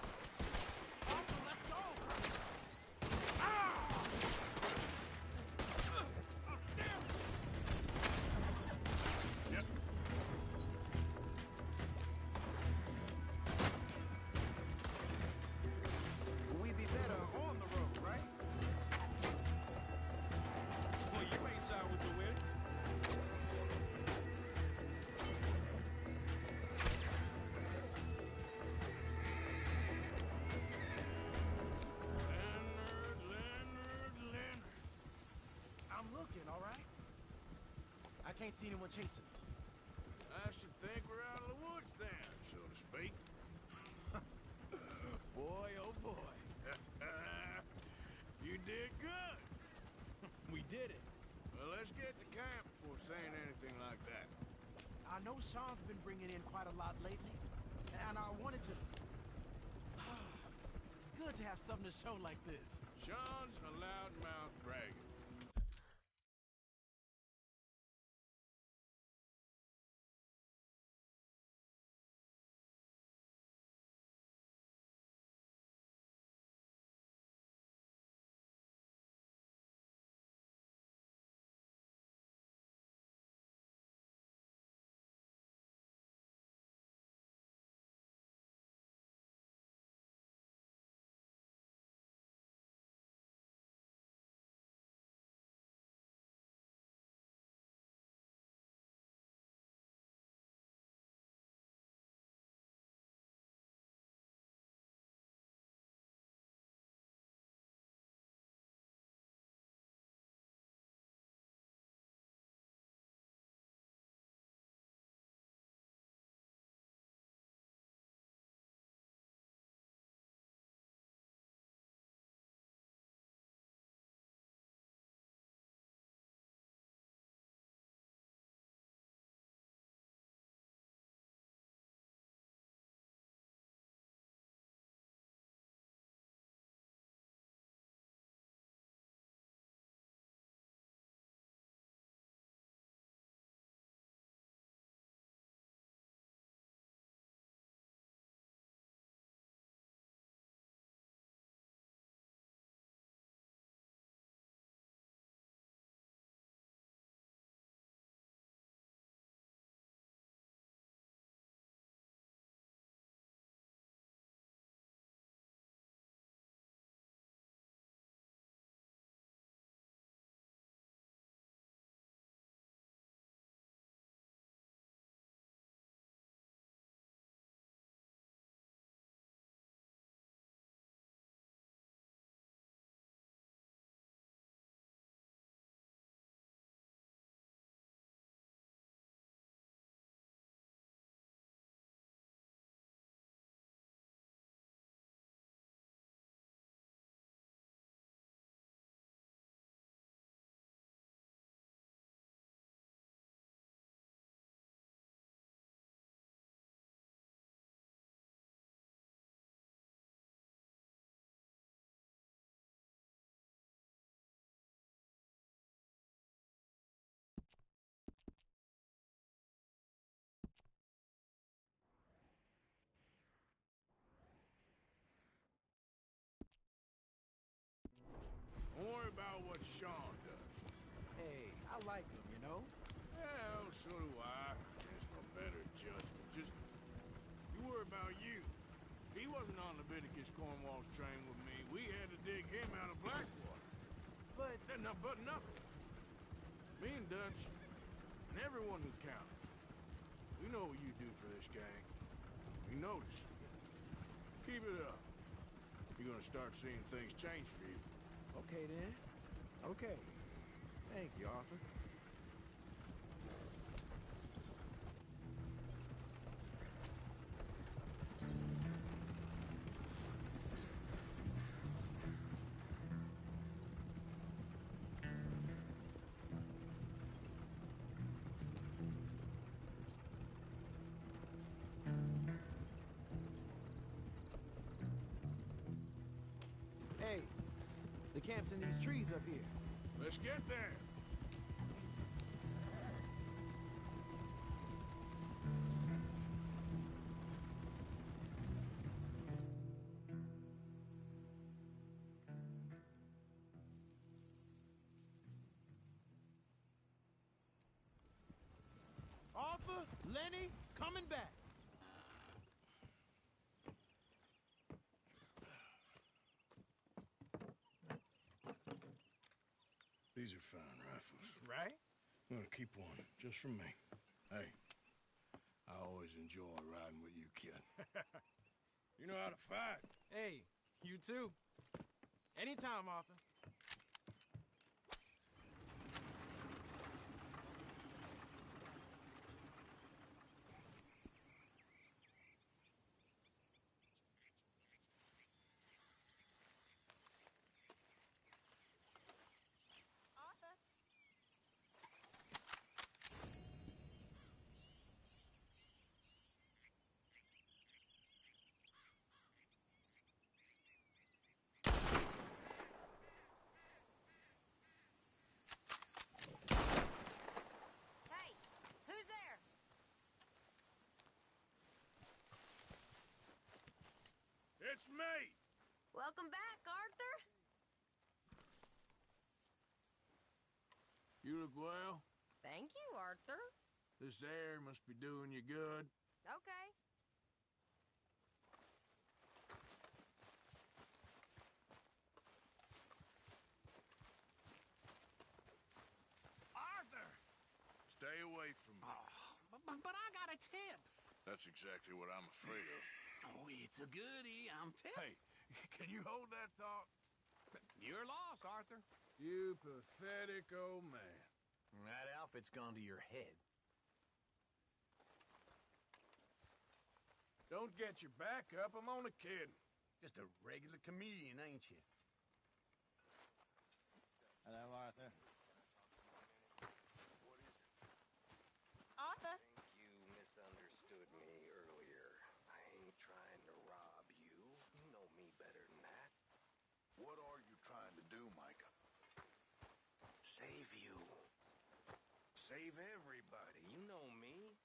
Arthur, let's go! Ah! Oh, damn! Yep. We'd be better on the road, right? Well, you may side with the wind. Leonard. I'm looking, all right? I can't see anyone chasing us. I should think we're out of the woods then, so to speak. Boy, oh boy. You did good. We did it. Well, let's get to camp before saying anything like that. I know Sean's been bringing in quite a lot lately, and I wanted to... It's good to have something to show like this. Sean's a loudmouth bragger. like him, you know? Well, so do I. It's my better judgment. Just, you worry about you. He wasn't on Leviticus Cornwall's train with me. We had to dig him out of Blackwater. But... But nothing. Me and Dutch, and everyone who counts, we know what you do for this gang. We notice. Keep it up. You're gonna start seeing things change for you. Okay, then. Okay. Thank you, Arthur. Hey, the camp's in these trees up here. Let's get there. Arthur, Lenny, coming back. These are fine rifles. Right? I'm gonna keep one, just for me. Hey, I always enjoy riding with you, kid. You know how to fight. Hey, you too. Anytime, Arthur. Hey, who's there? It's me! Welcome back, Arthur. You look well. Thank you, Arthur. This air must be doing you good. Okay. Arthur! Stay away from me. But I got a tip. That's exactly what I'm afraid of. Oh, it's a goodie, I'm telling. Hey, can you hold that thought? Your loss, Arthur. You pathetic old man. That outfit's gone to your head. Don't get your back up. I'm only kidding. Just a regular comedian, ain't you? Hello, Arthur. Arthur? You misunderstood me earlier. I ain't trying to rob you. You know me better than that. What are you trying to do, Micah? Save you. Save everybody. You know me.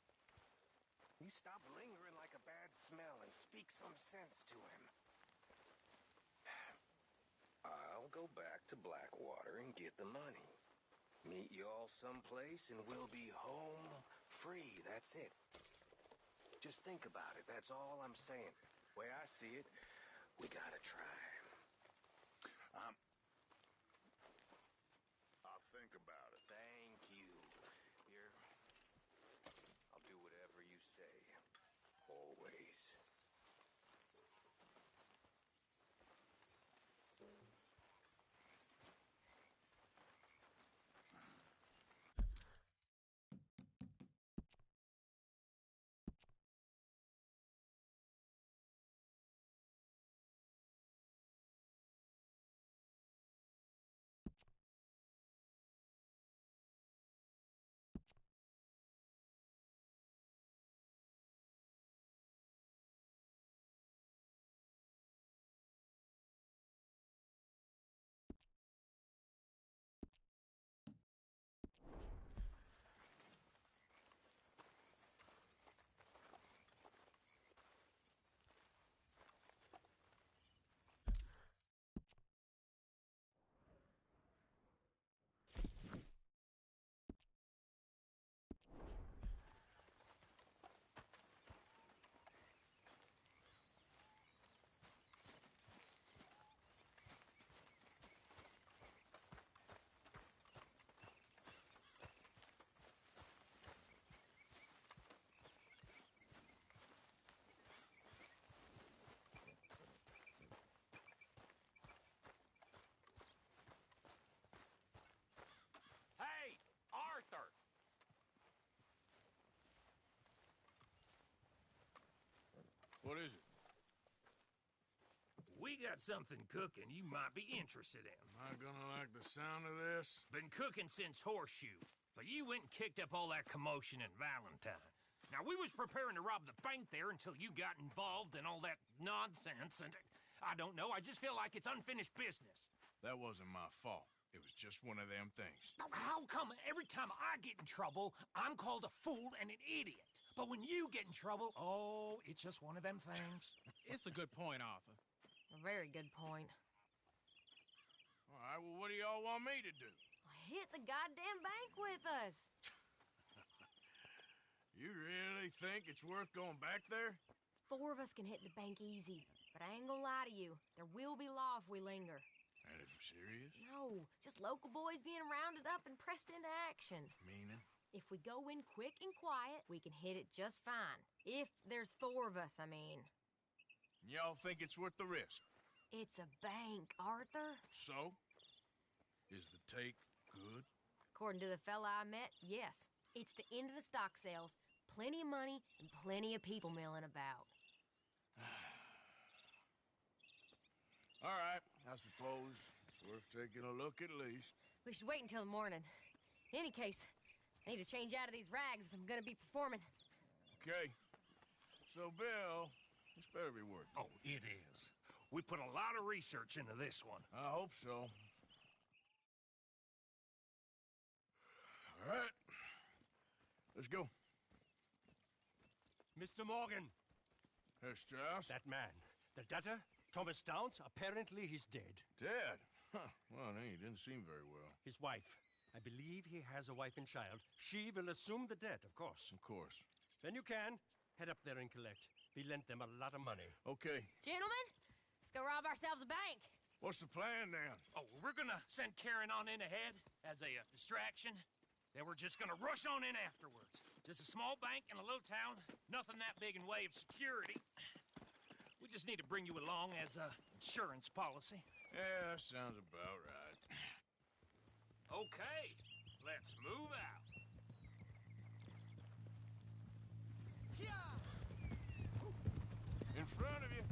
You stop lingering like a bad smell and speak some sense to him. I'll go back to Blackwater and get the money. Meet y'all someplace and we'll be home free. That's it. Just think about it. That's all I'm saying. Way I see it, we gotta try. I'll think about it. Thank you. Here, I'll do whatever you say. Always. What is it? We got something cooking you might be interested in. Am I gonna like the sound of this? Been cooking since Horseshoe, but you went and kicked up all that commotion in Valentine. Now, we was preparing to rob the bank there until you got involved in all that nonsense, and I don't know, I just feel like it's unfinished business. That wasn't my fault. It was just one of them things. How come every time I get in trouble, I'm called a fool and an idiot? But when you get in trouble, oh, it's just one of them things. It's a good point, Arthur. A very good point. All right, well, what do y'all want me to do? Hit the goddamn bank with us. You really think it's worth going back there? 4 of us can hit the bank easy. But I ain't gonna lie to you. There will be law if we linger. And if we're serious? No, just local boys being rounded up and pressed into action. Meaning? If we go in quick and quiet, we can hit it just fine. If there's 4 of us, I mean. Y'all think it's worth the risk? It's a bank, Arthur. So? Is the take good? According to the fella I met, yes. It's the end of the stock sales. Plenty of money and plenty of people milling about. All right, I suppose it's worth taking a look at least. We should wait until the morning. In any case, I need to change out of these rags if I'm gonna be performing. Okay. So, Bill, this better be worth it. Oh, it is. We put a lot of research into this one. I hope so. All right. Let's go. Mr. Morgan. Herr Strauss? That man. The debtor, Thomas Downs, apparently he's dead. Dead? Huh. Well, he didn't seem very well. His wife. I believe he has a wife and child. She will assume the debt, of course. Of course. Then you can head up there and collect. We lent them a lot of money. Okay. Gentlemen, let's go rob ourselves a bank. What's the plan, then? Oh, we're gonna send Karen on in ahead as a distraction. Then we're just gonna rush on in afterwards. Just a small bank in a little town. Nothing that big in way of security. We just need to bring you along as a insurance policy. Yeah, that sounds about right. Okay, let's move out. In front of you.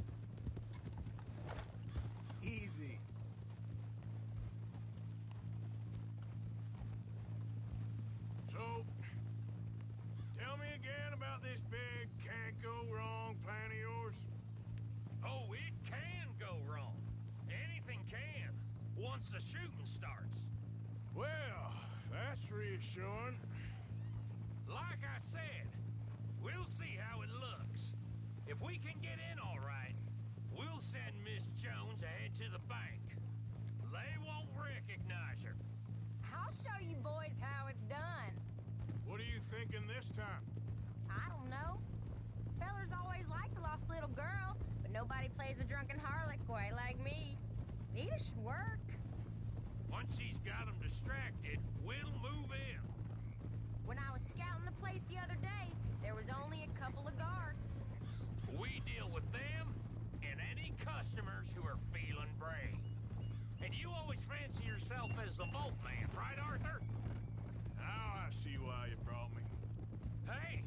Easy. So, tell me again about this big can't-go-wrong plan of yours. Oh, it can go wrong. Anything can, once the shooting starts. Well, that's reassuring. Like I said, we'll see how it looks. If we can get in all right, we'll send Miss Jones ahead to the bank. They won't recognize her. I'll show you boys how it's done. What are you thinking this time? I don't know. Fellers always like the lost little girl, but nobody plays a drunken harlot quite like me. It should work. Once she's got them distracted, we'll move in. When I was scouting the place the other day, there was only a couple of guards. We deal with them and any customers who are feeling brave. And you always fancy yourself as the boat man, right, Arthur? Now I see why you brought me. Hey,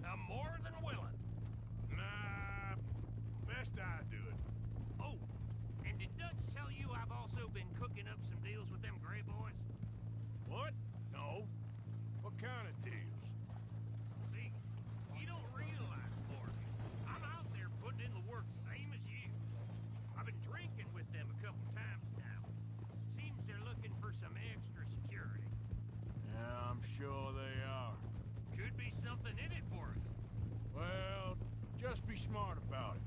I'm more than willing. Nah, best I do it. Oh, and did Dutch tell you I've also been cooking up some deals with them Gray boys? What? No. What kind of deals? See, you don't realize, Morgan. I'm out there putting in the work same as you. I've been drinking with them a couple times now. Seems they're looking for some extra security. Yeah, I'm sure they are. Could be something in it for us. Well, just be smart about it.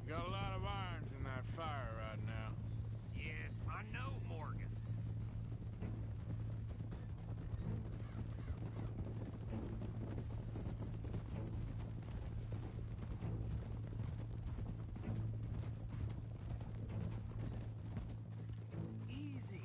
You got a lot of irons in that fire right now. Yes, I know, Morgan. Easy.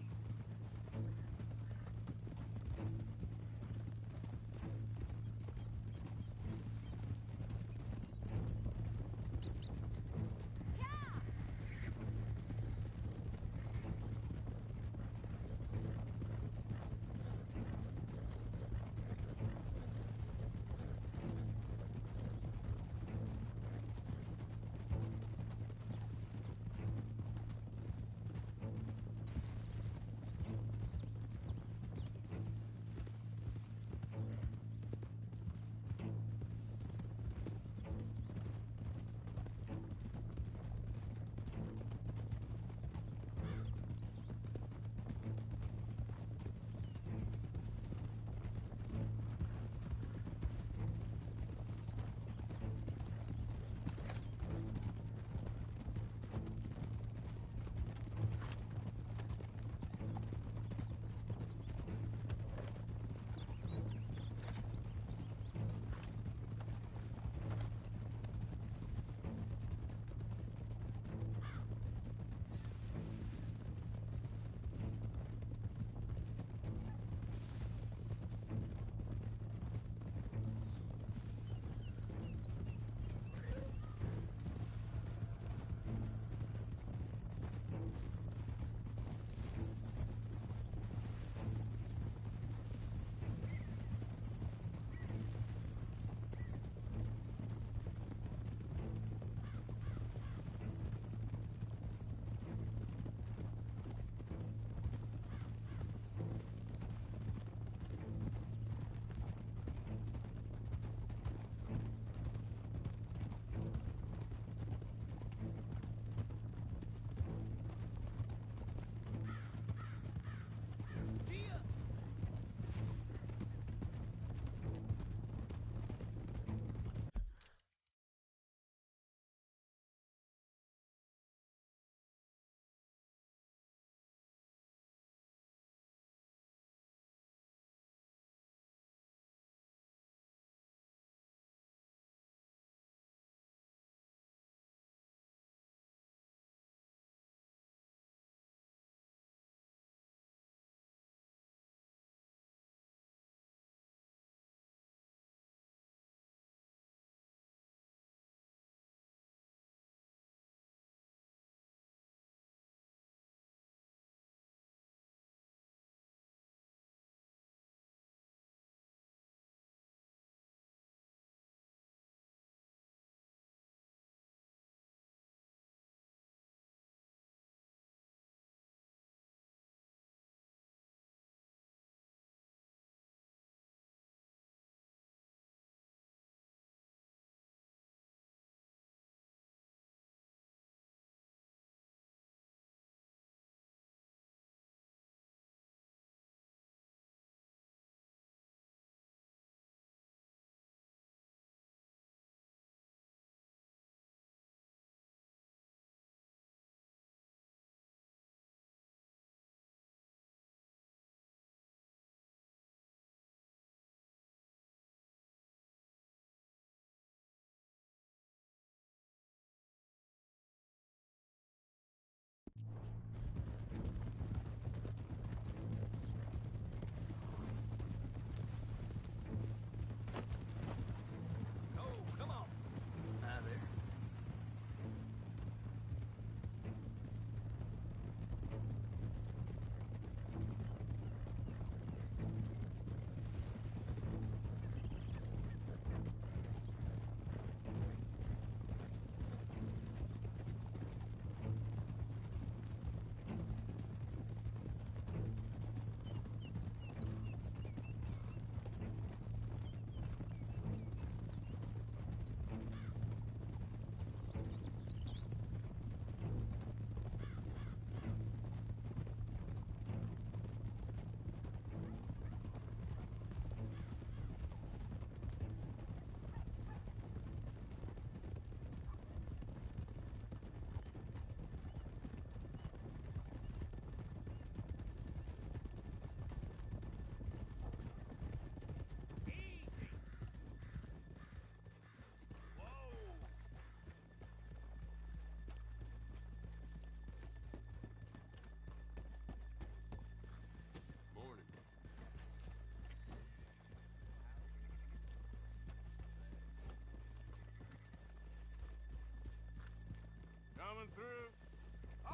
coming through?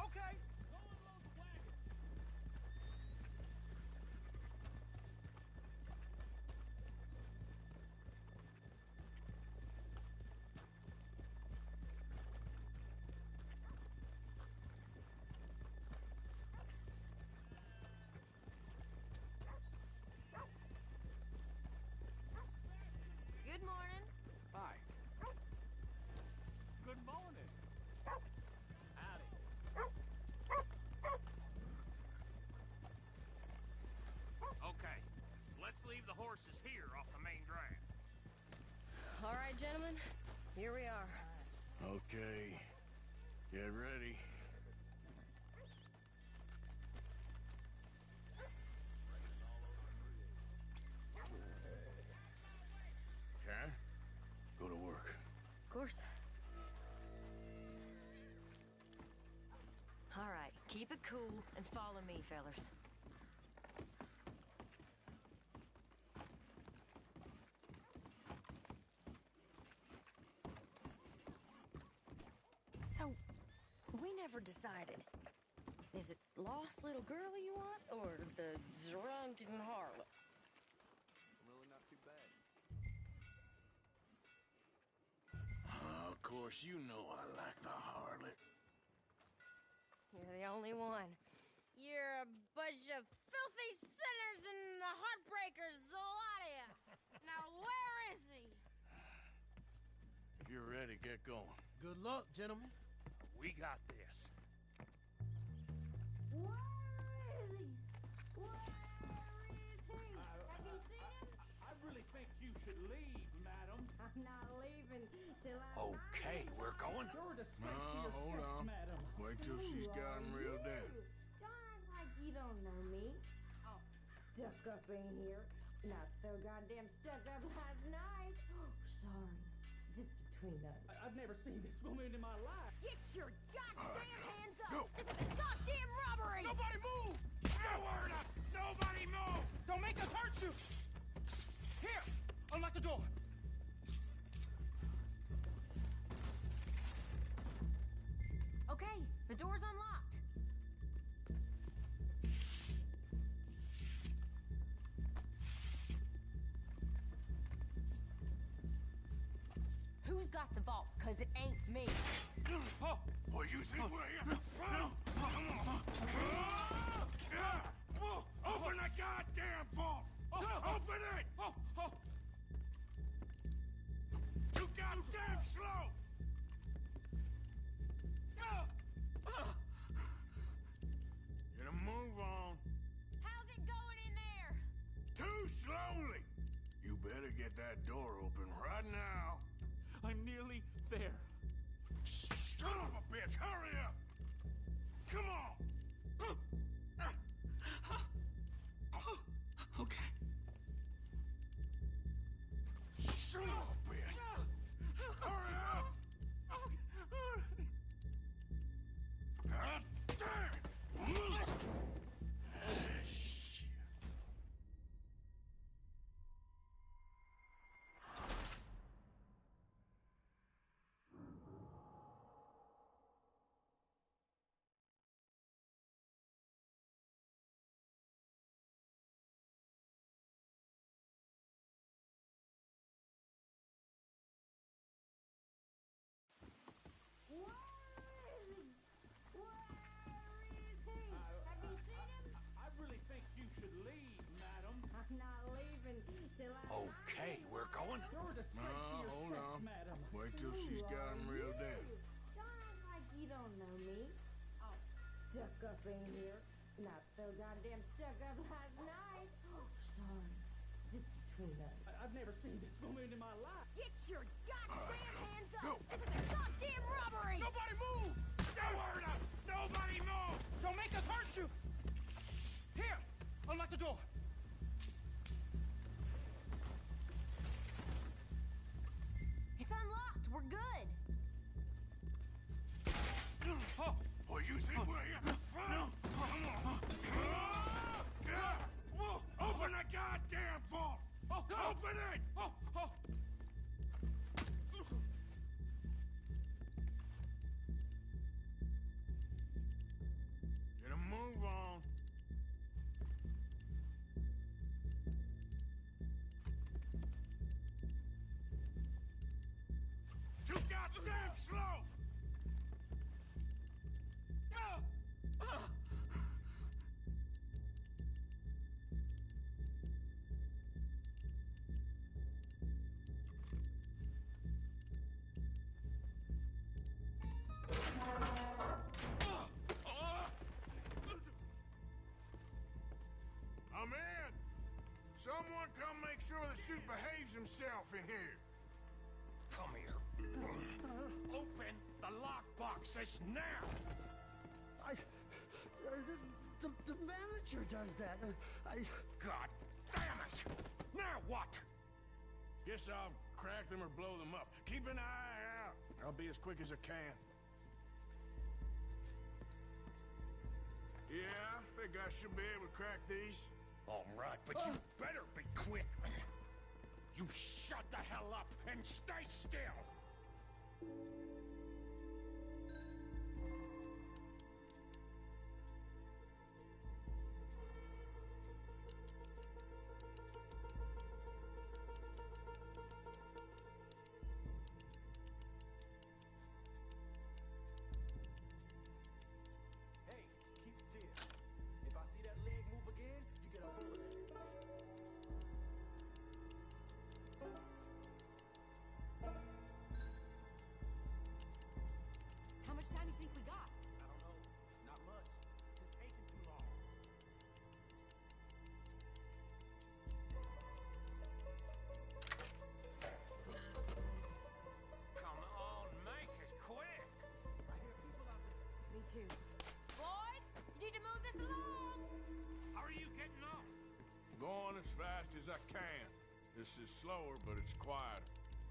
Okay. Good morning. Hi. Good morning. Howdy. Okay, let's leave the horses here off the main drag. All right, gentlemen. Here we are. Okay. Get ready. Karen, go to work. Of course. All right, keep it cool and follow me, fellers. So, we never decided. Is it lost little girl you want, or the drunken harlot? Really not too bad. Of course, you know I like the harlot. You're the only one. You're a bunch of filthy sinners and heartbreakers, a lot of you. Now, where is he? If you're ready, get going. Good luck, gentlemen. We got this. Where is he? Where is he? Have you seen him? I really think you should leave, madam. I'm not leaving till I Okay, we're going. You're a disgrace No, to your hold sex, on. madam. Wait till she's got him reeled in. Don't act like you don't know me. All stuck up in here. Not so goddamn stuck up last night. Sorry. Just between us. I've never seen this woman in my life. Get your goddamn hands up! Go. This is a goddamn robbery! Nobody move! No word up! Nobody move! Don't make us hurt you! Here! Unlock the door! Okay, the door's unlocked. Who's got the vault? 'Cause it ain't me. Oh! Well, you think we're here for fun? Come on. Open the goddamn vault! Open it! Too goddamn slow! Get a move on. How's it going in there? Too slowly. You better get that door open right now. I'm nearly there. Son of a bitch, hurry up! Come on! Okay. Son of a bitch! Hurry up! God damn it! Shit. I really think you should leave, madam. I'm not leaving till I... Okay, we're going. You're a disgrace to No, your hold sex, on. madam. Wait till she's got him reeled in. Don't act like you don't know me. All stuck up in here. Not so goddamn stuck up last night. Sorry. Just between us. I've never seen this woman in my life. Get your goddamn hands up! Go. This is a goddamn robbery! Nobody move! No word up! Nobody move! Don't make us hurt you! Here! Unlock the door! It's unlocked. We're good. Oh, you think we're here for fun? Open the goddamn vault! Open it! goddamn slow! I'm in! Someone come make sure the chute behaves himself in here. Come here. Open the lockboxes now! The manager does that. God damn it! Now what? Guess I'll crack them or blow them up. Keep an eye out. I'll be as quick as I can. Yeah, I think I should be able to crack these. All right, but you better be quick. You shut the hell up and stay still! Hey, keep still. If I see that leg move again, you get a bullet. How much time do you think we got? I don't know. Not much. It's taking too long. Come on, make it quick! I hear people out there. Me too. Boys, you need to move this along! How are you getting on? Going as fast as I can. This is slower, but it's quieter.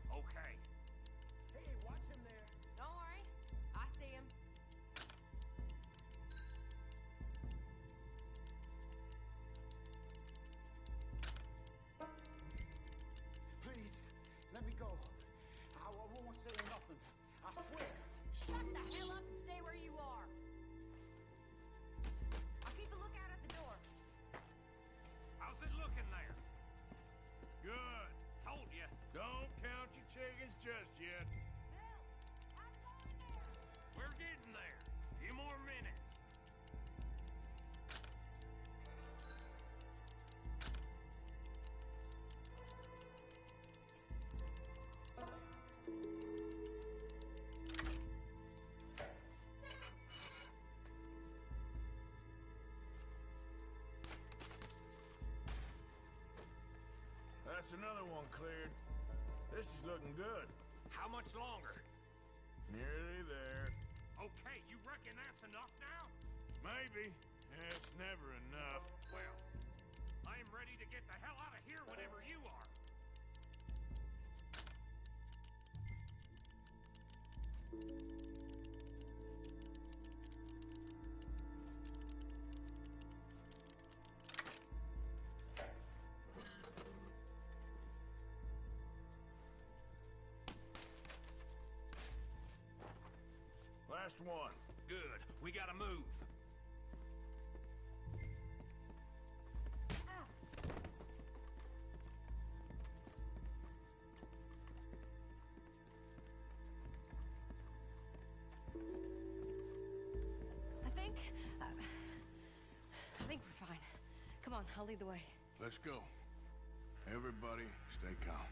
Okay. Hey, watch him there. Don't worry. I see him. Please, let me go. I won't say nothing. I swear. Shut the hell up and stay where you are. I'll keep a lookout at the door. How's it looking there? Good. Told you. Don't count your chickens just yet. We're getting there. Few more minutes. That's another one cleared. This is looking good. How much longer? Nearly there. Okay, you reckon that's enough now? Maybe. It's never enough. Well, I'm ready to get the hell out of here whenever you are. Last one. Good. We gotta move. I think we're fine. Come on, I'll lead the way. Let's go. Everybody, stay calm.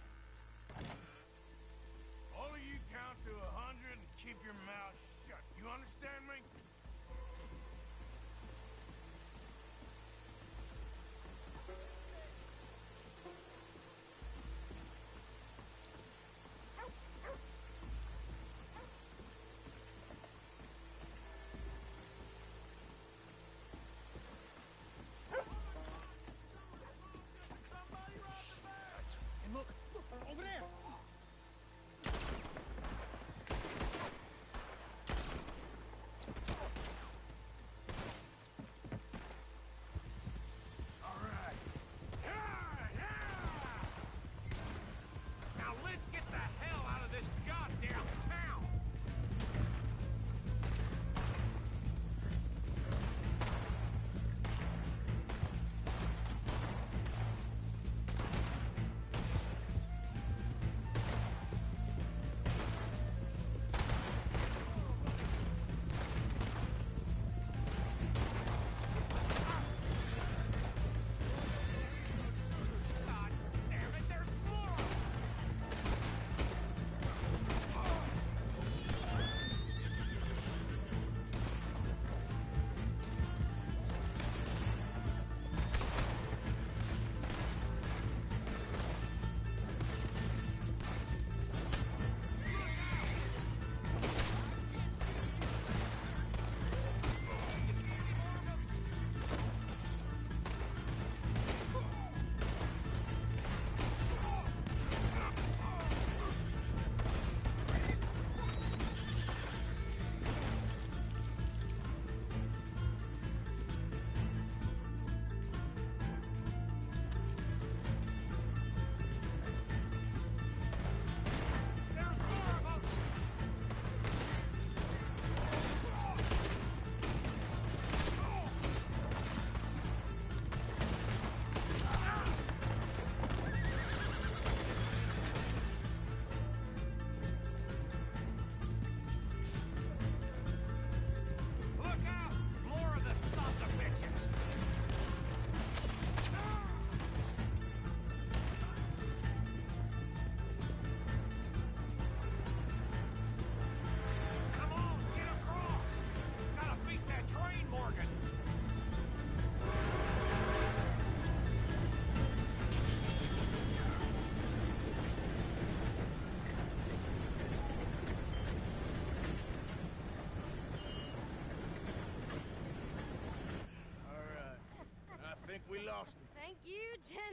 All of you count to 100 and keep your mouth shut. You understand me? And look, over there!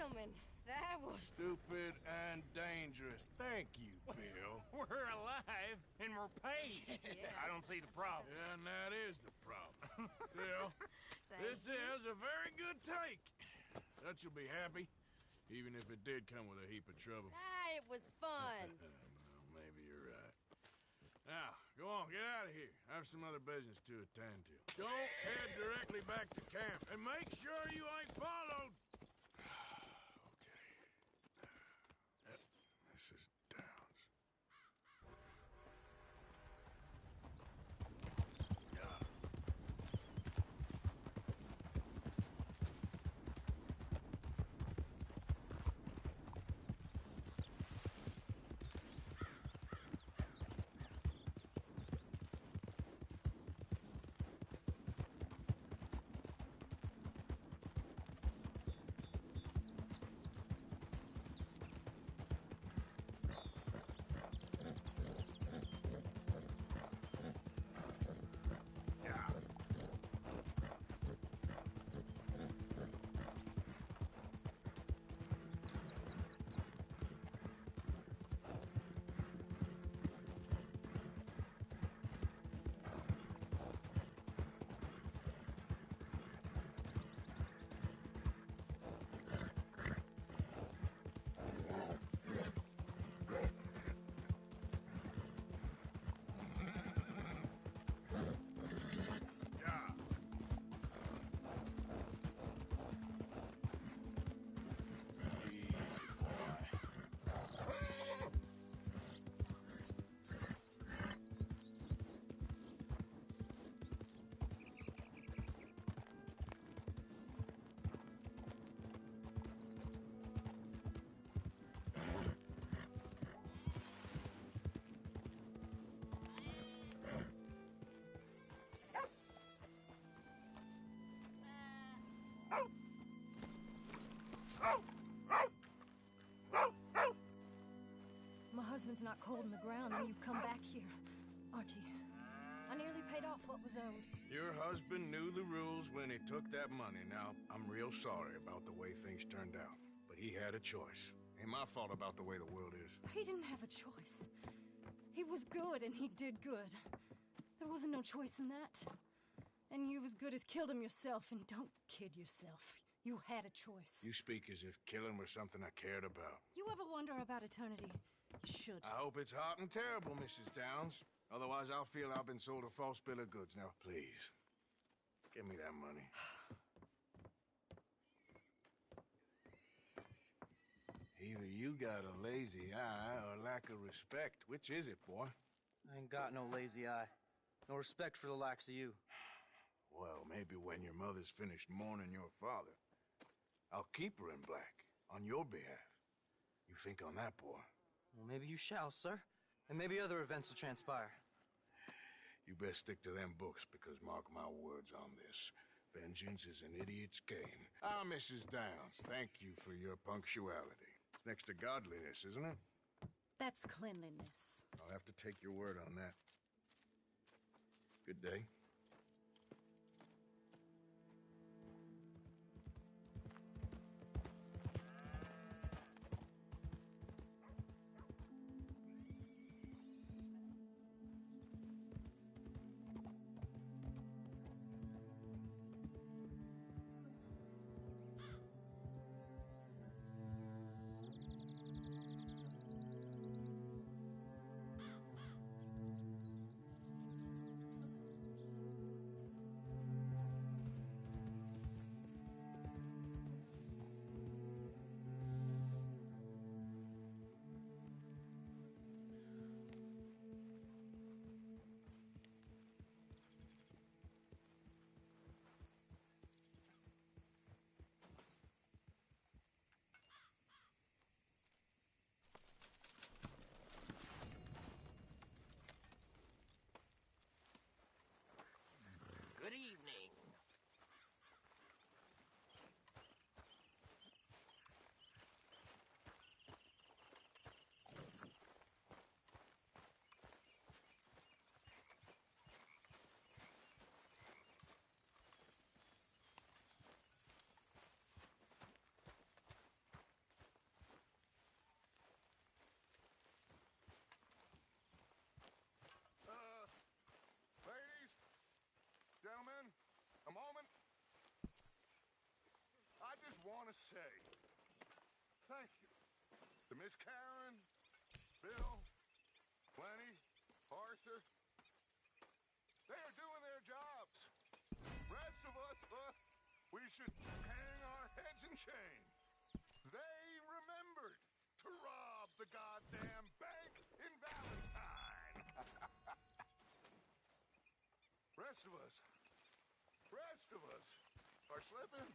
gentlemen, that was... Stupid and dangerous. Thank you, Bill. We're alive and we're paid. Yeah. I don't see the problem. Yeah, and that is the problem. Still, this is a very good take. That you'll be happy, even if it did come with a heap of trouble. Ah, it was fun. Well, maybe you're right. Now, go on, get out of here. I have some other business to attend to. Don't head directly back to camp, and make sure you ain't followed. Okay. This is Downs. My husband's not cold in the ground and you come back here. Archie, I nearly paid off what was owed. Your husband knew the rules when he took that money. Now, I'm real sorry about the way things turned out. But he had a choice. Ain't my fault about the way the world is. He didn't have a choice. He was good and he did good. There wasn't no choice in that. And you've as good as killed him yourself, and don't kid yourself. You had a choice. You speak as if killing was something I cared about. You ever wonder about eternity? You should. I hope it's hot and terrible, Mrs. Downs. Otherwise, I'll feel I've been sold a false bill of goods. Now, please, give me that money. Either you got a lazy eye or lack of respect. Which is it, boy? I ain't got no lazy eye. No respect for the likes of you. Well, maybe when your mother's finished mourning your father, I'll keep her in black on your behalf. You think on that, boy? Well, maybe you shall, sir. And maybe other events will transpire. You best stick to them books, because mark my words on this. Vengeance is an idiot's game. Ah, Mrs. Downs, thank you for your punctuality. It's next to godliness, isn't it? That's cleanliness. I'll have to take your word on that. Good day. Miss Karen, Bill, Lenny, Arthur. They are doing their jobs. Rest of us, we should hang our heads in shame. They remembered to rob the goddamn bank in Valentine. Rest of us are slipping.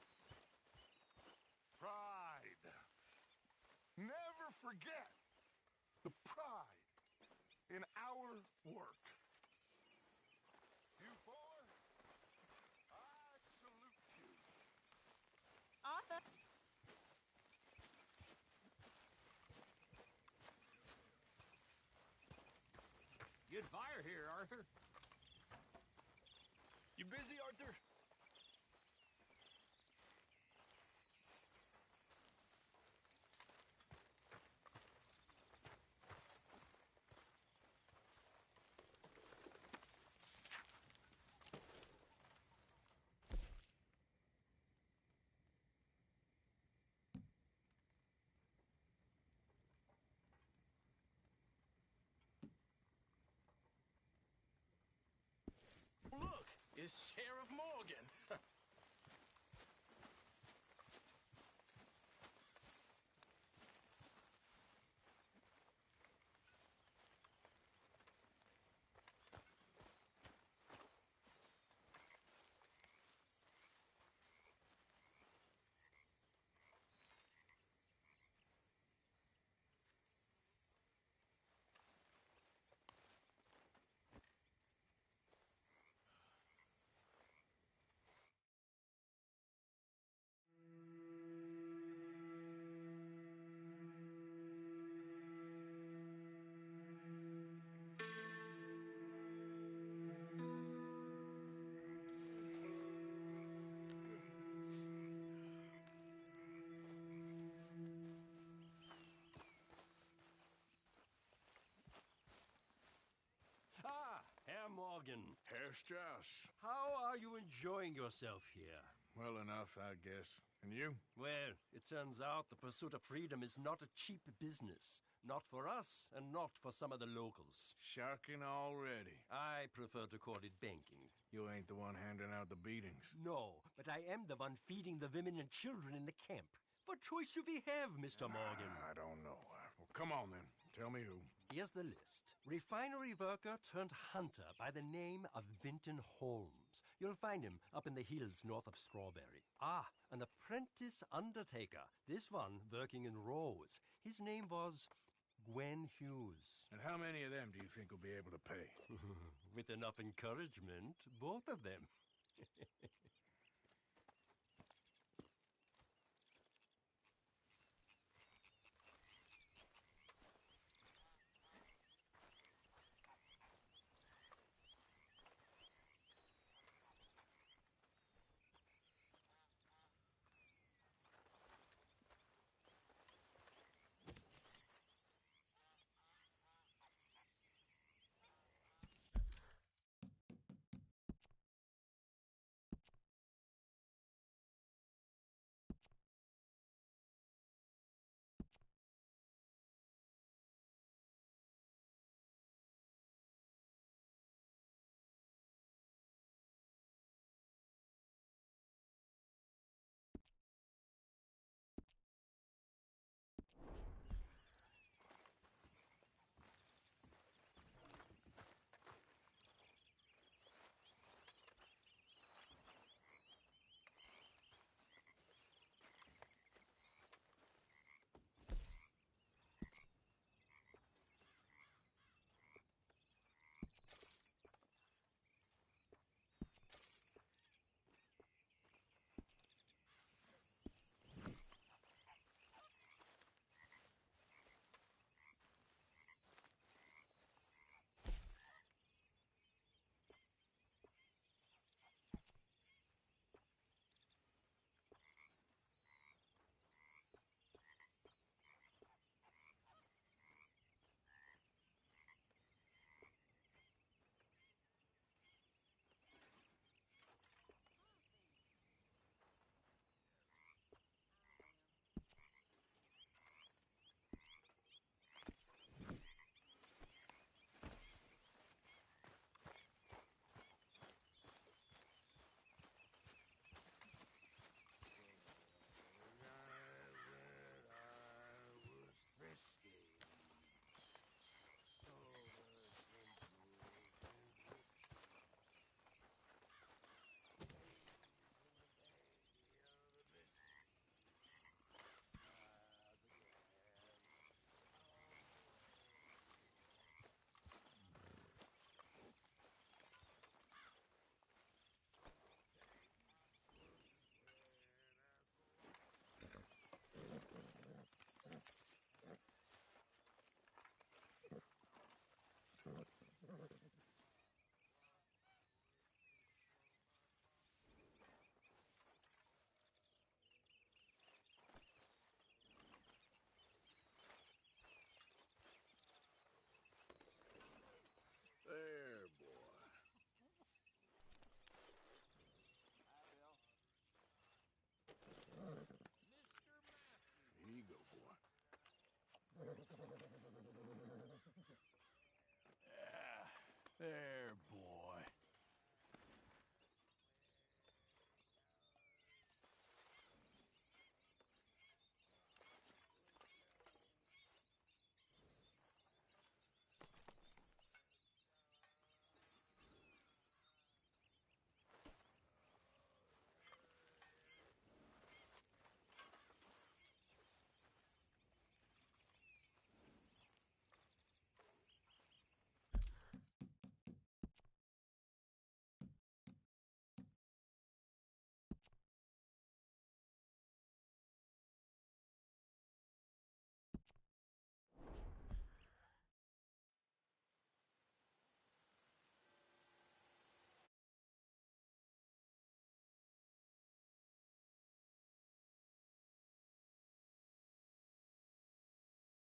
Pride. Never forget the pride in our work. You four, I salute you. Arthur! Good fire here, Arthur. You busy, Arthur? Look, it's Sheriff Morgan. Ah, Herr Morgan. Herr Strauss. How are you enjoying yourself here? Well enough, I guess. And you? Well, it turns out the pursuit of freedom is not a cheap business. Not for us, and not for some of the locals. Sharking already. I prefer to call it banking. You ain't the one handing out the beatings. No, but I am the one feeding the women and children in the camp. What choice do we have, Mr. Morgan? I don't know. Well, come on then. Tell me who. Here's the list. Refinery worker turned hunter by the name of Vinton Holmes. You'll find him up in the hills north of Strawberry. Ah, an apprentice undertaker. This one working in Rose. His name was Gwen Hughes. And how many of them do you think will be able to pay? With enough encouragement, both of them.